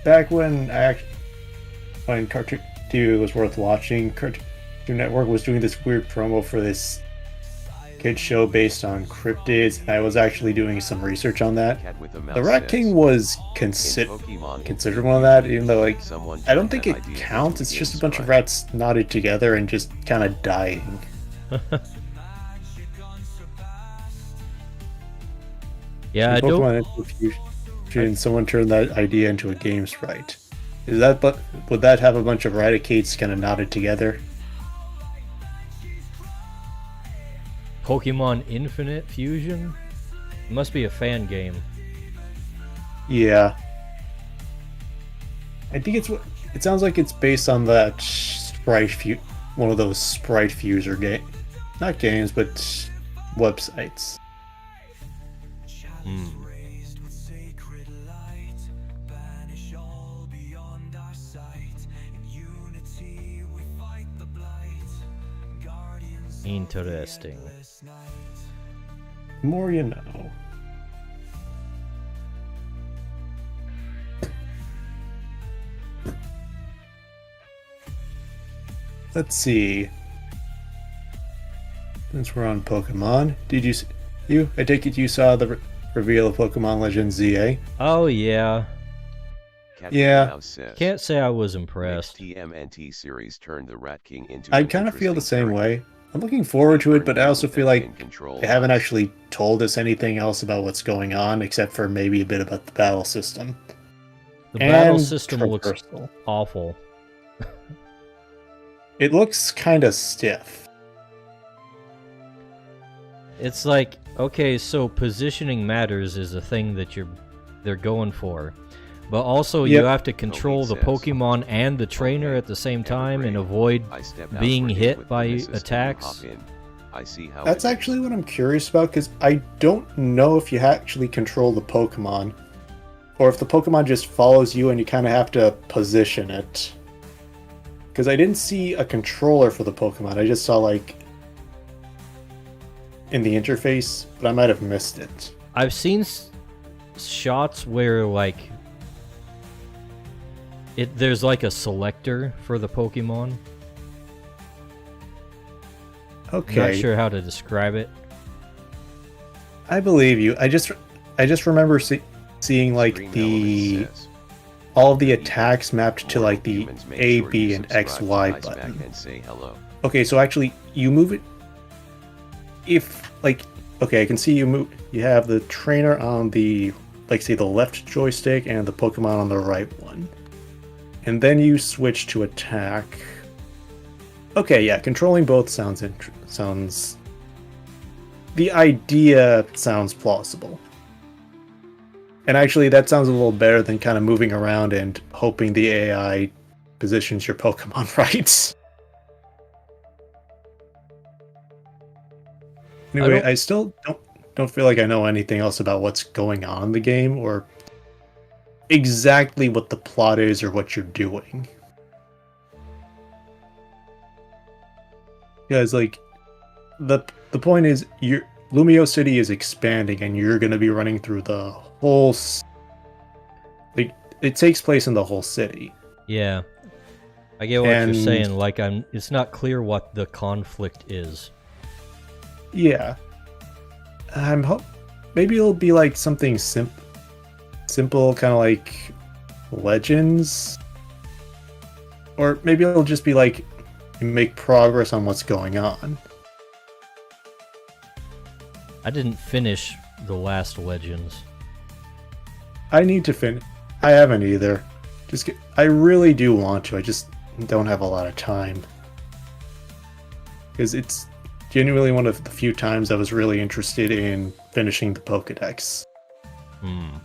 back when Cartoon TV was worth watching, Cartoon Network was doing this weird promo for this kid show based on cryptids, and I was actually doing some research on that. Cat with a mouse The Rat says, King was "In considered Pokemon, one of that, even though like someone I don't turned think that it idea counts. into It's just a games bunch of right. rats knotted together and just kind of dying. Yeah, I don't. Pokemon Infusion, someone turned that idea into a game sprite. Is that but would that have a bunch of Raticates kind of knotted together? Pokemon Infinite Fusion? It must be a fan game. Yeah. I think it sounds like it's based on that one of those sprite fuser not games, but websites. Hmm. Interesting. The more you know. Let's see. Since we're on Pokemon, did I take it you saw the reveal of Pokemon Legends ZA? Oh yeah. Cat Yeah. with a mouse says, Can't say I was "Next impressed. TMNT series turned the Rat King into I an kind of feel the interesting same character. way. I'm looking forward to it, but I also feel like Control they haven't us. actually told us anything else about what's going on, except for maybe a bit about the battle system. The battle And system looks traversal. awful. It looks kind of stiff. It's like, okay, so positioning matters is a thing that they're going for. But also you Yep. have to control the says, Pokemon and the trainer at the same time and avoid I stepped out being for a hit with by the missus and attacks. hop in. I see how That's it is. actually what I'm curious about, because I don't know if you actually control the Pokemon, or if the Pokemon just follows you and you kind of have to position it. Because I didn't see a controller for the Pokemon, I just saw, like, in the interface, but I might have missed it. I've seen shots where like there's like a selector for the Pokemon. Okay, Not sure how to describe it. I believe you. I just remember seeing, like, Green the Element says, all the attacks mapped to, "Mortal like, the humans, make A, sure B, you and subscribe X, to Y Ice Back button. and say hello." Okay, so actually, you move it. If, like, okay, I can see you have the trainer on the, like, say, the left joystick and the Pokemon on the right one. And then you switch to attack. Okay, yeah, controlling both sounds. The idea sounds plausible. And actually, that sounds a little better than kind of moving around and hoping the AI positions your Pokemon right. Anyway, I still don't feel like I know anything else about what's going on in the game or exactly what the plot is or what you're doing. Because, like, the point is, Lumio City is expanding and you're going to be running through the whole like it takes place in the whole city. Yeah. I get what you're And- saying. Like, it's not clear what the conflict is. Yeah. Maybe it'll be like something simple, kind of like Legends. Or maybe it'll just be like you make progress on what's going on. I didn't finish the last Legends. I need to finish. I haven't either. I really do want to. I just don't have a lot of time. Because it's genuinely one of the few times I was really interested in finishing the Pokédex.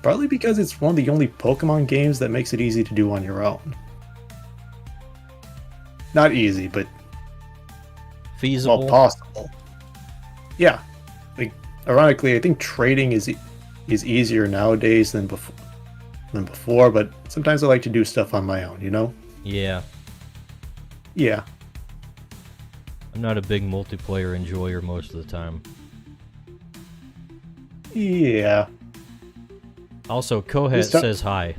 Partly because it's one of the only Pokemon games that makes it easy to do on your own. Not easy, but Feasible. possible. Yeah. Like, ironically, I think trading is easier nowadays than before, but sometimes I like to do stuff on my own, you know? Yeah. Yeah. I'm not a big multiplayer enjoyer most of the time. Yeah. Also, Kohet Just don't- says hi.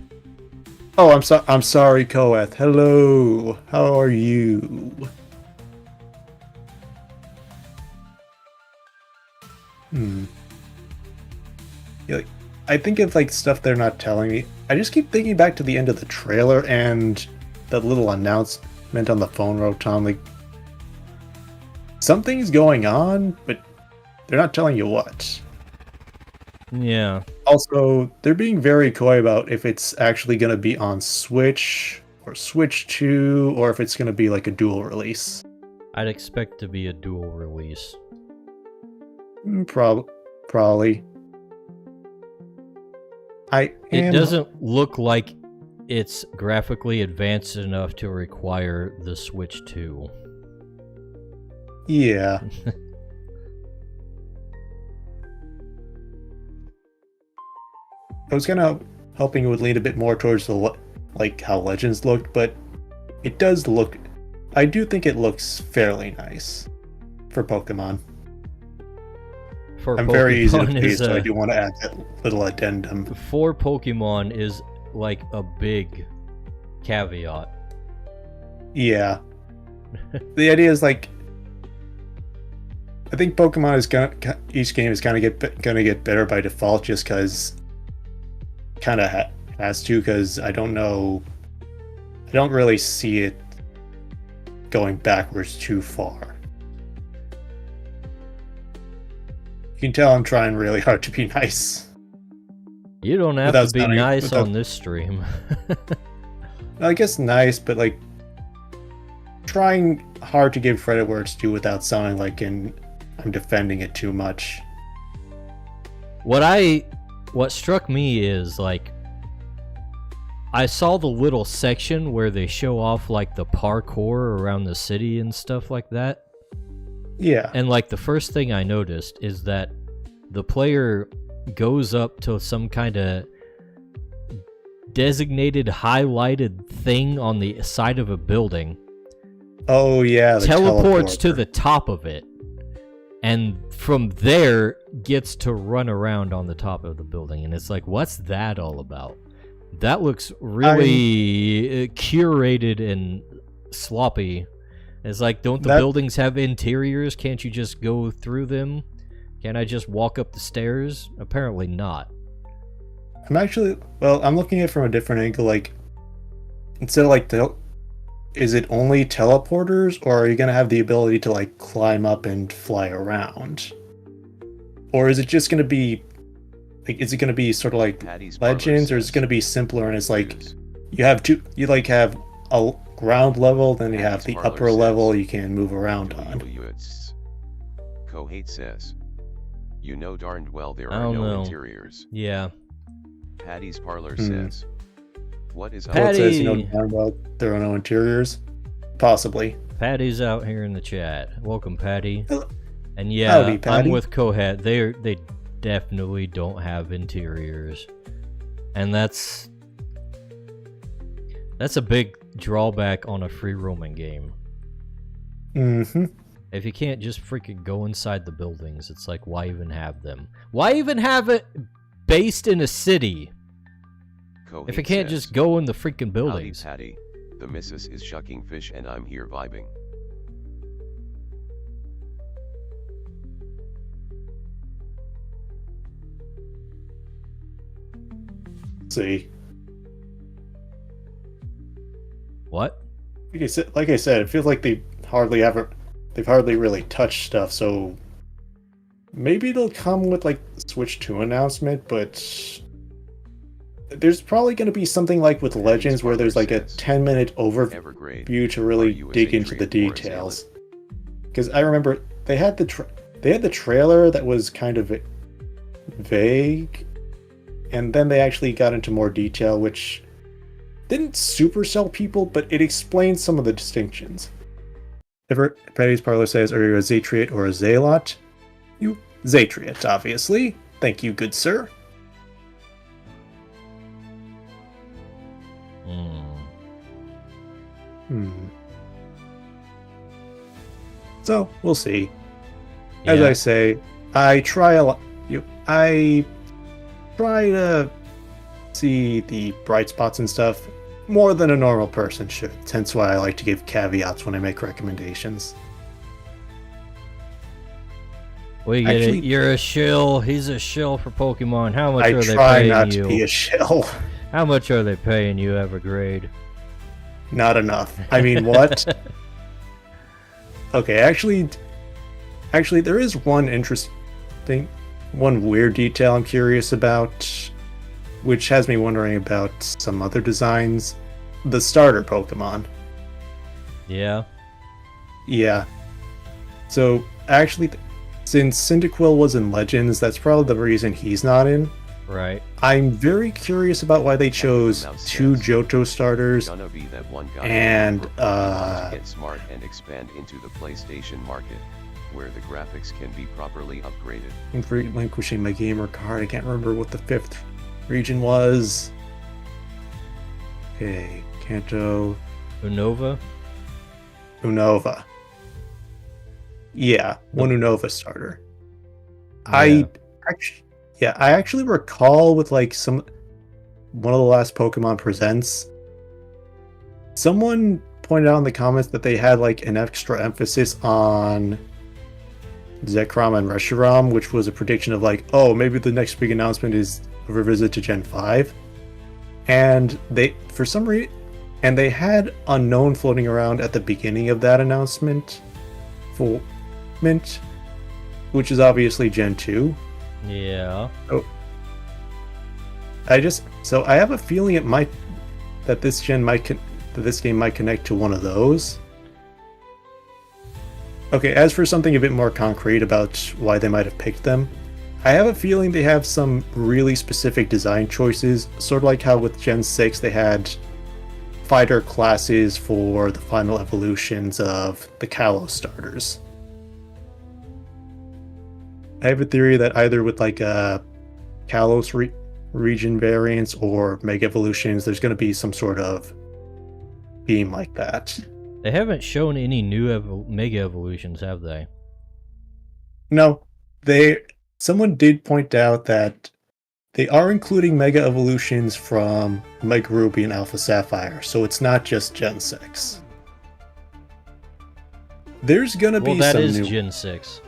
Oh, I'm sorry, Koeth. Hello. How are you? Yeah, like, I think of like stuff they're not telling me. I just keep thinking back to the end of the trailer and that little announcement on the phone Rotom. Like, something's going on, but they're not telling you what. Yeah. Also, they're being very coy about if it's actually going to be on Switch or Switch 2 or if it's going to be like a dual release. I'd expect to be a dual release. Probably. It doesn't look like it's graphically advanced enough to require the Switch 2. Yeah. I was kind of hoping it would lean a bit more towards like how Legends looked, but it does look. I do think it looks fairly nice for Pokemon. For I'm very easy to Pokemon please, is so I do want to add that little addendum. For Pokemon is like a big caveat. Yeah. The idea is like, I think Pokemon is each game is gonna get better by default, just because kind of has to, because I don't really see it going backwards too far. You can tell I'm trying really hard to be nice. You don't have Without to be sounding- nice without- on this stream. I guess nice, but like trying hard to give credit where it's due without sounding like I'm defending it too much. What struck me is, like, I saw the little section where they show off, like, the parkour around the city and stuff like that. Yeah. And, like, the first thing I noticed is that the player goes up to some kind of designated highlighted thing on the side of a building, Oh yeah. The teleports to teleporter. the top of it, and from there gets to run around on the top of the building. And it's like, what's that all about? That looks really curated and sloppy. It's like, don't the buildings have interiors? Can't you just go through them? Can't I just walk up the stairs? Apparently not. I'm looking at it from a different angle. Like, instead of like is it only teleporters, or are you gonna have the ability to like climb up and fly around? Or is it just gonna be like, is it gonna be sort of like Patty's Legends, or is it gonna be simpler and it's like you have a ground level, then you have the Patty's upper Parlor level says, you can move around on. Kohate says, you know darned well there I are don't no know. interiors. Yeah. Patty's Parlor says, what is up? So it says, Patty! darn well there are no interiors? Possibly. Patty's out here in the chat. Welcome, Patty. Hello. And yeah, Howdy, Patty. I'm with Kohat. They definitely don't have interiors, and that's a big drawback on a free roaming game. Mm-hmm. If you can't just freaking go inside the buildings, it's like, why even have them? Why even have it based in a city? If it can't just go in the freaking buildings. Howdy Patty, the missus is shucking fish and I'm here vibing. See, What? like I said, it feels like they've hardly really touched stuff. So maybe they'll come with like Switch 2 announcement, but there's probably going to be something like with Legends where there's like a 10-minute overview to really dig into the details. Because I remember they had the trailer that was kind of vague, and then they actually got into more detail, which didn't super sell people, but it explained some of the distinctions. Patty's Parlor says, are you a Zatriot or a Zalot? You Zatriot, obviously. Thank you, good sir. So, we'll see. As I say, I try to see the bright spots and stuff more than a normal person should. Hence why I like to give caveats when I make recommendations. We get it. You're a shill. He's a shill for Pokemon. How much are they paying you? I try not to be a shill. How much are they paying you, Evergrade? Not enough. I mean, what? Okay, actually, there is one weird detail I'm curious about, which has me wondering about some other designs. The starter Pokemon. Yeah. Yeah. So, actually, since Cyndaquil was in Legends, that's probably the reason he's not in. Right. I'm very curious about why they chose 2 Johto starters and to get smart and expand into the PlayStation market, where the graphics can be properly upgraded. I'm relinquishing my gamer card. I can't remember what the 5th region was. Okay, Kanto. Unova. Yeah, one Unova starter. Yeah. I actually recall with like one of the last Pokemon Presents, someone pointed out in the comments that they had like an extra emphasis on Zekrom and Reshiram, which was a prediction of like, oh, maybe the next big announcement is a revisit to Gen 5. And they had Unknown floating around at the beginning of that announcement, which is obviously Gen 2. Yeah. Oh. I have a feeling that this game might connect to one of those. Okay, as for something a bit more concrete about why they might have picked them, I have a feeling they have some really specific design choices, sort of like how with Gen 6 they had fighter classes for the final evolutions of the Kalos starters. I have a theory that either with like a Kalos region variants or Mega Evolutions, there's going to be some sort of theme like that. They haven't shown any new Mega Evolutions, have they? No. Someone did point out that they are including Mega Evolutions from Mega Ruby and Alpha Sapphire, so it's not just Gen 6. There's going to be some new... Well, that is Gen 6.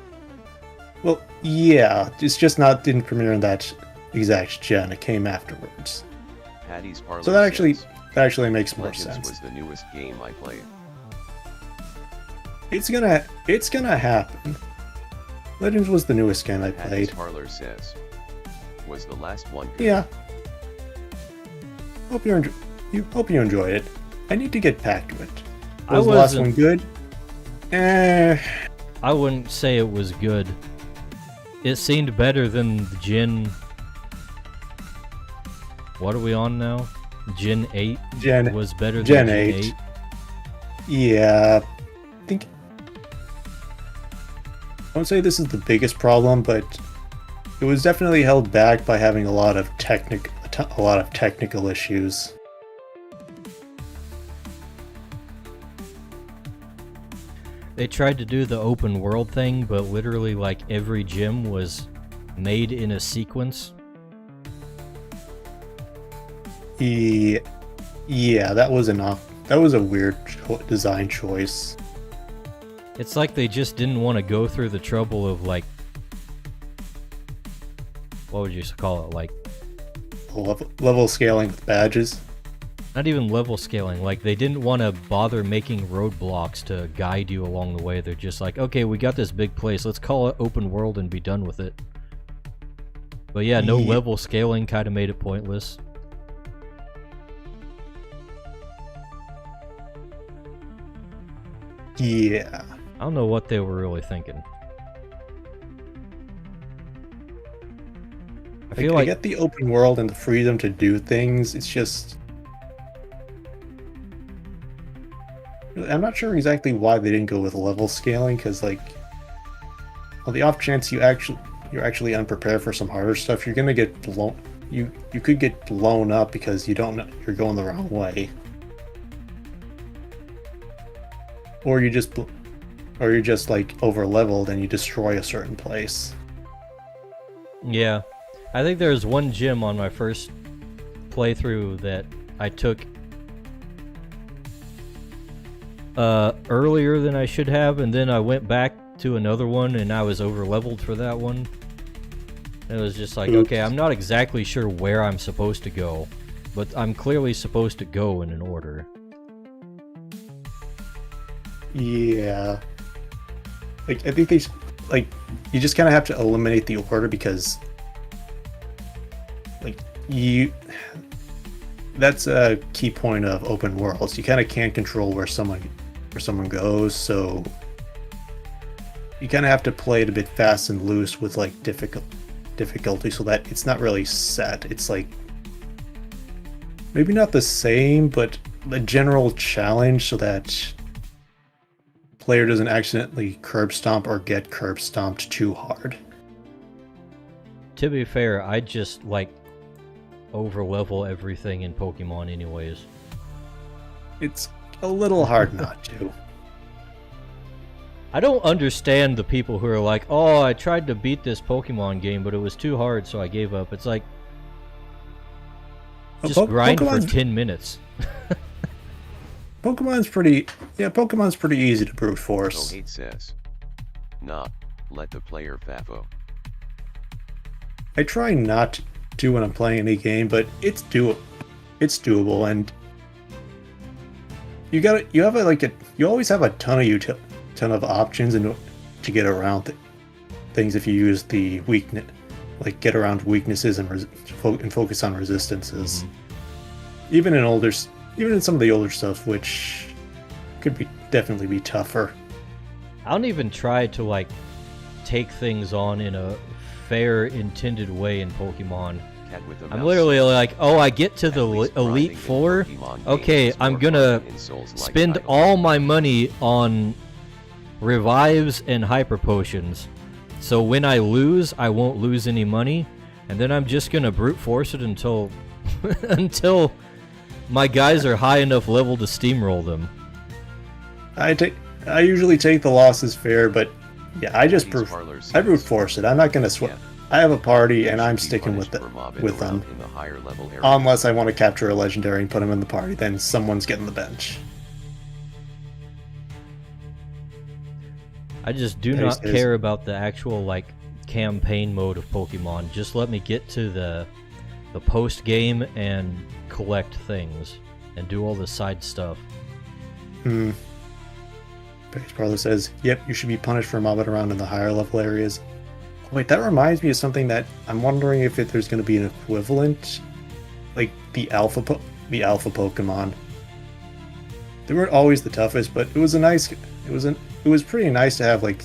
Well, yeah, it's just didn't premiere in that exact gen. It came afterwards. Patty's Parlor so that actually makes more Legends sense. Was the newest game I played. It's gonna happen. Legends was the newest game I played. Patty's Parlor says, was the last one good? Yeah. Hope you enjoyed it. I need to get back to it. Was the last one good? I wouldn't say it was good. It seemed better than the Gen... What are we on now? Gen 8 was better than Gen 8. Yeah. I won't say this is the biggest problem, but it was definitely held back by having a lot of technical issues. They tried to do the open world thing, but literally like every gym was made in a sequence. Yeah, that was that was a weird design choice. It's like they just didn't want to go through the trouble of, like, what would you call it? Like, Level scaling with badges. not even level scaling. Like, they didn't want to bother making roadblocks to guide you along the way. They're just like, okay, we got this big place. Let's call it open world and be done with it. But yeah, no level scaling kind of made it pointless. Yeah. I don't know what they were really thinking. I feel like I get the open world and the freedom to do things. It's just I'm not sure exactly why they didn't go with level scaling, because like, on the off chance you're actually unprepared for some harder stuff, you're gonna get blown. You could get blown up because you don't know you're going the wrong way, or you're just like over leveled and you destroy a certain place. yeah, I think there was one gym on my first playthrough that I took earlier than I should have, and then I went back to another one and I was over leveled for that one. It was just like, okay, I'm not exactly sure where I'm supposed to go, but I'm clearly supposed to go in an order. Yeah, like I think you just kind of have to eliminate the order, because like that's a key point of open worlds. You kind of can't control where someone goes, so you kind of have to play it a bit fast and loose with like difficulty, so that it's not really set. It's like maybe not the same, but a general challenge, so that player doesn't accidentally curb stomp or get curb stomped too hard. To be fair, I just like over level everything in Pokemon anyways. It's a little hard not to. I don't understand the people who are like, oh, I tried to beat this Pokemon game, but it was too hard, so I gave up. It's like, just grind for 10 minutes. Pokemon's pretty easy to brute force. Hate says, nah, let the player fafo. I try not to when I'm playing any game, but it's doable, and you always have a ton of options to get around things if you use the weakness, like get around weaknesses and focus on resistances. Even in some of the older stuff, which could definitely be tougher. I don't even try to like take things on in a fair intended way in Pokemon. I'm literally like, oh, I get to the Elite Four. Okay, I'm gonna spend all my money on revives and hyper potions, so when I lose, I won't lose any money, and then I'm just gonna brute force it until until my guys are high enough level to steamroll them. I usually take the losses fair, but yeah, I brute force it. I'm not gonna sweat. I have a party and I'm sticking with them, unless I want to capture a legendary and put them in the party. Then someone's getting the bench. I just do not care about the actual like campaign mode of Pokemon. Just let me get to the post game and collect things and do all the side stuff. Barry's brother says, "Yep, you should be punished for mobbing around in the higher level areas." Wait, that reminds me of something that I'm wondering if there's going to be an equivalent, like the alpha Pokemon. They weren't always the toughest, but it was pretty nice to have like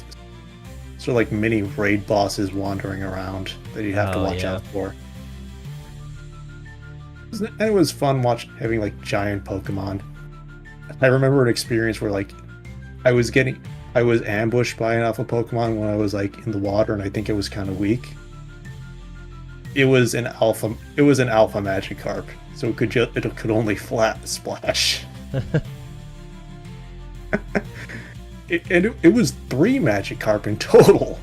sort of like mini raid bosses wandering around that you'd have to watch out for. And it was fun having like giant Pokemon. I remember an experience where like I was ambushed by an alpha Pokemon when I was like in the water, and I think it was kind of weak. It was an alpha Magikarp, so it could only flat splash. It was 3 Magikarp in total.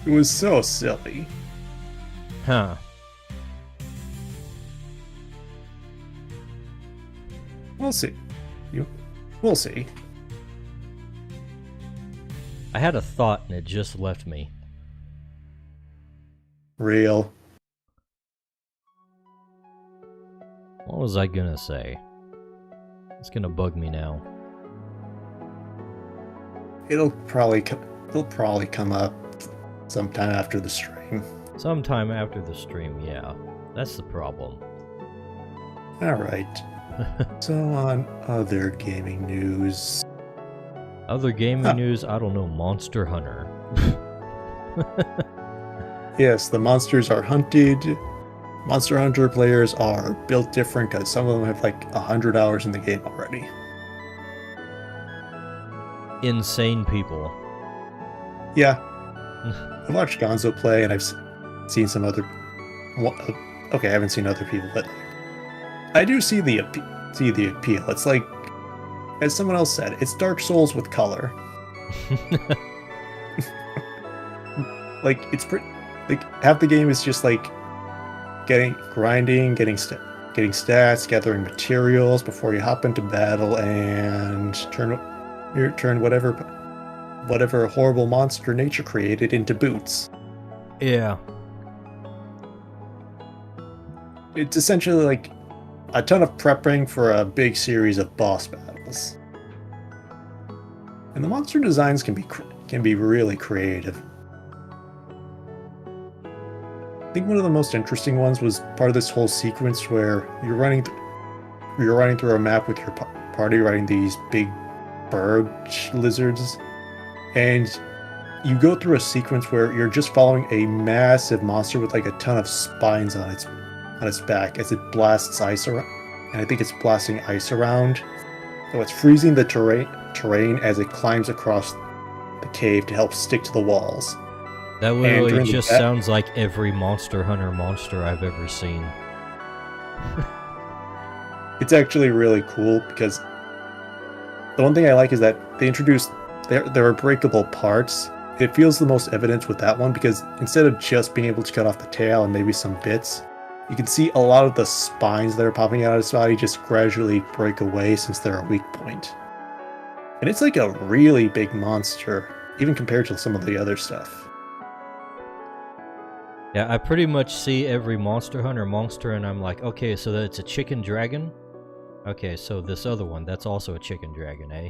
It was so silly. Huh. We'll see. We'll see. I had a thought and it just left me. Real. What was I gonna say? It's gonna bug me now. It'll probably come up sometime after the stream. Sometime after the stream, yeah. That's the problem. All right. So on other gaming news. Other gaming news, I don't know, Monster Hunter. Yes, the monsters are hunted. Monster Hunter players are built different because some of them have like 100 hours in the game already. Insane people. Yeah. I've watched Gonzo play and I've seen some other... Okay, I haven't seen other people, but I do see the appeal. It's like, as someone else said, it's Dark Souls with color. Like, it's pretty... Like, half the game is just like grinding, getting stats, gathering materials before you hop into battle and turn whatever horrible monster nature created into boots. Yeah. It's essentially like a ton of prepping for a big series of boss battles. And the monster designs can be really creative. I think one of the most interesting ones was part of this whole sequence where you're running through a map with your party, riding these big bird lizards, and you go through a sequence where you're just following a massive monster with like a ton of spines on its back as it blasts ice around, and I think it's blasting ice around. So it's freezing the terrain as it climbs across the cave to help stick to the walls. That literally just sounds like every Monster Hunter monster I've ever seen. It's actually really cool because the one thing I like is that they introduced there are breakable parts. It feels the most evident with that one because instead of just being able to cut off the tail and maybe some bits, you can see a lot of the spines that are popping out of its body just gradually break away since they're a weak point. And it's like a really big monster, even compared to some of the other stuff. Yeah, I pretty much see every Monster Hunter monster and I'm like, okay, so that's a chicken dragon? Okay, so this other one, that's also a chicken dragon, eh?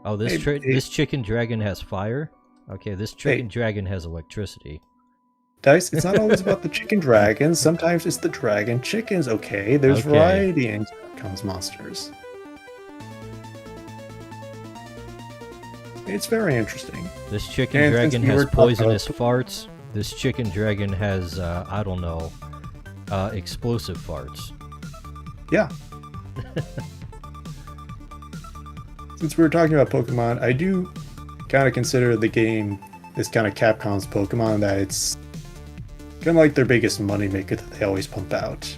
Oh, this chicken dragon has fire? Okay, this chicken dragon has electricity. Dice, it's not always about the chicken dragons. Sometimes it's the dragon chickens, okay? There's variety in comes monsters. It's very interesting. This chicken dragon has poisonous farts. This chicken dragon has, I don't know, explosive farts. Yeah. Since we were talking about Pokemon, I do kind of consider the game this kind of Capcom's Pokemon, that it's kind of like their biggest moneymaker that they always pump out.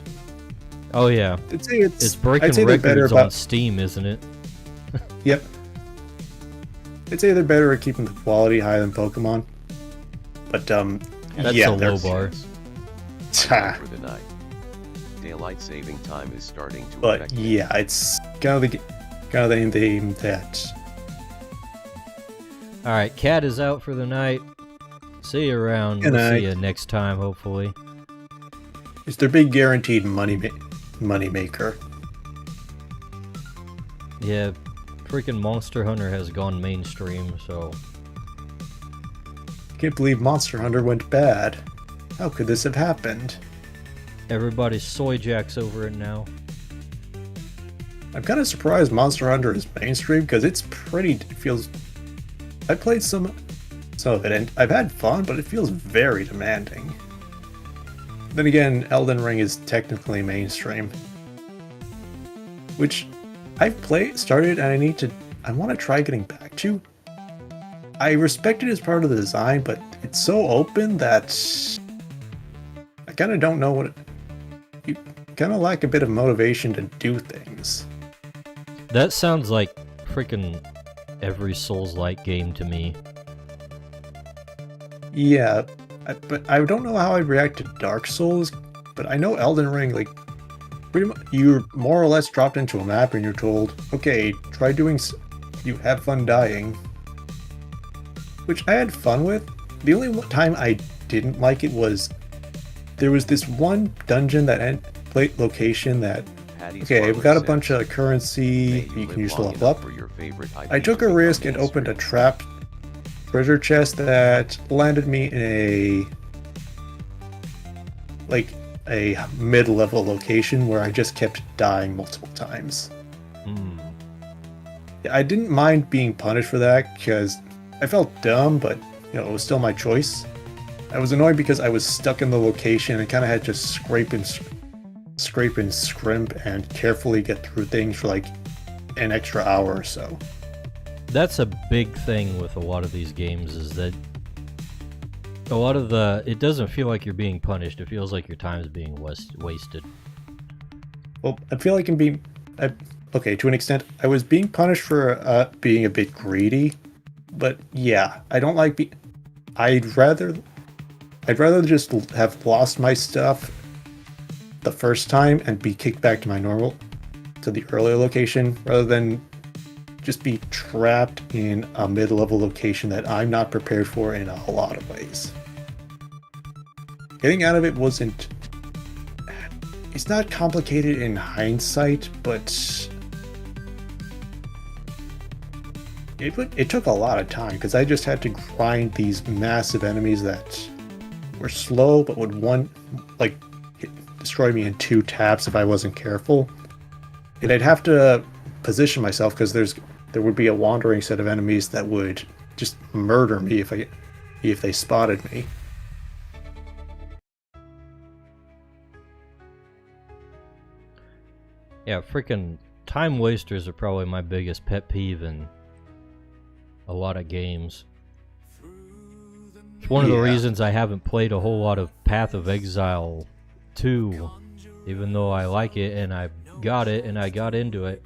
Oh yeah. It's breaking records on Steam, isn't it? Yep. I'd say they're better at keeping the quality high than Pokemon. But that's a low bar. For the night. Daylight saving time is starting to But affect yeah, it's kind of the thing that. All right, Cat is out for the night. See you around. We'll see you next time, hopefully. It's their big guaranteed money maker. Yeah, freaking Monster Hunter has gone mainstream, so. I can't believe Monster Hunter went bad. How could this have happened? Everybody's soy jacks over it now. I'm kind of surprised Monster Hunter is mainstream because it feels. I played some of it and I've had fun, but it feels very demanding. Then again, Elden Ring is technically mainstream, which I've started and I want to try getting back to. I respect it as part of the design, but it's so open that I kind of don't know you kind of lack a bit of motivation to do things. That sounds like freaking every Souls-like game to me. Yeah, but I don't know how I'd react to Dark Souls, but I know Elden Ring, like, pretty much you're more or less dropped into a map and you're told, okay, try doing. You have fun dying, which I had fun with. The only time I didn't like it was there was this one dungeon that had plate location that. Okay, we've got a bunch of currency you can use to level up. I took a risk and opened a trapped treasure chest that landed me in a mid-level location where I just kept dying multiple times. I didn't mind being punished for that because I felt dumb, but it was still my choice. I was annoyed because I was stuck in the location and kind of had to scrape and scrimp and carefully get through things for like an extra hour or so. That's a big thing with a lot of these games, is that it doesn't feel like you're being punished. It feels like your time is being wasted. Well, I feel like okay, to an extent, I was being punished for being a bit greedy, but yeah, I don't like I'd rather just have lost my stuff the first time and be kicked back to the earlier location, rather than just be trapped in a mid-level location that I'm not prepared for in a lot of ways. Getting out of it it's not complicated in hindsight, but it took a lot of time because I just had to grind these massive enemies that were slow but would destroy me in 2 taps if I wasn't careful. And I'd have to position myself because there would be a wandering set of enemies that would just murder me if they spotted me. Yeah, freaking time wasters are probably my biggest pet peeve in a lot of games. It's one of the reasons I haven't played a whole lot of Path of Exile 2, even though I like it and I got it and I got into it.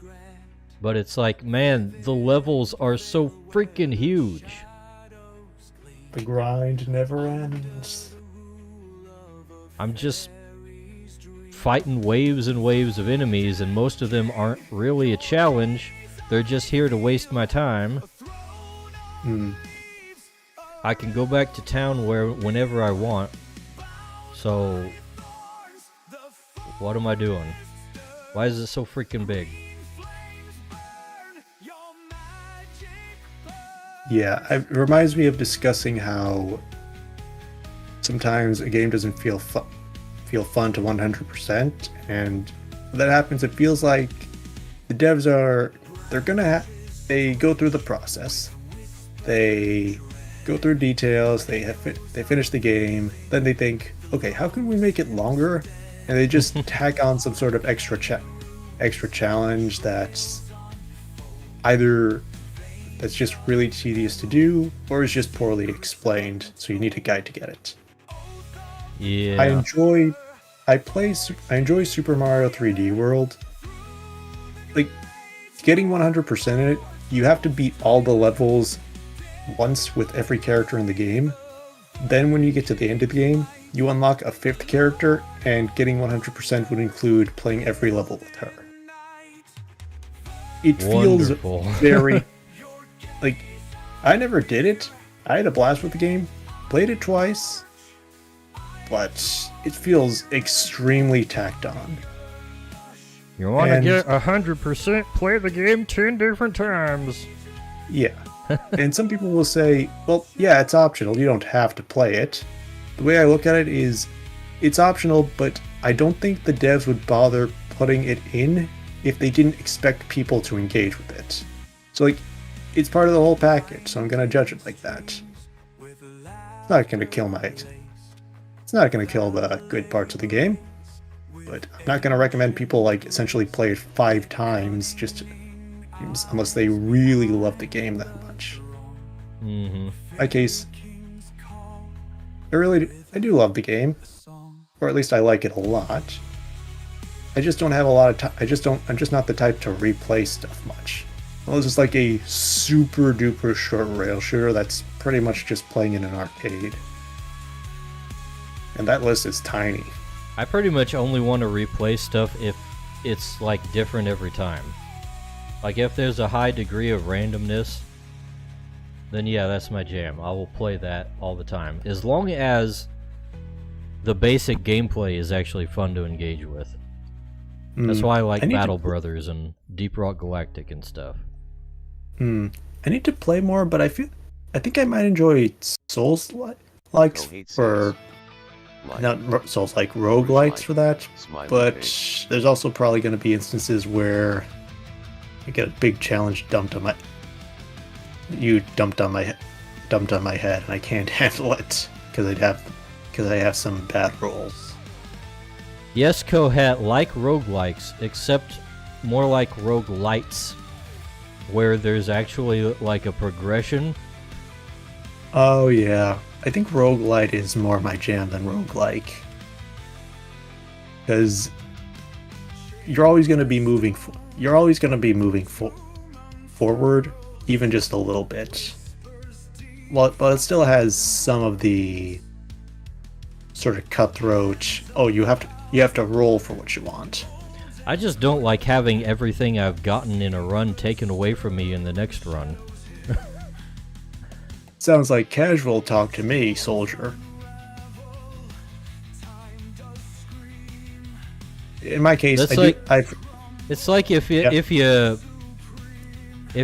But it's like, man, the levels are so freaking huge. The grind never ends. I'm just fighting waves and waves of enemies, and most of them aren't really a challenge. They're just here to waste my time. I can go back to town whenever I want. So, what am I doing? Why is it so freaking big? Yeah, it reminds me of discussing how sometimes a game doesn't feel fun to 100%, and when that happens, it feels like the devs they go through the process, they go through details, they finish the game, then they think, okay, how can we make it longer? And they just tack on some sort of extra challenge that's either that's just really tedious to do, or is just poorly explained, so you need a guide to get it. Yeah. I enjoy Super Mario 3D World. Like, getting 100% in it, you have to beat all the levels once with every character in the game. Then when you get to the end of the game, you unlock a 5th character, and getting 100% would include playing every level with her. It feels very... Like, I never did it. I had a blast with the game. Played it twice. But it feels extremely tacked on. You want to get 100%? Play the game 10 different times. Yeah. And some people will say, well, yeah, it's optional. You don't have to play it. The way I look at it is, it's optional, but I don't think the devs would bother putting it in if they didn't expect people to engage with it. So, like, it's part of the whole package, so I'm going to judge it like that. It's not going to kill the good parts of the game, but I'm not going to recommend people essentially play it 5 times unless they really love the game that much. In my case, I do love the game, or at least I like it a lot. I just don't have a lot of time. I'm just not the type to replay stuff much. Well, this is like a super duper short rail shooter that's pretty much just playing in an arcade. And that list is tiny. I pretty much only want to replay stuff if it's like different every time. Like if there's a high degree of randomness, then yeah, that's my jam. I will play that all the time. As long as the basic gameplay is actually fun to engage with. That's why I like Battle Brothers and Deep Rock Galactic and stuff. I need to play more, but I think I might enjoy Souls likes for not Souls like roguelikes for that. But there's also probably going to be instances where I get a big challenge dumped on my head, and I can't handle it because I have some bad rolls. Yes, Kohat, like roguelikes, except more like roguelites, where there's actually like a progression. Oh yeah, I think roguelite is more my jam than roguelike. Because you're always going to be moving forward, even just a little bit. Well, but it still has some of the sort of cutthroat. Oh, you have to roll for what you want. I just don't like having everything I've gotten in a run taken away from me in the next run. Sounds like casual talk to me, soldier. In my case, it's like if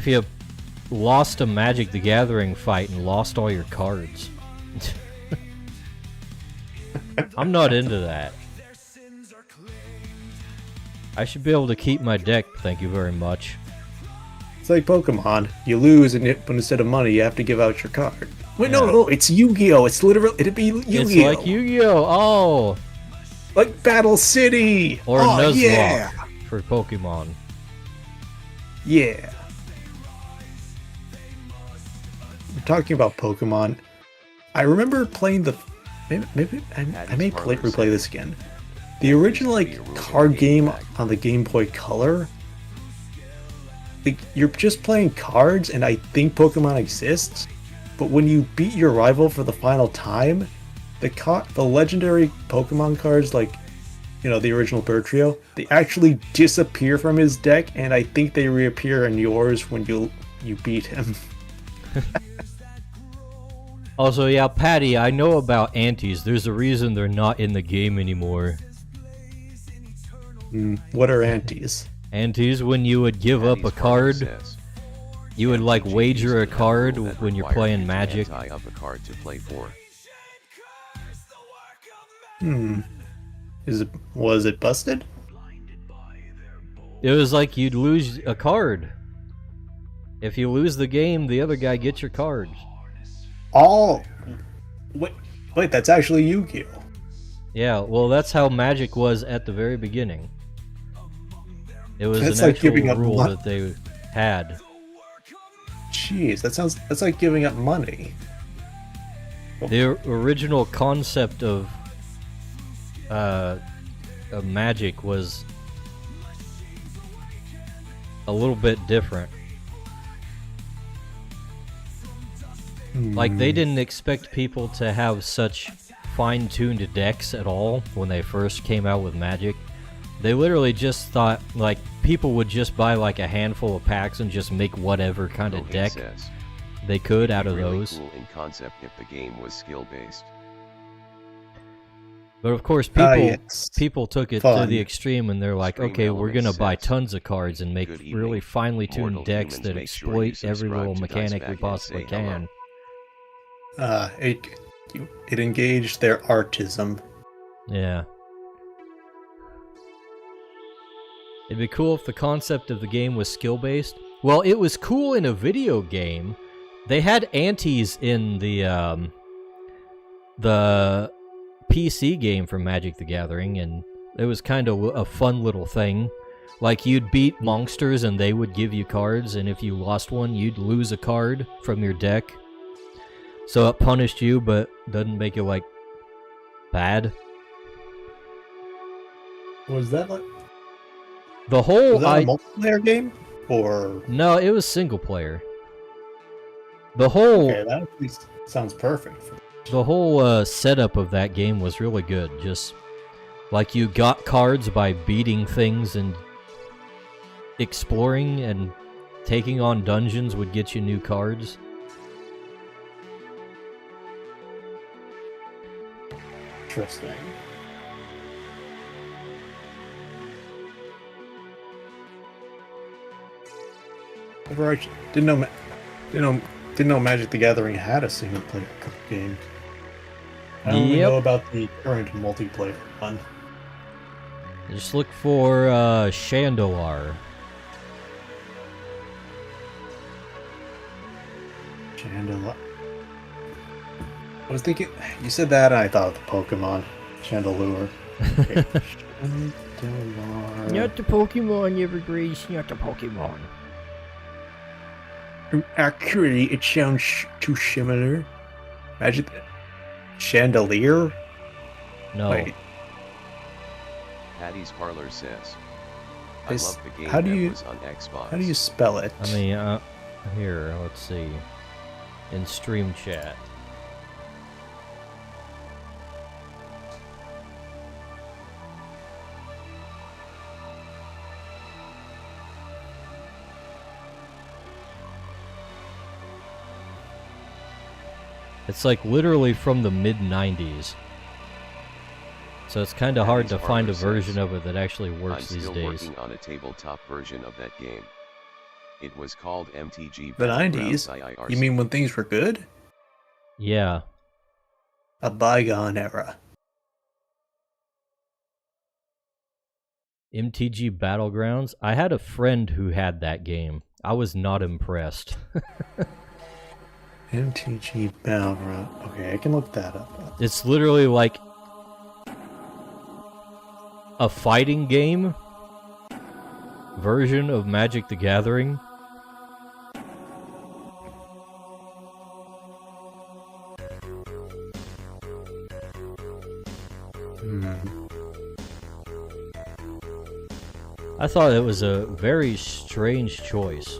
you lost a Magic the Gathering fight and lost all your cards. I'm not into that. I should be able to keep my deck, thank you very much. It's like Pokemon. You lose, but instead of money, you have to give out your card. Wait, no, it's Yu-Gi-Oh! It'd be Yu-Gi-Oh! It's like Yu-Gi-Oh! Oh! Like Battle City! Or Nuzlocke for Pokemon. Yeah. We're talking about Pokemon. I remember playing the... Maybe I may replay this again. The original card game on the Game Boy Color. You're just playing cards, and I think Pokemon exists. But when you beat your rival for the final time, the legendary Pokemon cards, the original Bird Trio, they actually disappear from his deck, and I think they reappear in yours when you beat him. Also, yeah, Patty, I know about antes. There's a reason they're not in the game anymore. What are antes? Antes, when you would give up a card, you would wager a card when you're playing Magic. Tie up a card to play for. Was it busted? It was like you'd lose a card. If you lose the game, the other guy gets your cards. Oh, wait, that's actually Yu-Gi-Oh! Yeah, well, that's how Magic was at the very beginning. It was that's an like actual rule that they had. Jeez, that's like giving up money. The original concept of Magic was a little bit different. Like, they didn't expect people to have such fine-tuned decks at all when they first came out with Magic. They literally just thought, people would just buy, a handful of packs and just make whatever kind of deck they could out of really those. Cool in concept if the game was skill-based. But of course, people took it to the extreme, and they're like, okay, we're going to buy tons of cards and make really finely tuned decks that exploit every little mechanic we possibly can. It engaged their artism. Yeah. It'd be cool if the concept of the game was skill-based. Well, it was cool in a video game. They had antes in the PC game for Magic the Gathering, and it was kind of a fun little thing. Like, you'd beat monsters and they would give you cards, and if you lost one, you'd lose a card from your deck. So it punished you, but doesn't make it, bad. Was that the whole... Was that a multiplayer game? Or... No, it was single player. The whole... Okay, that at least sounds perfect. The whole setup of that game was really good. Just Like you got cards by beating things and exploring and taking on dungeons would get you new cards. Interesting. Never actually didn't know Magic the Gathering had a single player game. I only know about the current multiplayer one. Just look for Chandelar. Chandelier. I was thinking, you said that and I thought of the Pokemon. Chandelure. Okay. Chandelar. Not the Pokemon, Evergrace, not the Pokemon. Actually, it sounds too similar. Magic Chandelier? No. Wait, Patty's Parlor says, I This- love the game how do that you- was on Xbox. how do you spell it? I mean, here, let's see. In stream chat. It's like literally from the mid-90s. So it's kind of hard to Patty's find a Parlor version says, of it that actually I'm works these still days. working on a tabletop version of that game. It was called MTG The Battlegrounds 90s? IIRC. You mean when things were good? Yeah. A bygone era. MTG Battlegrounds. I had a friend who had that game. I was not impressed. MTG Battleground. Okay, I can look that up. It's literally like a fighting game version of Magic the Gathering. I thought it was a very strange choice.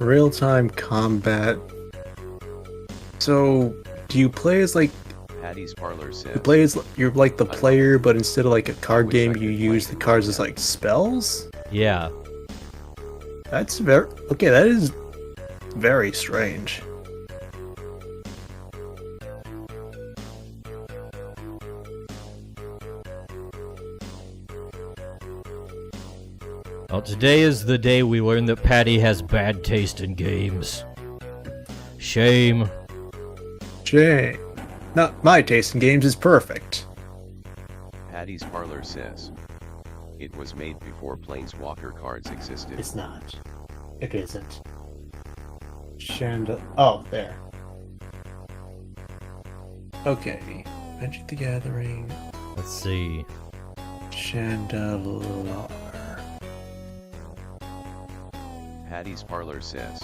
Real-time combat. So, do you play as like Patty's Parlor says, you play as you're like the player, but instead of like a card wish I game, could you play use the it cards like as that. like spells? Yeah. That's very okay. That is very strange. Well, today is the day we learn that Patty has bad taste in games. Shame. Jay, not my taste in games is perfect. Patty's Parlor says, it was made before Planeswalker cards existed. It's not. It isn't. Oh, there. Okay, Magic the Gathering, Let's see. Chandelar. Patty's Parlor says,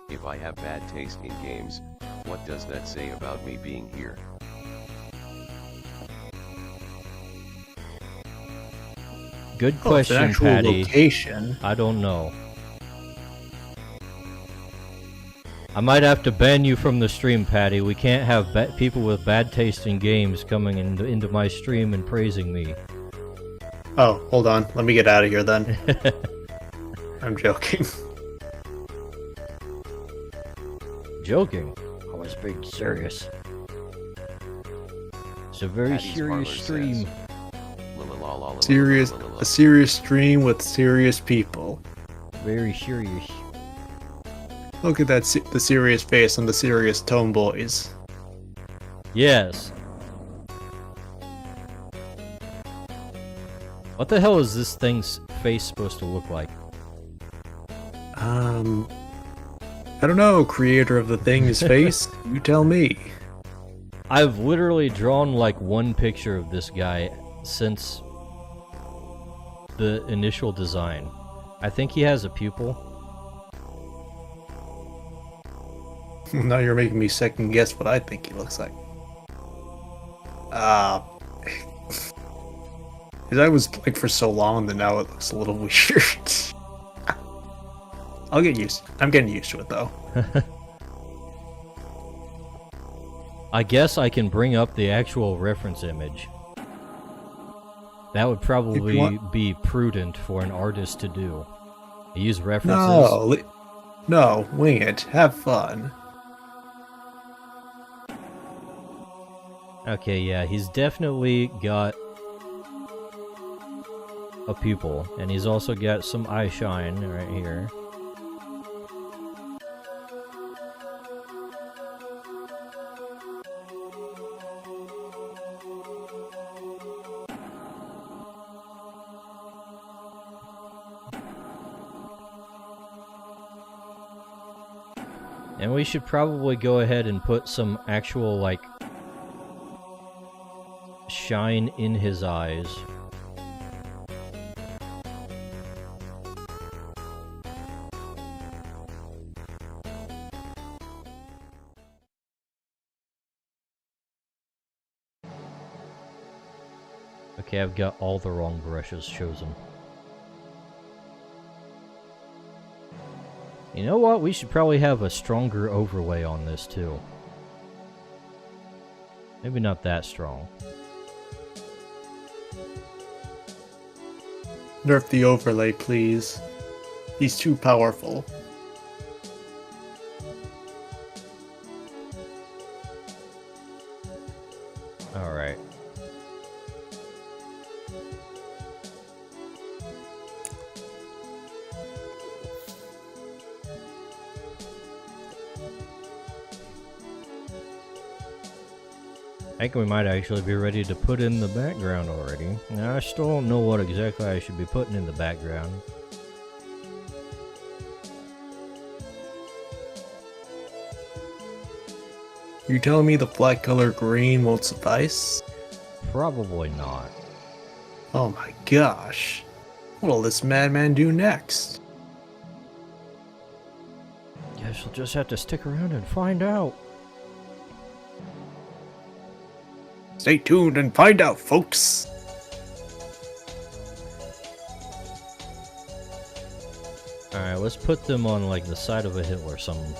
if I have bad taste in games, what does that say about me being here? Good Oh, it's an question, actual Patty. location. I don't know. I might have to ban you from the stream, Patty. We can't have people with bad taste in games coming into my stream and praising me. Oh, hold on. Let me get out of here then. I'm joking. Joking. I was being serious. It's a very Patty's serious Parlor stream. says, "La-la-la-la-la-la-la-la-la-la." A serious stream with serious people. Very serious. Look at that, the serious face on the serious tone boys. Yes. What the hell is this thing's face supposed to look like? I don't know, creator of the thing's face. You tell me. I've literally drawn like one picture of this guy since the initial design. I think he has a pupil. Now you're making me second guess what I think he looks like. His eye was like for so long that now it looks a little weird. I'm getting used to it though. I guess I can bring up the actual reference image. That would probably want- be prudent for an artist to do. Use references. No, wing it. Have fun. Okay, yeah, he's definitely got a pupil, and he's also got some eye shine right here. And we should probably go ahead and put some actual, like, shine in his eyes. Okay, I've got all the wrong brushes chosen. You know what? We should probably have a stronger overlay on this too. Maybe not that strong. Nerf the overlay, please. He's too powerful. Alright. I think we might actually be ready to put in the background already. Now, I still don't know what exactly I should be putting in the background. You telling me the black color green won't suffice? Probably not. Oh my gosh. What'll this madman do next? Guess we'll just have to stick around and find out. Stay tuned and find out, folks. Alright, let's put them on like the side of a hill or something.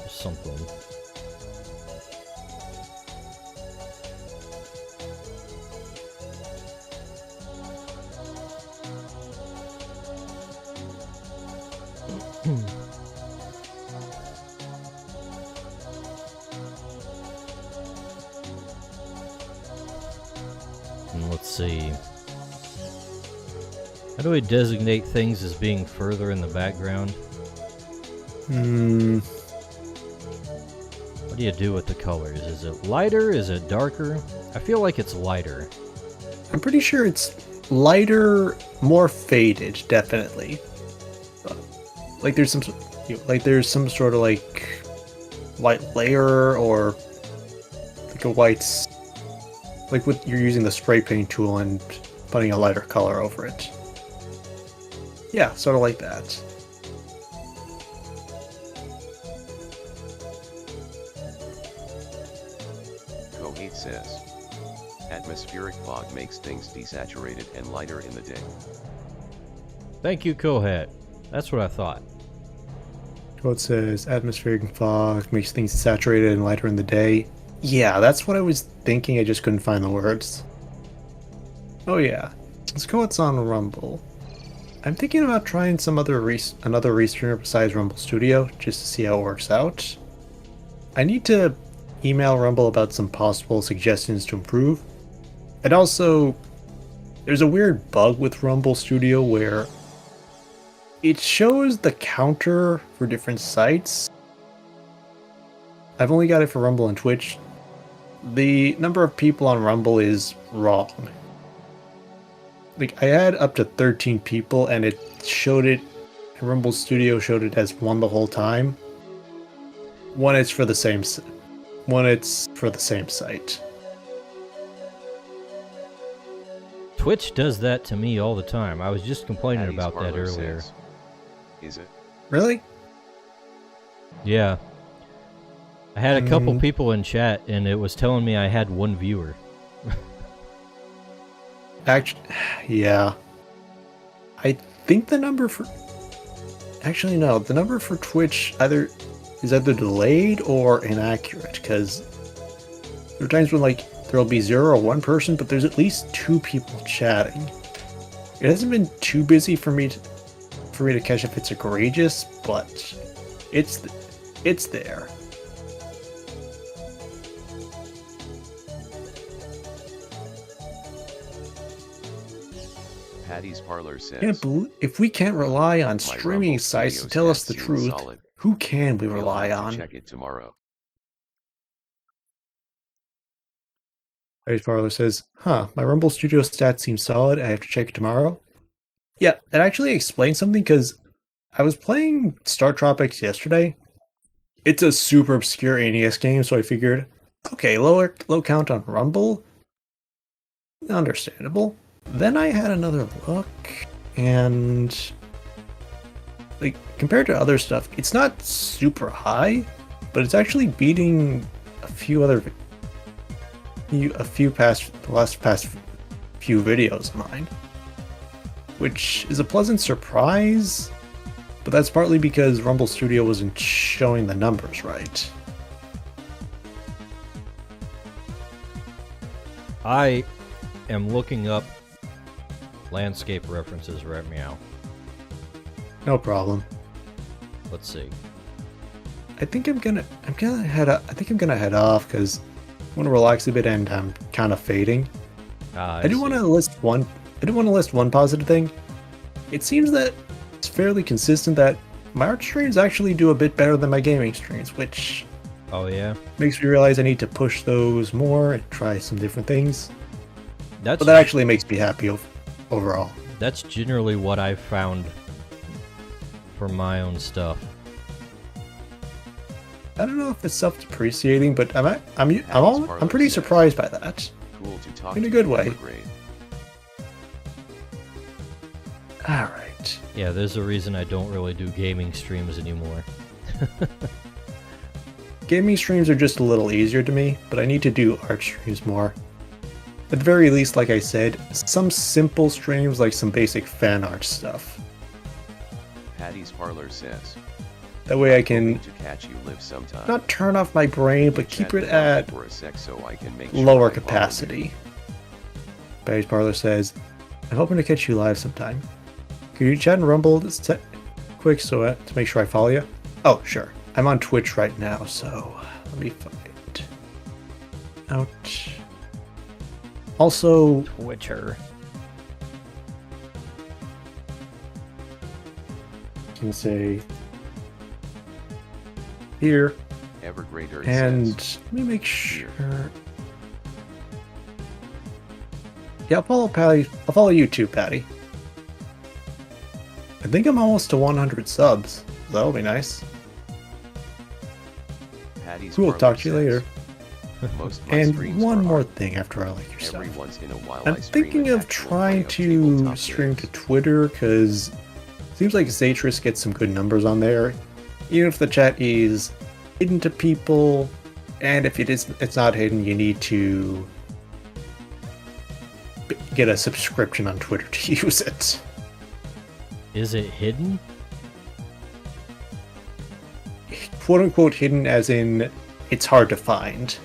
And let's see. How do we designate things as being further in the background? What do you do with the colors? Is it lighter? Is it darker? I feel like it's lighter. I'm pretty sure it's lighter, more faded, definitely. Like there's some sort of like white layer or like a white, like with you're using the spray paint tool and putting a lighter color over it. Yeah, sort of like that. Kohate says, atmospheric fog makes things desaturated and lighter in the day. Thank you, Kohat. That's what I thought. Quote says, atmospheric fog makes things saturated and lighter in the day. Yeah, that's what I was thinking, I just couldn't find the words. Oh yeah, let's go what's on Rumble. I'm thinking about trying some another restreamer besides Rumble Studio, just to see how it works out. I need to email Rumble about some possible suggestions to improve. And also, there's a weird bug with Rumble Studio where it shows the counter for different sites. I've only got it for Rumble and Twitch. The number of people on Rumble is wrong. Like, I had up to 13 people and it showed it, Rumble Studio showed it as one the whole time. When it's for the same site. Twitch does that to me all the time. I was just complaining Patty's about that Parlor earlier. says, is it? Really? Yeah. I had a couple people in chat and it was telling me I had one viewer. Actually, yeah. I think the number for... Actually, no. The number for Twitch is either delayed or inaccurate, because there are times when, like, there'll be 0 or 1 person, but there's at least 2 people chatting. It hasn't been too busy for me to catch if it's egregious, but it's there. Patty's Parlor says, If we can't rely on My streaming Rumble sites to Studio tell us stats the seem truth, solid. who can we You'll rely have to on? check it tomorrow. Ice Parlor says, my Rumble Studio stats seem solid. I have to check it tomorrow. Yeah, it actually explains something because I was playing Star Tropics yesterday. It's a super obscure NES game, so I figured, okay, low count on Rumble. Understandable. Then I had another look, and like compared to other stuff, it's not super high, but it's actually beating a few past few videos of mine, which is a pleasant surprise. But that's partly because Rumble Studio wasn't showing the numbers right. I am looking up landscape references right now. No problem. Let's see. I think I'm gonna head off because I want to relax a bit and I'm kind of fading. I do want to list one positive thing. It seems that it's fairly consistent that my art streams actually do a bit better than my gaming streams, which Oh yeah. makes me realize I need to push those more and try some different things. That's But that actually makes me happy overall. That's generally what I've found for my own stuff. I don't know if it's self-depreciating, but I'm pretty surprised by that. Cool to talk In a to good you, way. Evergrade. All right. Yeah, there's a reason I don't really do gaming streams anymore. Gaming streams are just a little easier to me, but I need to do art streams more. At the very least, like I said, some simple streams like some basic fan art stuff. Patty's Parlor says, That way I hoping can to catch you live sometime. not turn off my brain, but keep Chat it with at us for a sec so I can make sure lower I follow you. capacity. Barry's Parlor says, I'm hoping to catch you live sometime. Could you chat and rumble this quick to make sure I follow you? Oh, sure. I'm on Twitch right now, so let me find out. Also, Twitcher. I can say here, Evergrader and says, let me make sure. Yeah, I'll follow Patty. I'll follow you too, Patty. I think I'm almost to 100 subs. That'll be nice. Patty's Cool, Parlor talk to you says, later. Most of my And streams one are more art. thing after I like your stuff. Every once in a while I'm I stream thinking an of actual trying play to of tabletop stream to games. Twitter because seems like Zatris gets some good numbers on there. Even if the chat is hidden to people, and if it's not hidden, you need to get a subscription on Twitter to use it. Is it hidden? Quote unquote hidden as in it's hard to find.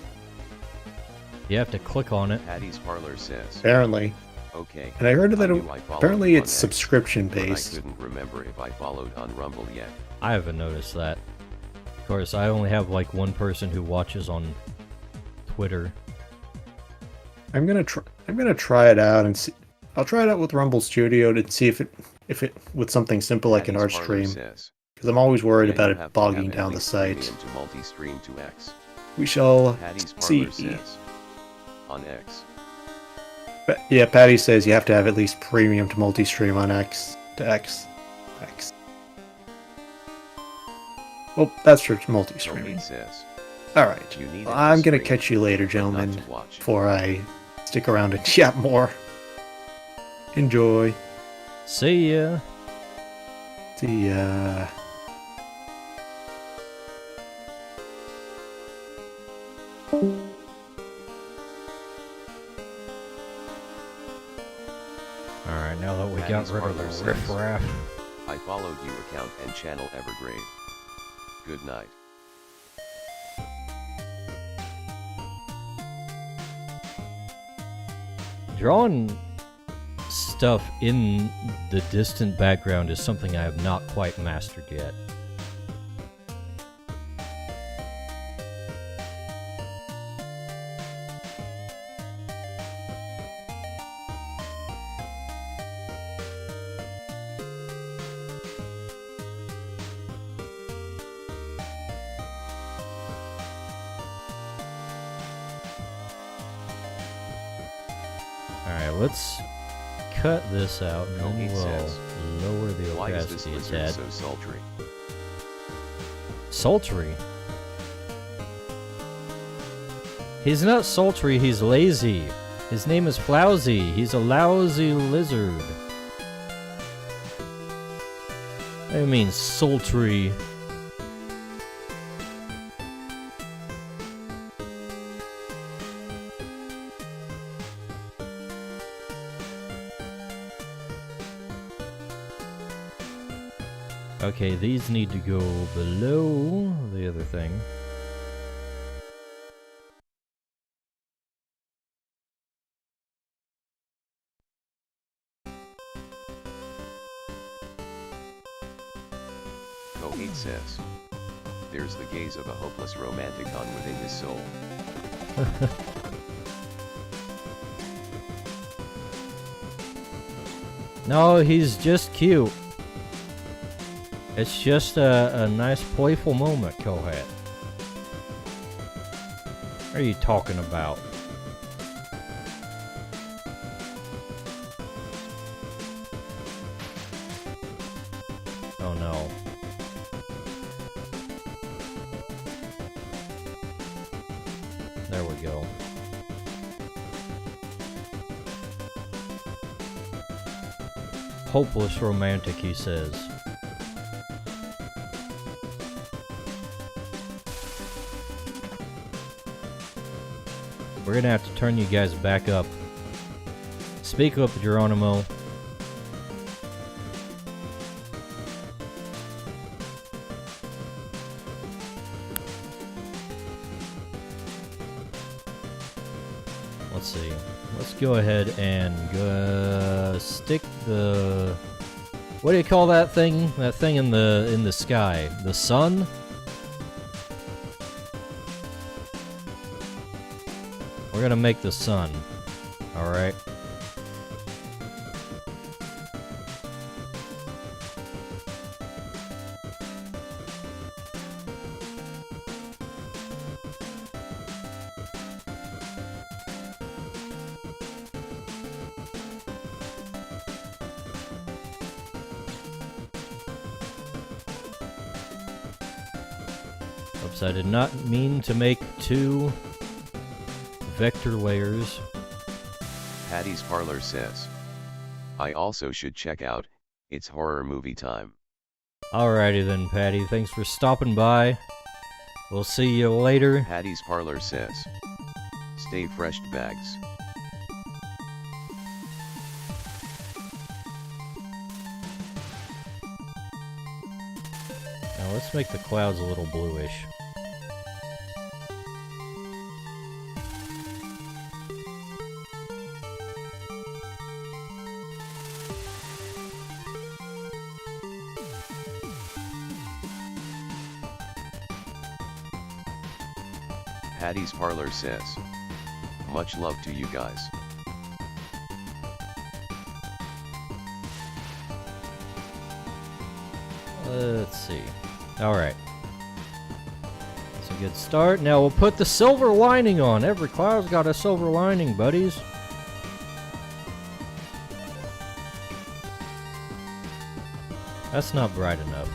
You have to click on it. Patty's Parlor says, Apparently. okay. And I heard that knew I followed apparently you on it's X, subscription but I based. couldn't remember if I followed on Rumble yet. I haven't noticed that. Of course, I only have like one person who watches on Twitter. I'm gonna try it out and see. I'll try it out with Rumble Studio to see if it with something simple like an Patty's art Parlor stream, says, because I'm always worried "Yeah, about you it have to have bogging at down the least site. premium to multi-stream to X. We shall Patty's see. Parlor says, on X. But yeah, Patty says you have to have at least premium to multi-stream on X to X. Well, that's for multi-streaming. Tony says, All right. you need it Well, to I'm gonna stream, catch you later, but not gentlemen, to watch. before I stick around and chat more. Enjoy. See ya. See ya. Alright, now that we got Patty's rid of Parlor the says, riffraff. I followed you account and channel Evergrade. Good night. Drawing stuff in the distant background is something I have not quite mastered yet. Alright, let's cut this out and then Coheed we'll says, lower the why is this opacity a lizard tad. so sultry? Sultry? He's not sultry, he's lazy. His name is Flowsy. He's a lousy lizard. I mean sultry. Okay, these need to go below the other thing. Coheed says, there's the gaze of a hopeless romanticon within his soul. No, he's just cute. It's just a nice playful moment, Coheed. What are you talking about? Oh no. There we go. Hopeless romantic, he says. We're gonna have to turn you guys back up. Speak up, Geronimo. Let's see. Let's go ahead and stick the... What do you call that thing? That thing in the sky? The sun? We're gonna make the sun. Alright. Oops, I did not mean to make two vector layers. Patty's Parlor says, I also should check out, it's horror movie time. Alrighty then, Patty. Thanks for stopping by. We'll see you later. Patty's Parlor says, stay fresh bags. Now let's make the clouds a little bluish. Patty's Parlor says, much love to you guys. Let's see. Alright. That's a good start. Now we'll put the silver lining on. Every cloud's got a silver lining, buddies. That's not bright enough.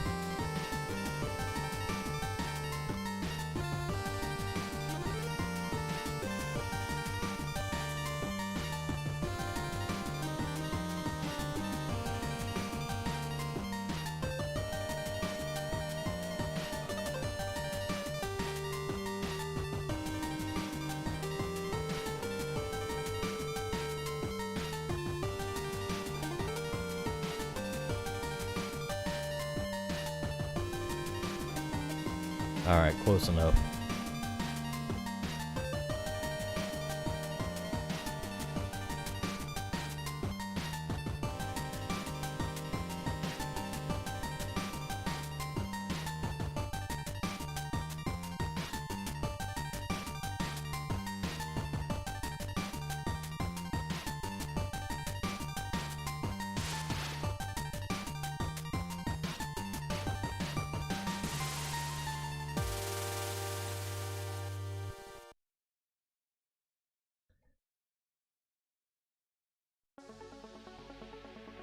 Alright, close enough.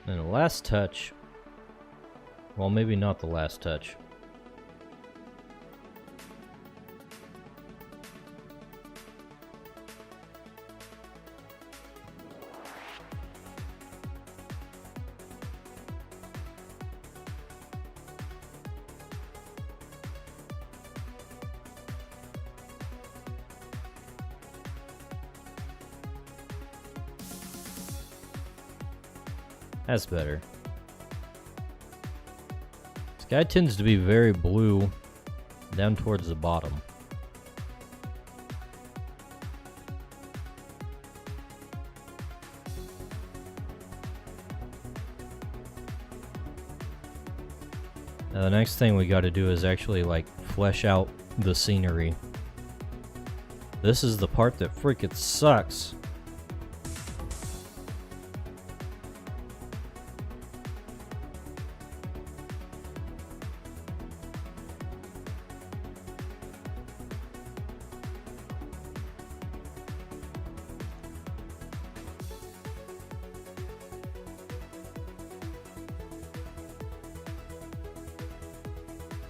And the last touch, well, maybe not the last touch. That's better. This guy tends to be very blue down towards the bottom. Now the next thing we got to do is actually like flesh out the scenery. This is the part that freaking sucks.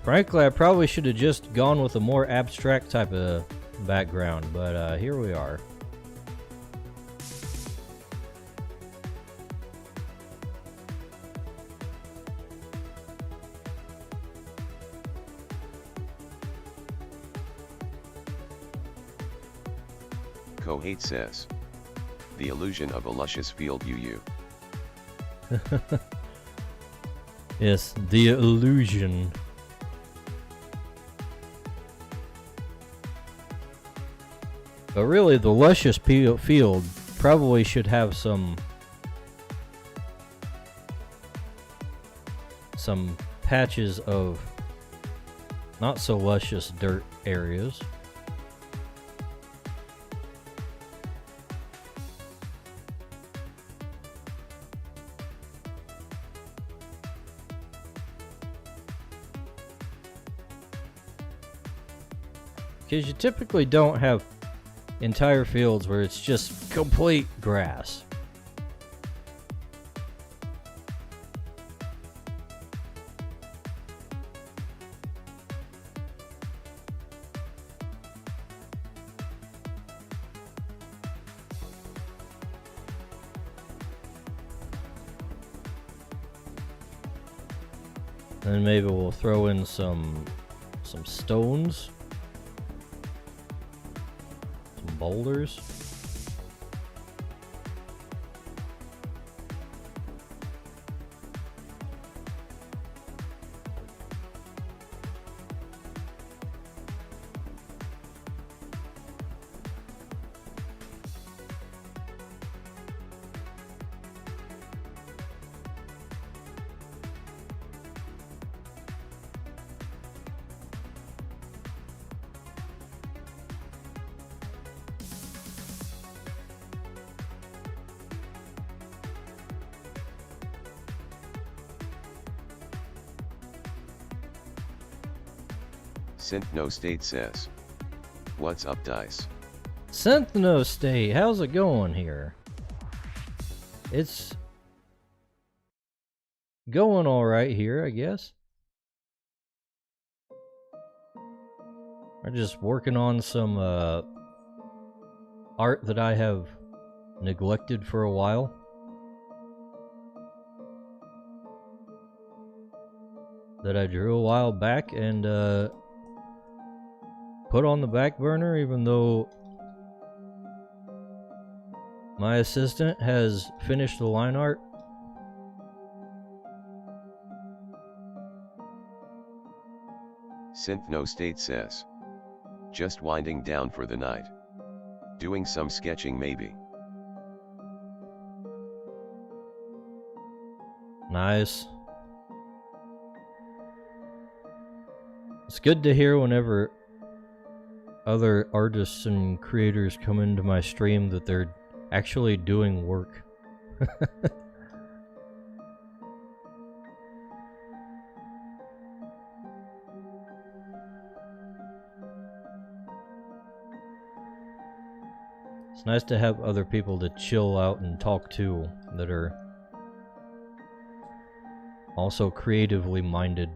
Frankly, I probably should have just gone with a more abstract type of background, but here we are. Kohate says, the illusion of a luscious field UU. Yes, the illusion. But really, the luscious field probably should have some patches of not so luscious dirt areas. Because you typically don't have entire fields where it's just complete grass. Then maybe we'll throw in some stones. Boulders. Synthno State says, what's up, Dice? Synthno State, how's it going here? It's going alright here, I guess. I'm just working on some art that I have neglected for a while. That I drew a while back and put on the back burner, even though my assistant has finished the line art. Synthno State says, just winding down for the night. Doing some sketching maybe. Nice. It's good to hear whenever other artists and creators come into my stream that they're actually doing work. It's nice to have other people to chill out and talk to that are Also creatively minded.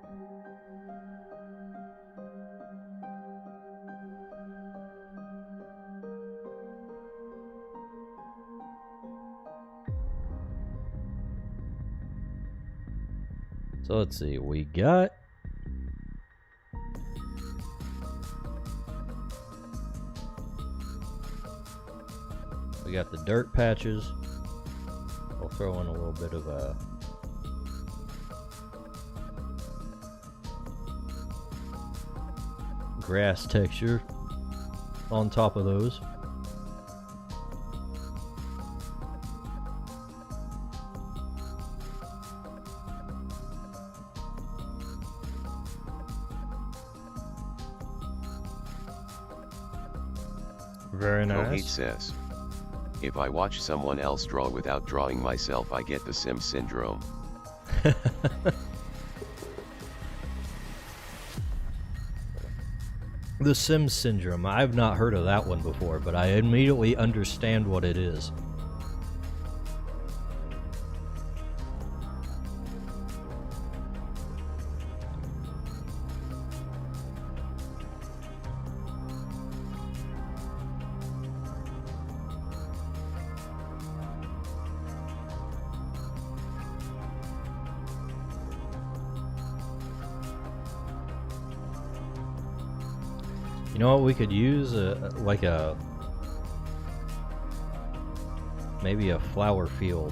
So let's see, we got the dirt patches. I'll throw in a little bit of a grass texture on top of those. Very Kohate nice. says, if I watch someone else draw without drawing myself, I get the Sim syndrome. The Sims syndrome. I've not heard of that one before, but I immediately understand what it is. You know what we could use? Maybe a flower field.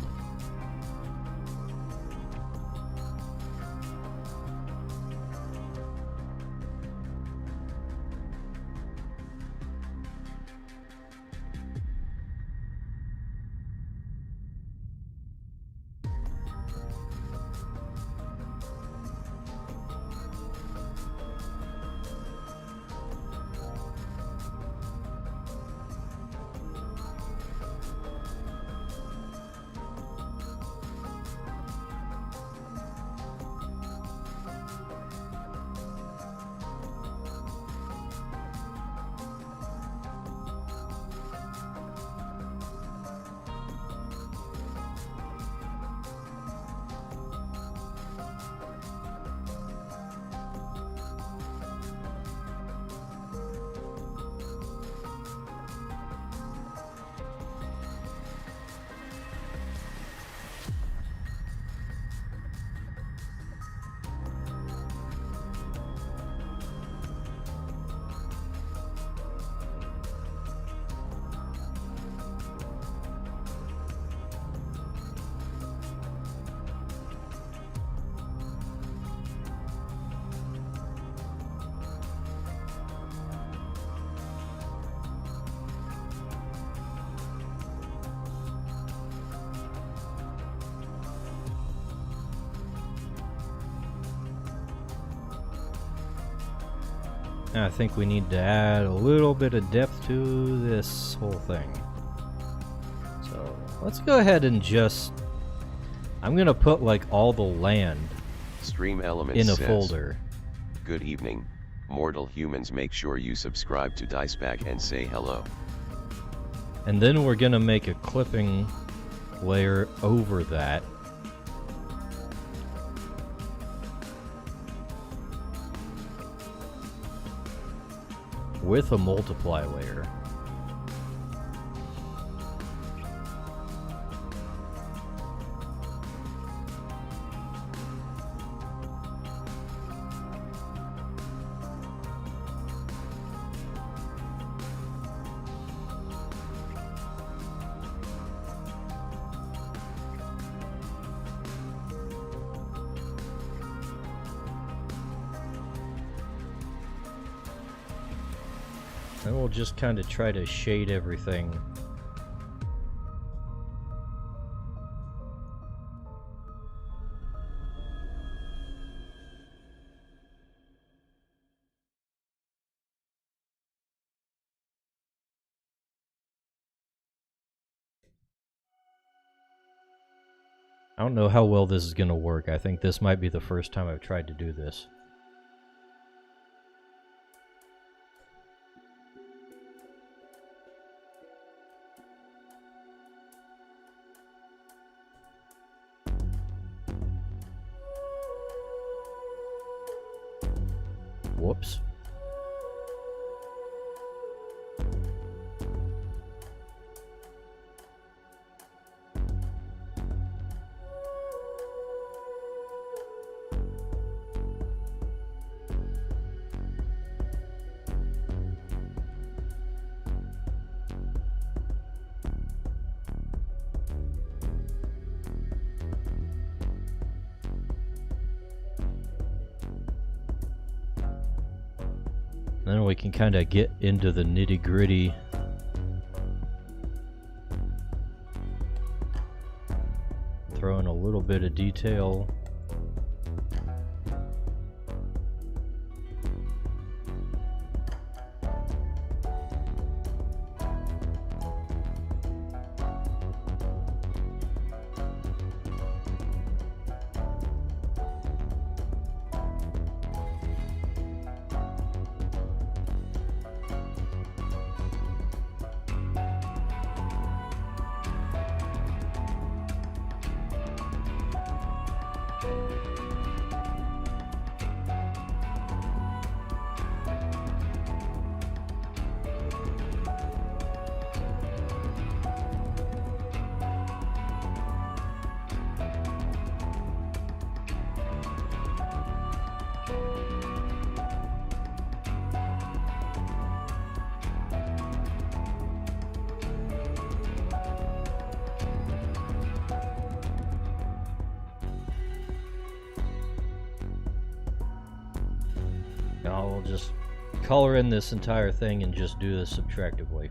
And I think we need to add a little bit of depth to this whole thing. So let's go ahead and just... I'm gonna put like all the land Stream Elements in a says, folder. good evening, mortal humans. Make sure you subscribe to Diceback and say hello. And then we're gonna make a clipping layer over that. With a multiply layer. And we'll just kind of try to shade everything. I don't know how well this is going to work. I think this might be the first time I've tried to do this. Whoops. Then we can kind of get into the nitty-gritty. Throw in a little bit of detail. I'll just color in this entire thing and just do this subtractively.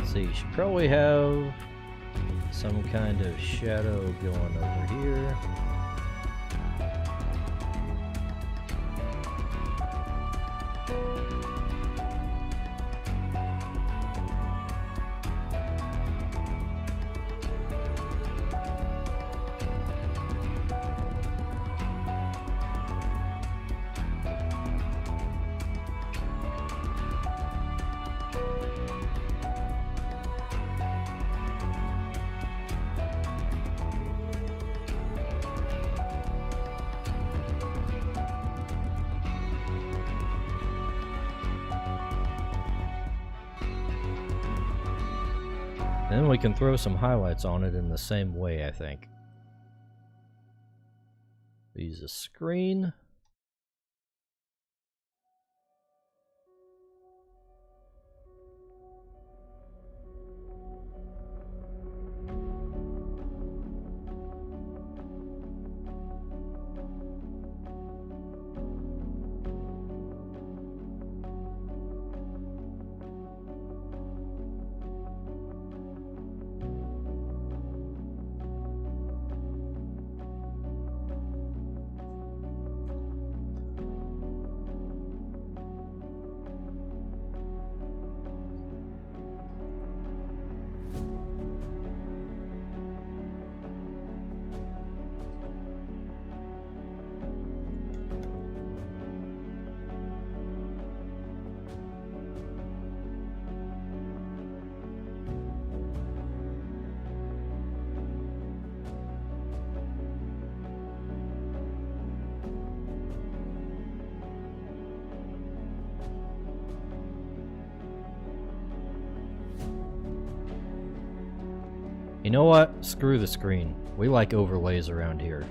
So you should probably have some kind of shadow going over here. Then we can throw some highlights on it in the same way, I think. Use a screen. You know what? Screw the screen. We like overlays around here.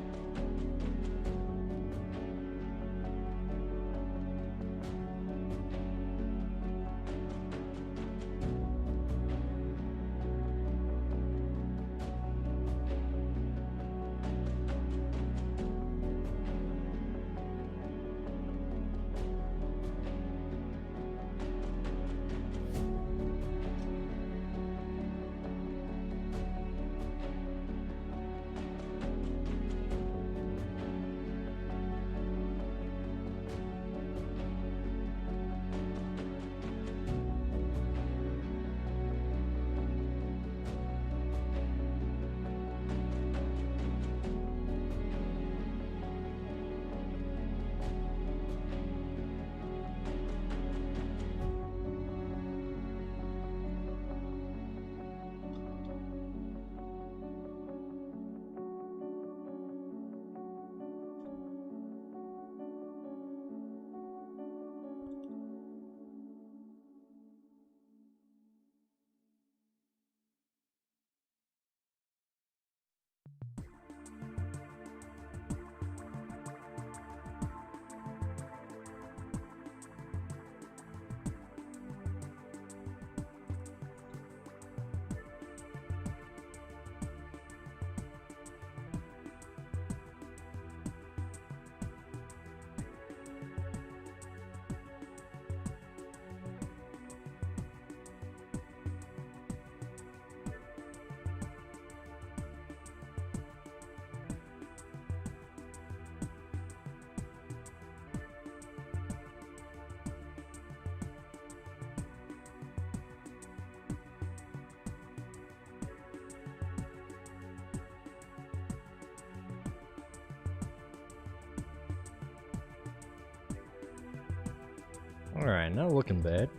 Alright, not looking bad.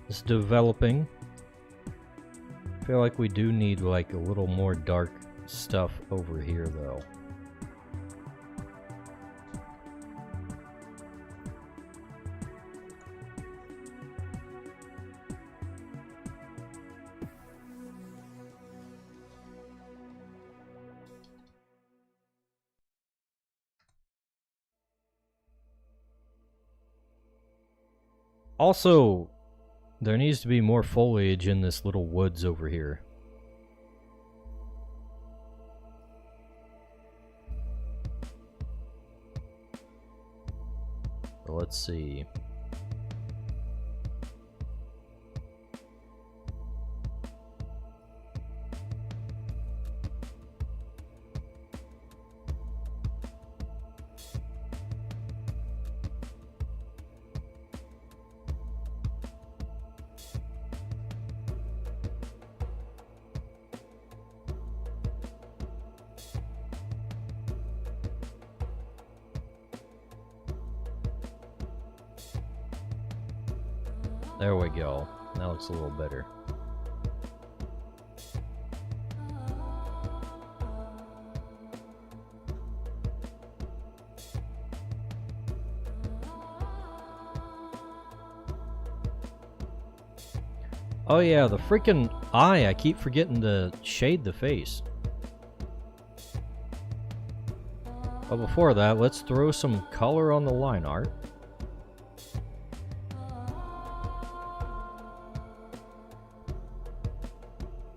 It's developing. I feel like we do need like a little more dark stuff over here though. Also, there needs to be more foliage in this little woods over here. Let's see. There we go. That looks a little better. Oh yeah, the freaking eye. I keep forgetting to shade the face. But before that, let's throw some color on the line art.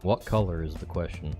What color is the question?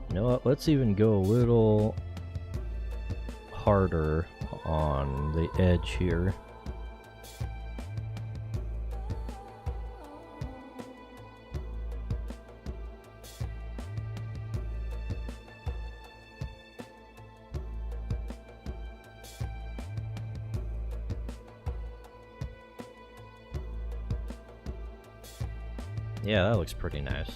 You know what, let's even go a little harder on the edge here. Yeah, that looks pretty nice.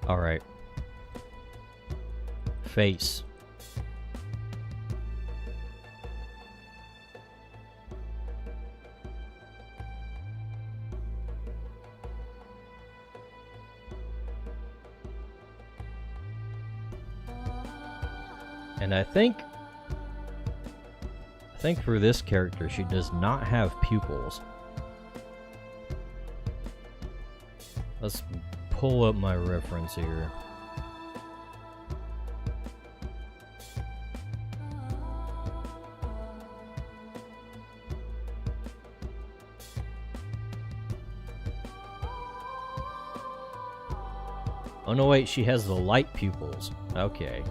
Alright. Face. And I think for this character, she does not have pupils. Let's pull up my reference here. Oh no, wait, she has the light pupils. Okay.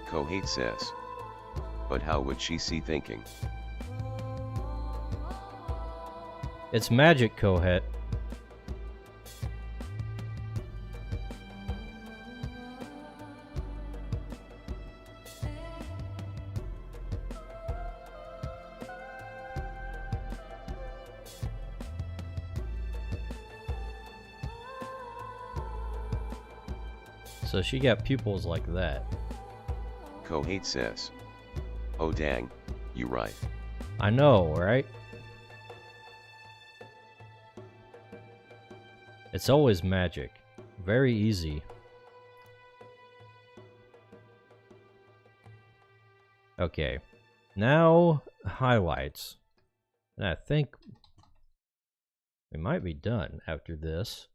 Kohate says. But how would she see thinking? It's magic, Kohet. So she got pupils like that. Kohate says. Oh dang, you right. I know, right? It's always magic. Very easy. Okay. Now, highlights. And I think we might be done after this.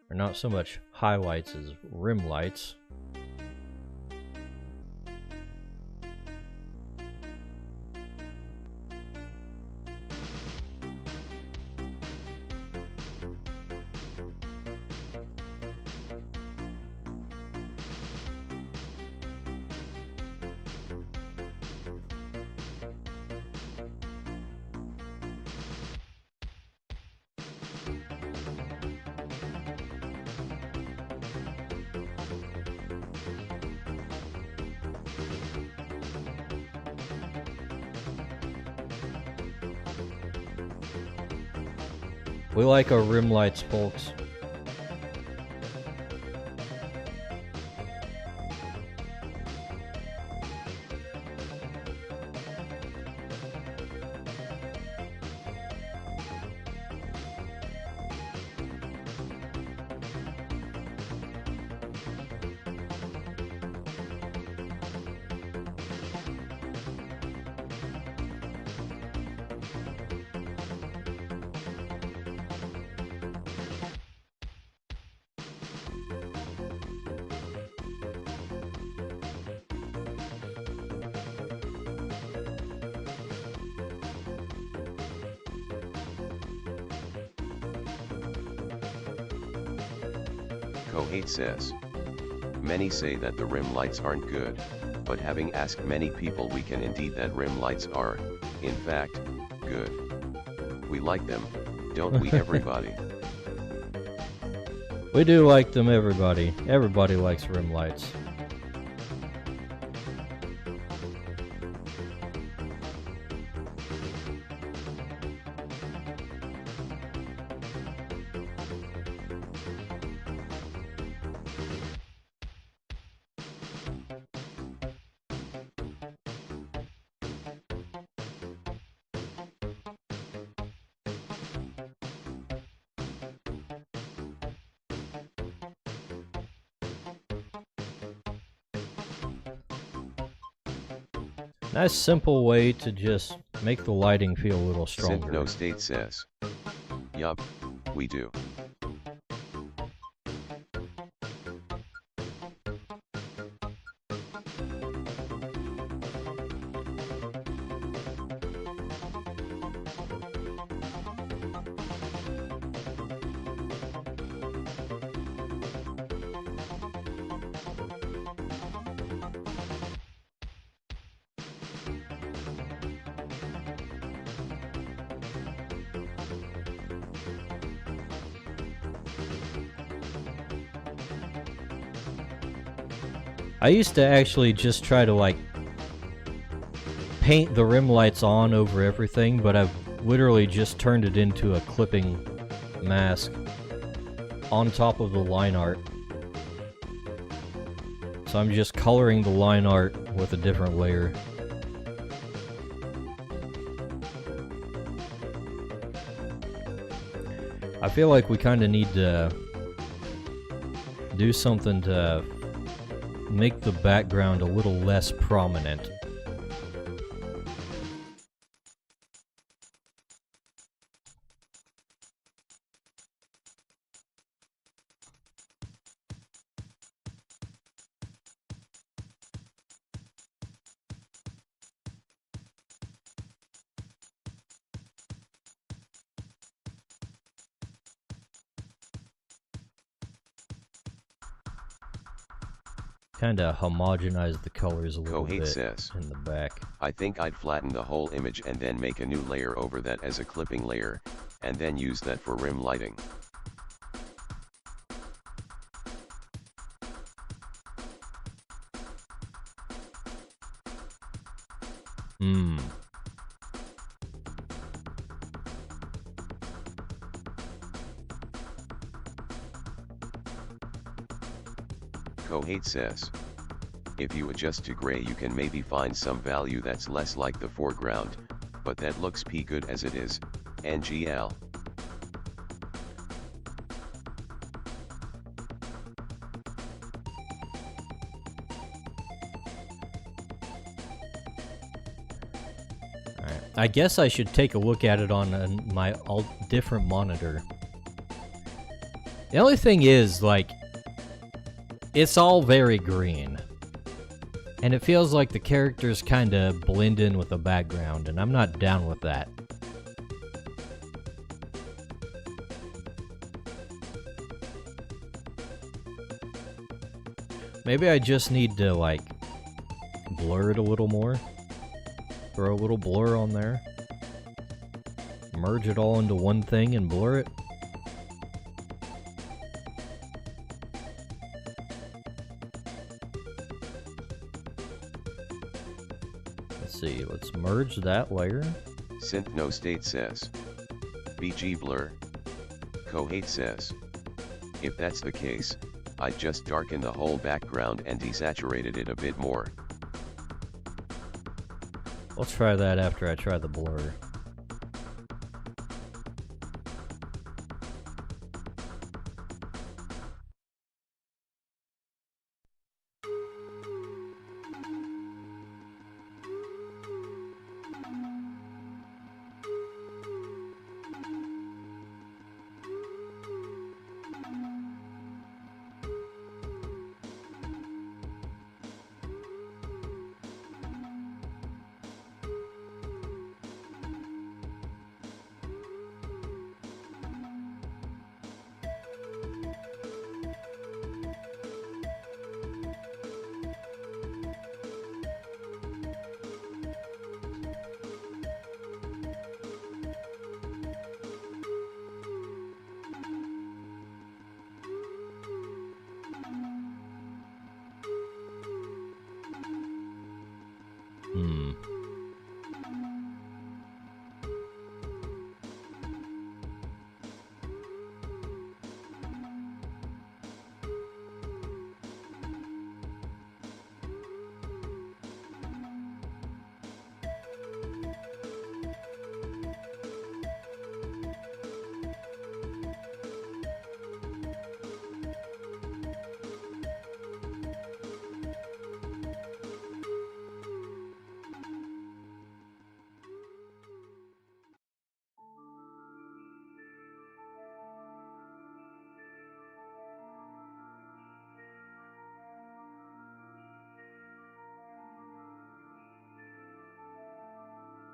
Or not so much highlights as rim lights. We like our rim lights, folks. Kohate says. Many say that the rim lights aren't good, but having asked many people we can indeed that rim lights are, in fact, good. We like them, don't we everybody? We do like them, everybody. Everybody likes rim lights. Nice simple way to just make the lighting feel a little stronger. No State says. Yup, we do. I used to actually just try to like paint the rim lights on over everything, but I've literally just turned it into a clipping mask on top of the line art. So I'm just coloring the line art with a different layer. I feel like we kind of need to do something to make the background a little less prominent. Kinda homogenize the colors a little Kohate bit says, in the back. I think I'd flatten the whole image and then make a new layer over that as a clipping layer, and then use that for rim lighting. Kohate says, if you adjust to gray you can maybe find some value that's less like the foreground, but that looks good as it is, NGL. Alright, I guess I should take a look at it on my different monitor. The only thing is, like, it's all very green. And it feels like the characters kinda blend in with the background, and I'm not down with that. Maybe I just need to, like, blur it a little more. Throw a little blur on there. Merge it all into one thing and blur it. Let's see, let's merge that layer. Synth No State says, BG blur. Kohate says, if that's the case, I'd just darken the whole background and desaturated it a bit more. We'll try that after I try the blur.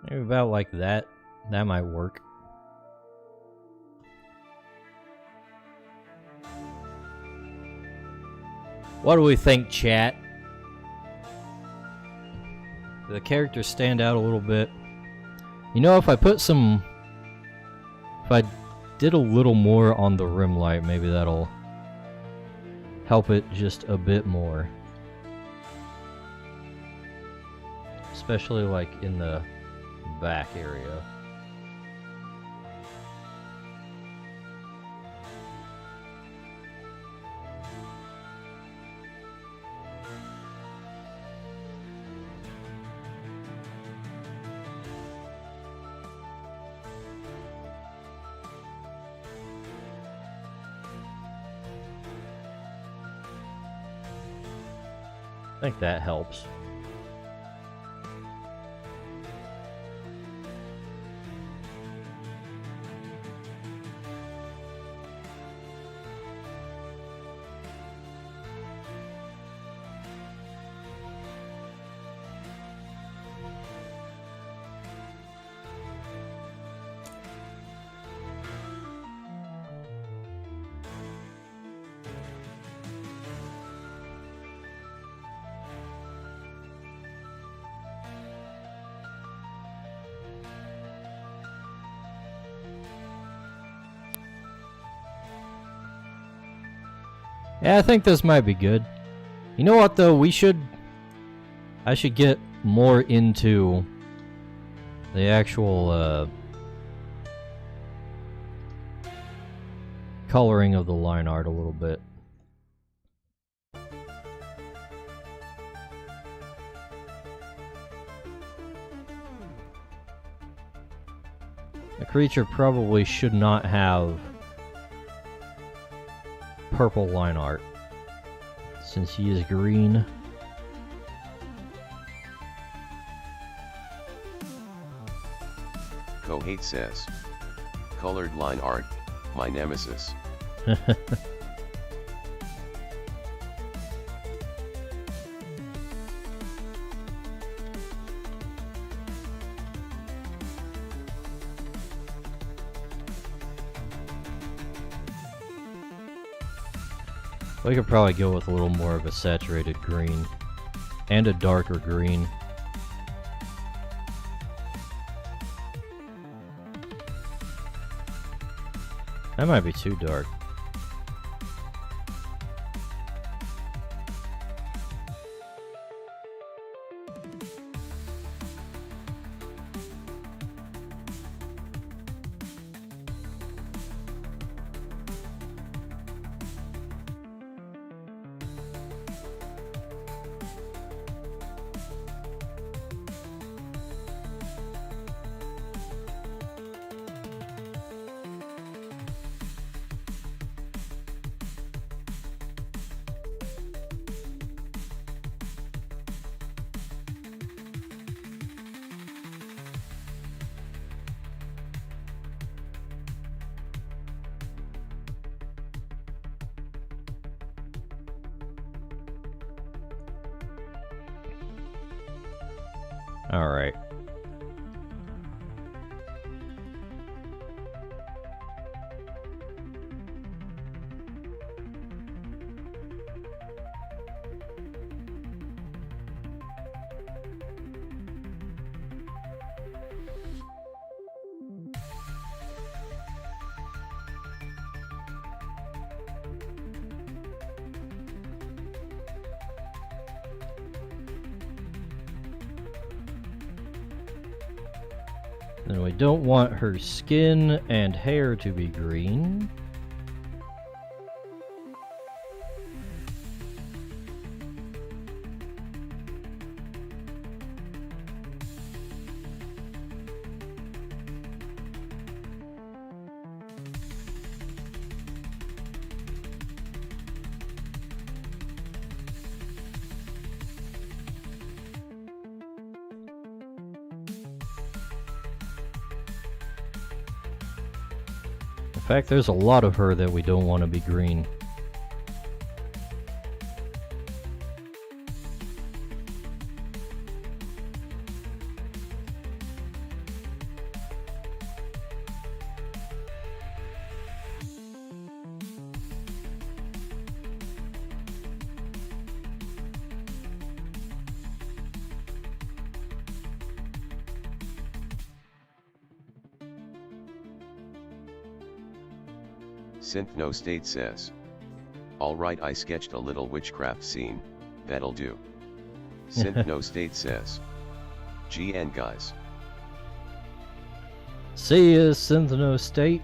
Maybe about like that. That might work. What do we think, chat? Do the characters stand out a little bit? You know, if I put some... If I did a little more on the rim light, maybe that'll help it just a bit more. Especially like in the back area. I think that helps. Yeah, I think this might be good. You know what though, I should get more into the actual coloring of the line art a little bit. A creature probably should not have purple line art since he is green. Kohate says, colored line art, my nemesis. We could probably go with a little more of a saturated green and a darker green. That might be too dark. All right. Then we don't want her skin and hair to be green. In fact, there's a lot of her that we don't want to be green. Synth No State says. Alright, I sketched a little witchcraft scene, that'll do. Synth No State says. GN guys. See ya, Synthno State.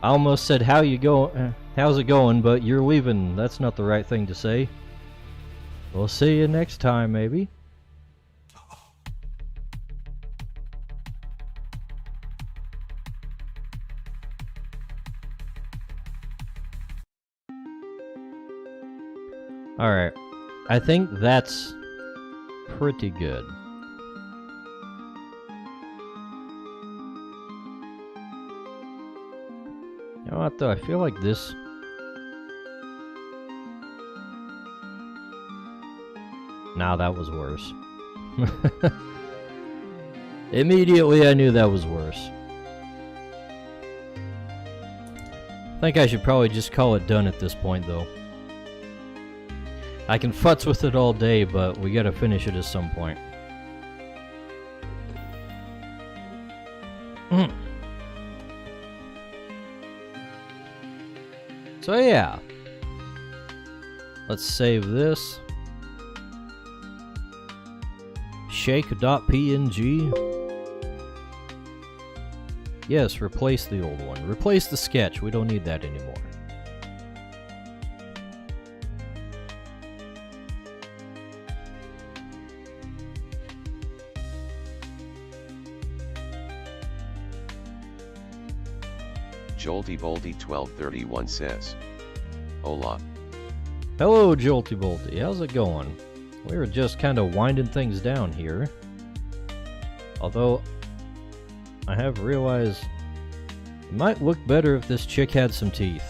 I almost said how's it going, but you're leaving. That's not the right thing to say. We'll see you next time, maybe. Alright. I think that's pretty good. You know what though, I feel like this... Nah, that was worse. Immediately I knew that was worse. I think I should probably just call it done at this point though. I can futz with it all day, but we gotta finish it at some point. So yeah. Let's save this. Shake.png. Yes, replace the old one. Replace the sketch. We don't need that anymore. Jolty Bolty 1231 says. Hola. Hello, Jolty Bolty. How's it going? We were just kind of winding things down here. Although, I have realized it might look better if this chick had some teeth.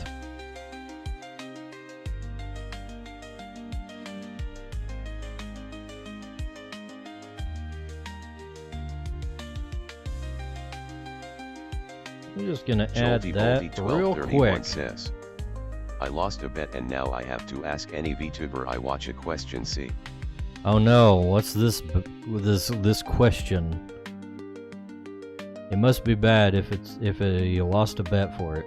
I'm just gonna add that real quick. Says, I lost a bet and now I have to ask any VTuber I watch a question. See. Oh no! What's this question? It must be bad if you lost a bet for it.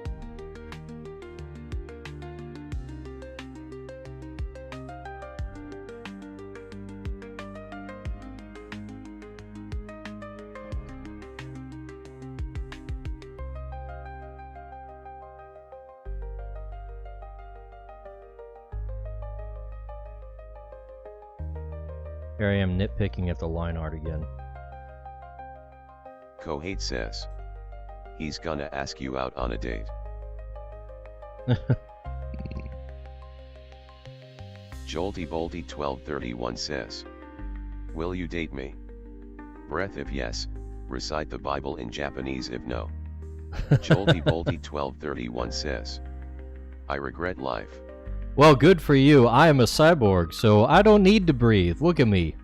Here I am nitpicking at the line art again. Kohate says. He's gonna ask you out on a date. Jolty Bolty 1231 says. Will you date me? Breath if yes, recite the Bible in Japanese if no. Jolty Bolty 1231 says. I regret life. Well, good for you. I am a cyborg, so I don't need to breathe. Look at me.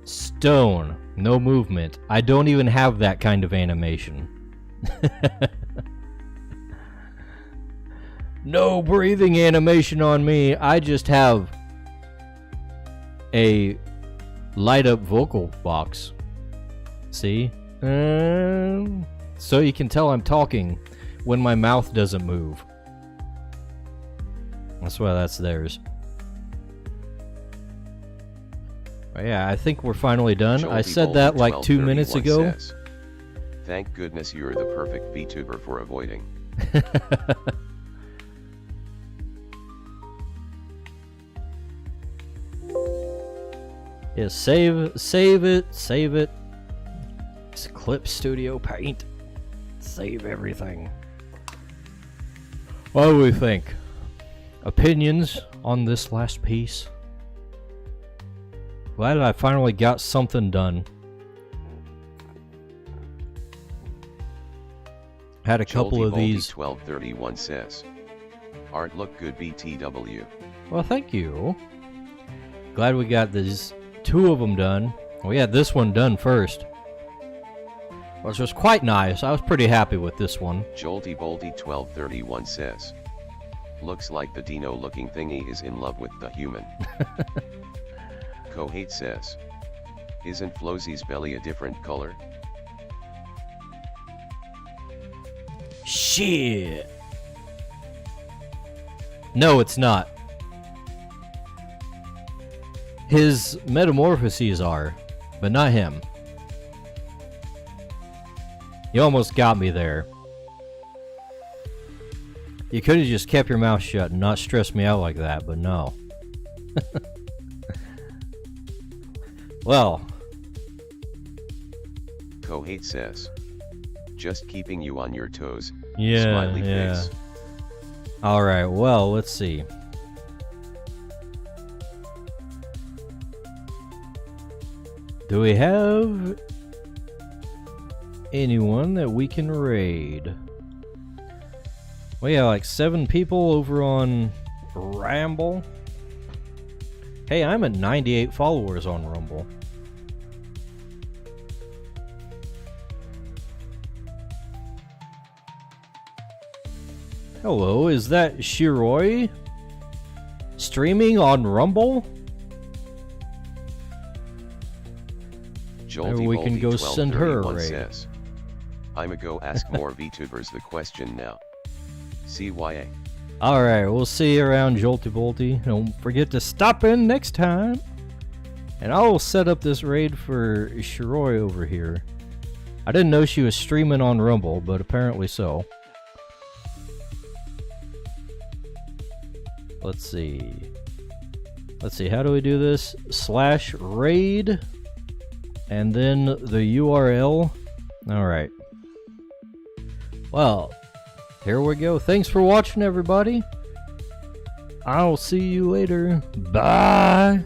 Stone. No movement. I don't even have that kind of animation. No breathing animation on me. I just have a light up vocal box. See? So you can tell I'm talking when my mouth doesn't move. That's why that's theirs. But yeah, I think we're finally done. I said that like 2 minutes ago. Says, thank goodness you're the perfect VTuber for avoiding. Yeah, save it. It's Clip Studio Paint. Save everything. What do we think? Opinions on this last piece? Glad I finally got something done. Had a couple of these. 1231 says. Art look good BTW. Well, thank you. Glad we got these 2 of them done. We had this one done first, which was quite nice. I was pretty happy with this one. Jolty Bolty 1231 says. Looks like the Dino looking thingy is in love with the human. Kohate says. Isn't Flosie's belly a different color? Shit. No, it's not. His metamorphoses are, but not him. You almost got me there. You could have just kept your mouth shut and not stressed me out like that, but no. Well. Kohate says. Just keeping you on your toes. Yeah, Smiley yeah. face. Alright, well, let's see. Do we have anyone that we can raid? We have like 7 people over on Ramble. Hey, I'm at 98 followers on Rumble. Hello, is that Shiroi? Streaming on Rumble? Joel Maybe we can go send her a raid. says. I'ma go ask more Vtubers the question now. CYA. Alright, we'll see you around Jolty Bolty. Don't forget to stop in next time. And I'll set up this raid for Shiroi over here. I didn't know she was streaming on Rumble, but apparently so. Let's see. Let's see, how do we do this? /raid. And then the URL. Alright. Well, here we go. Thanks for watching, everybody. I'll see you later. Bye.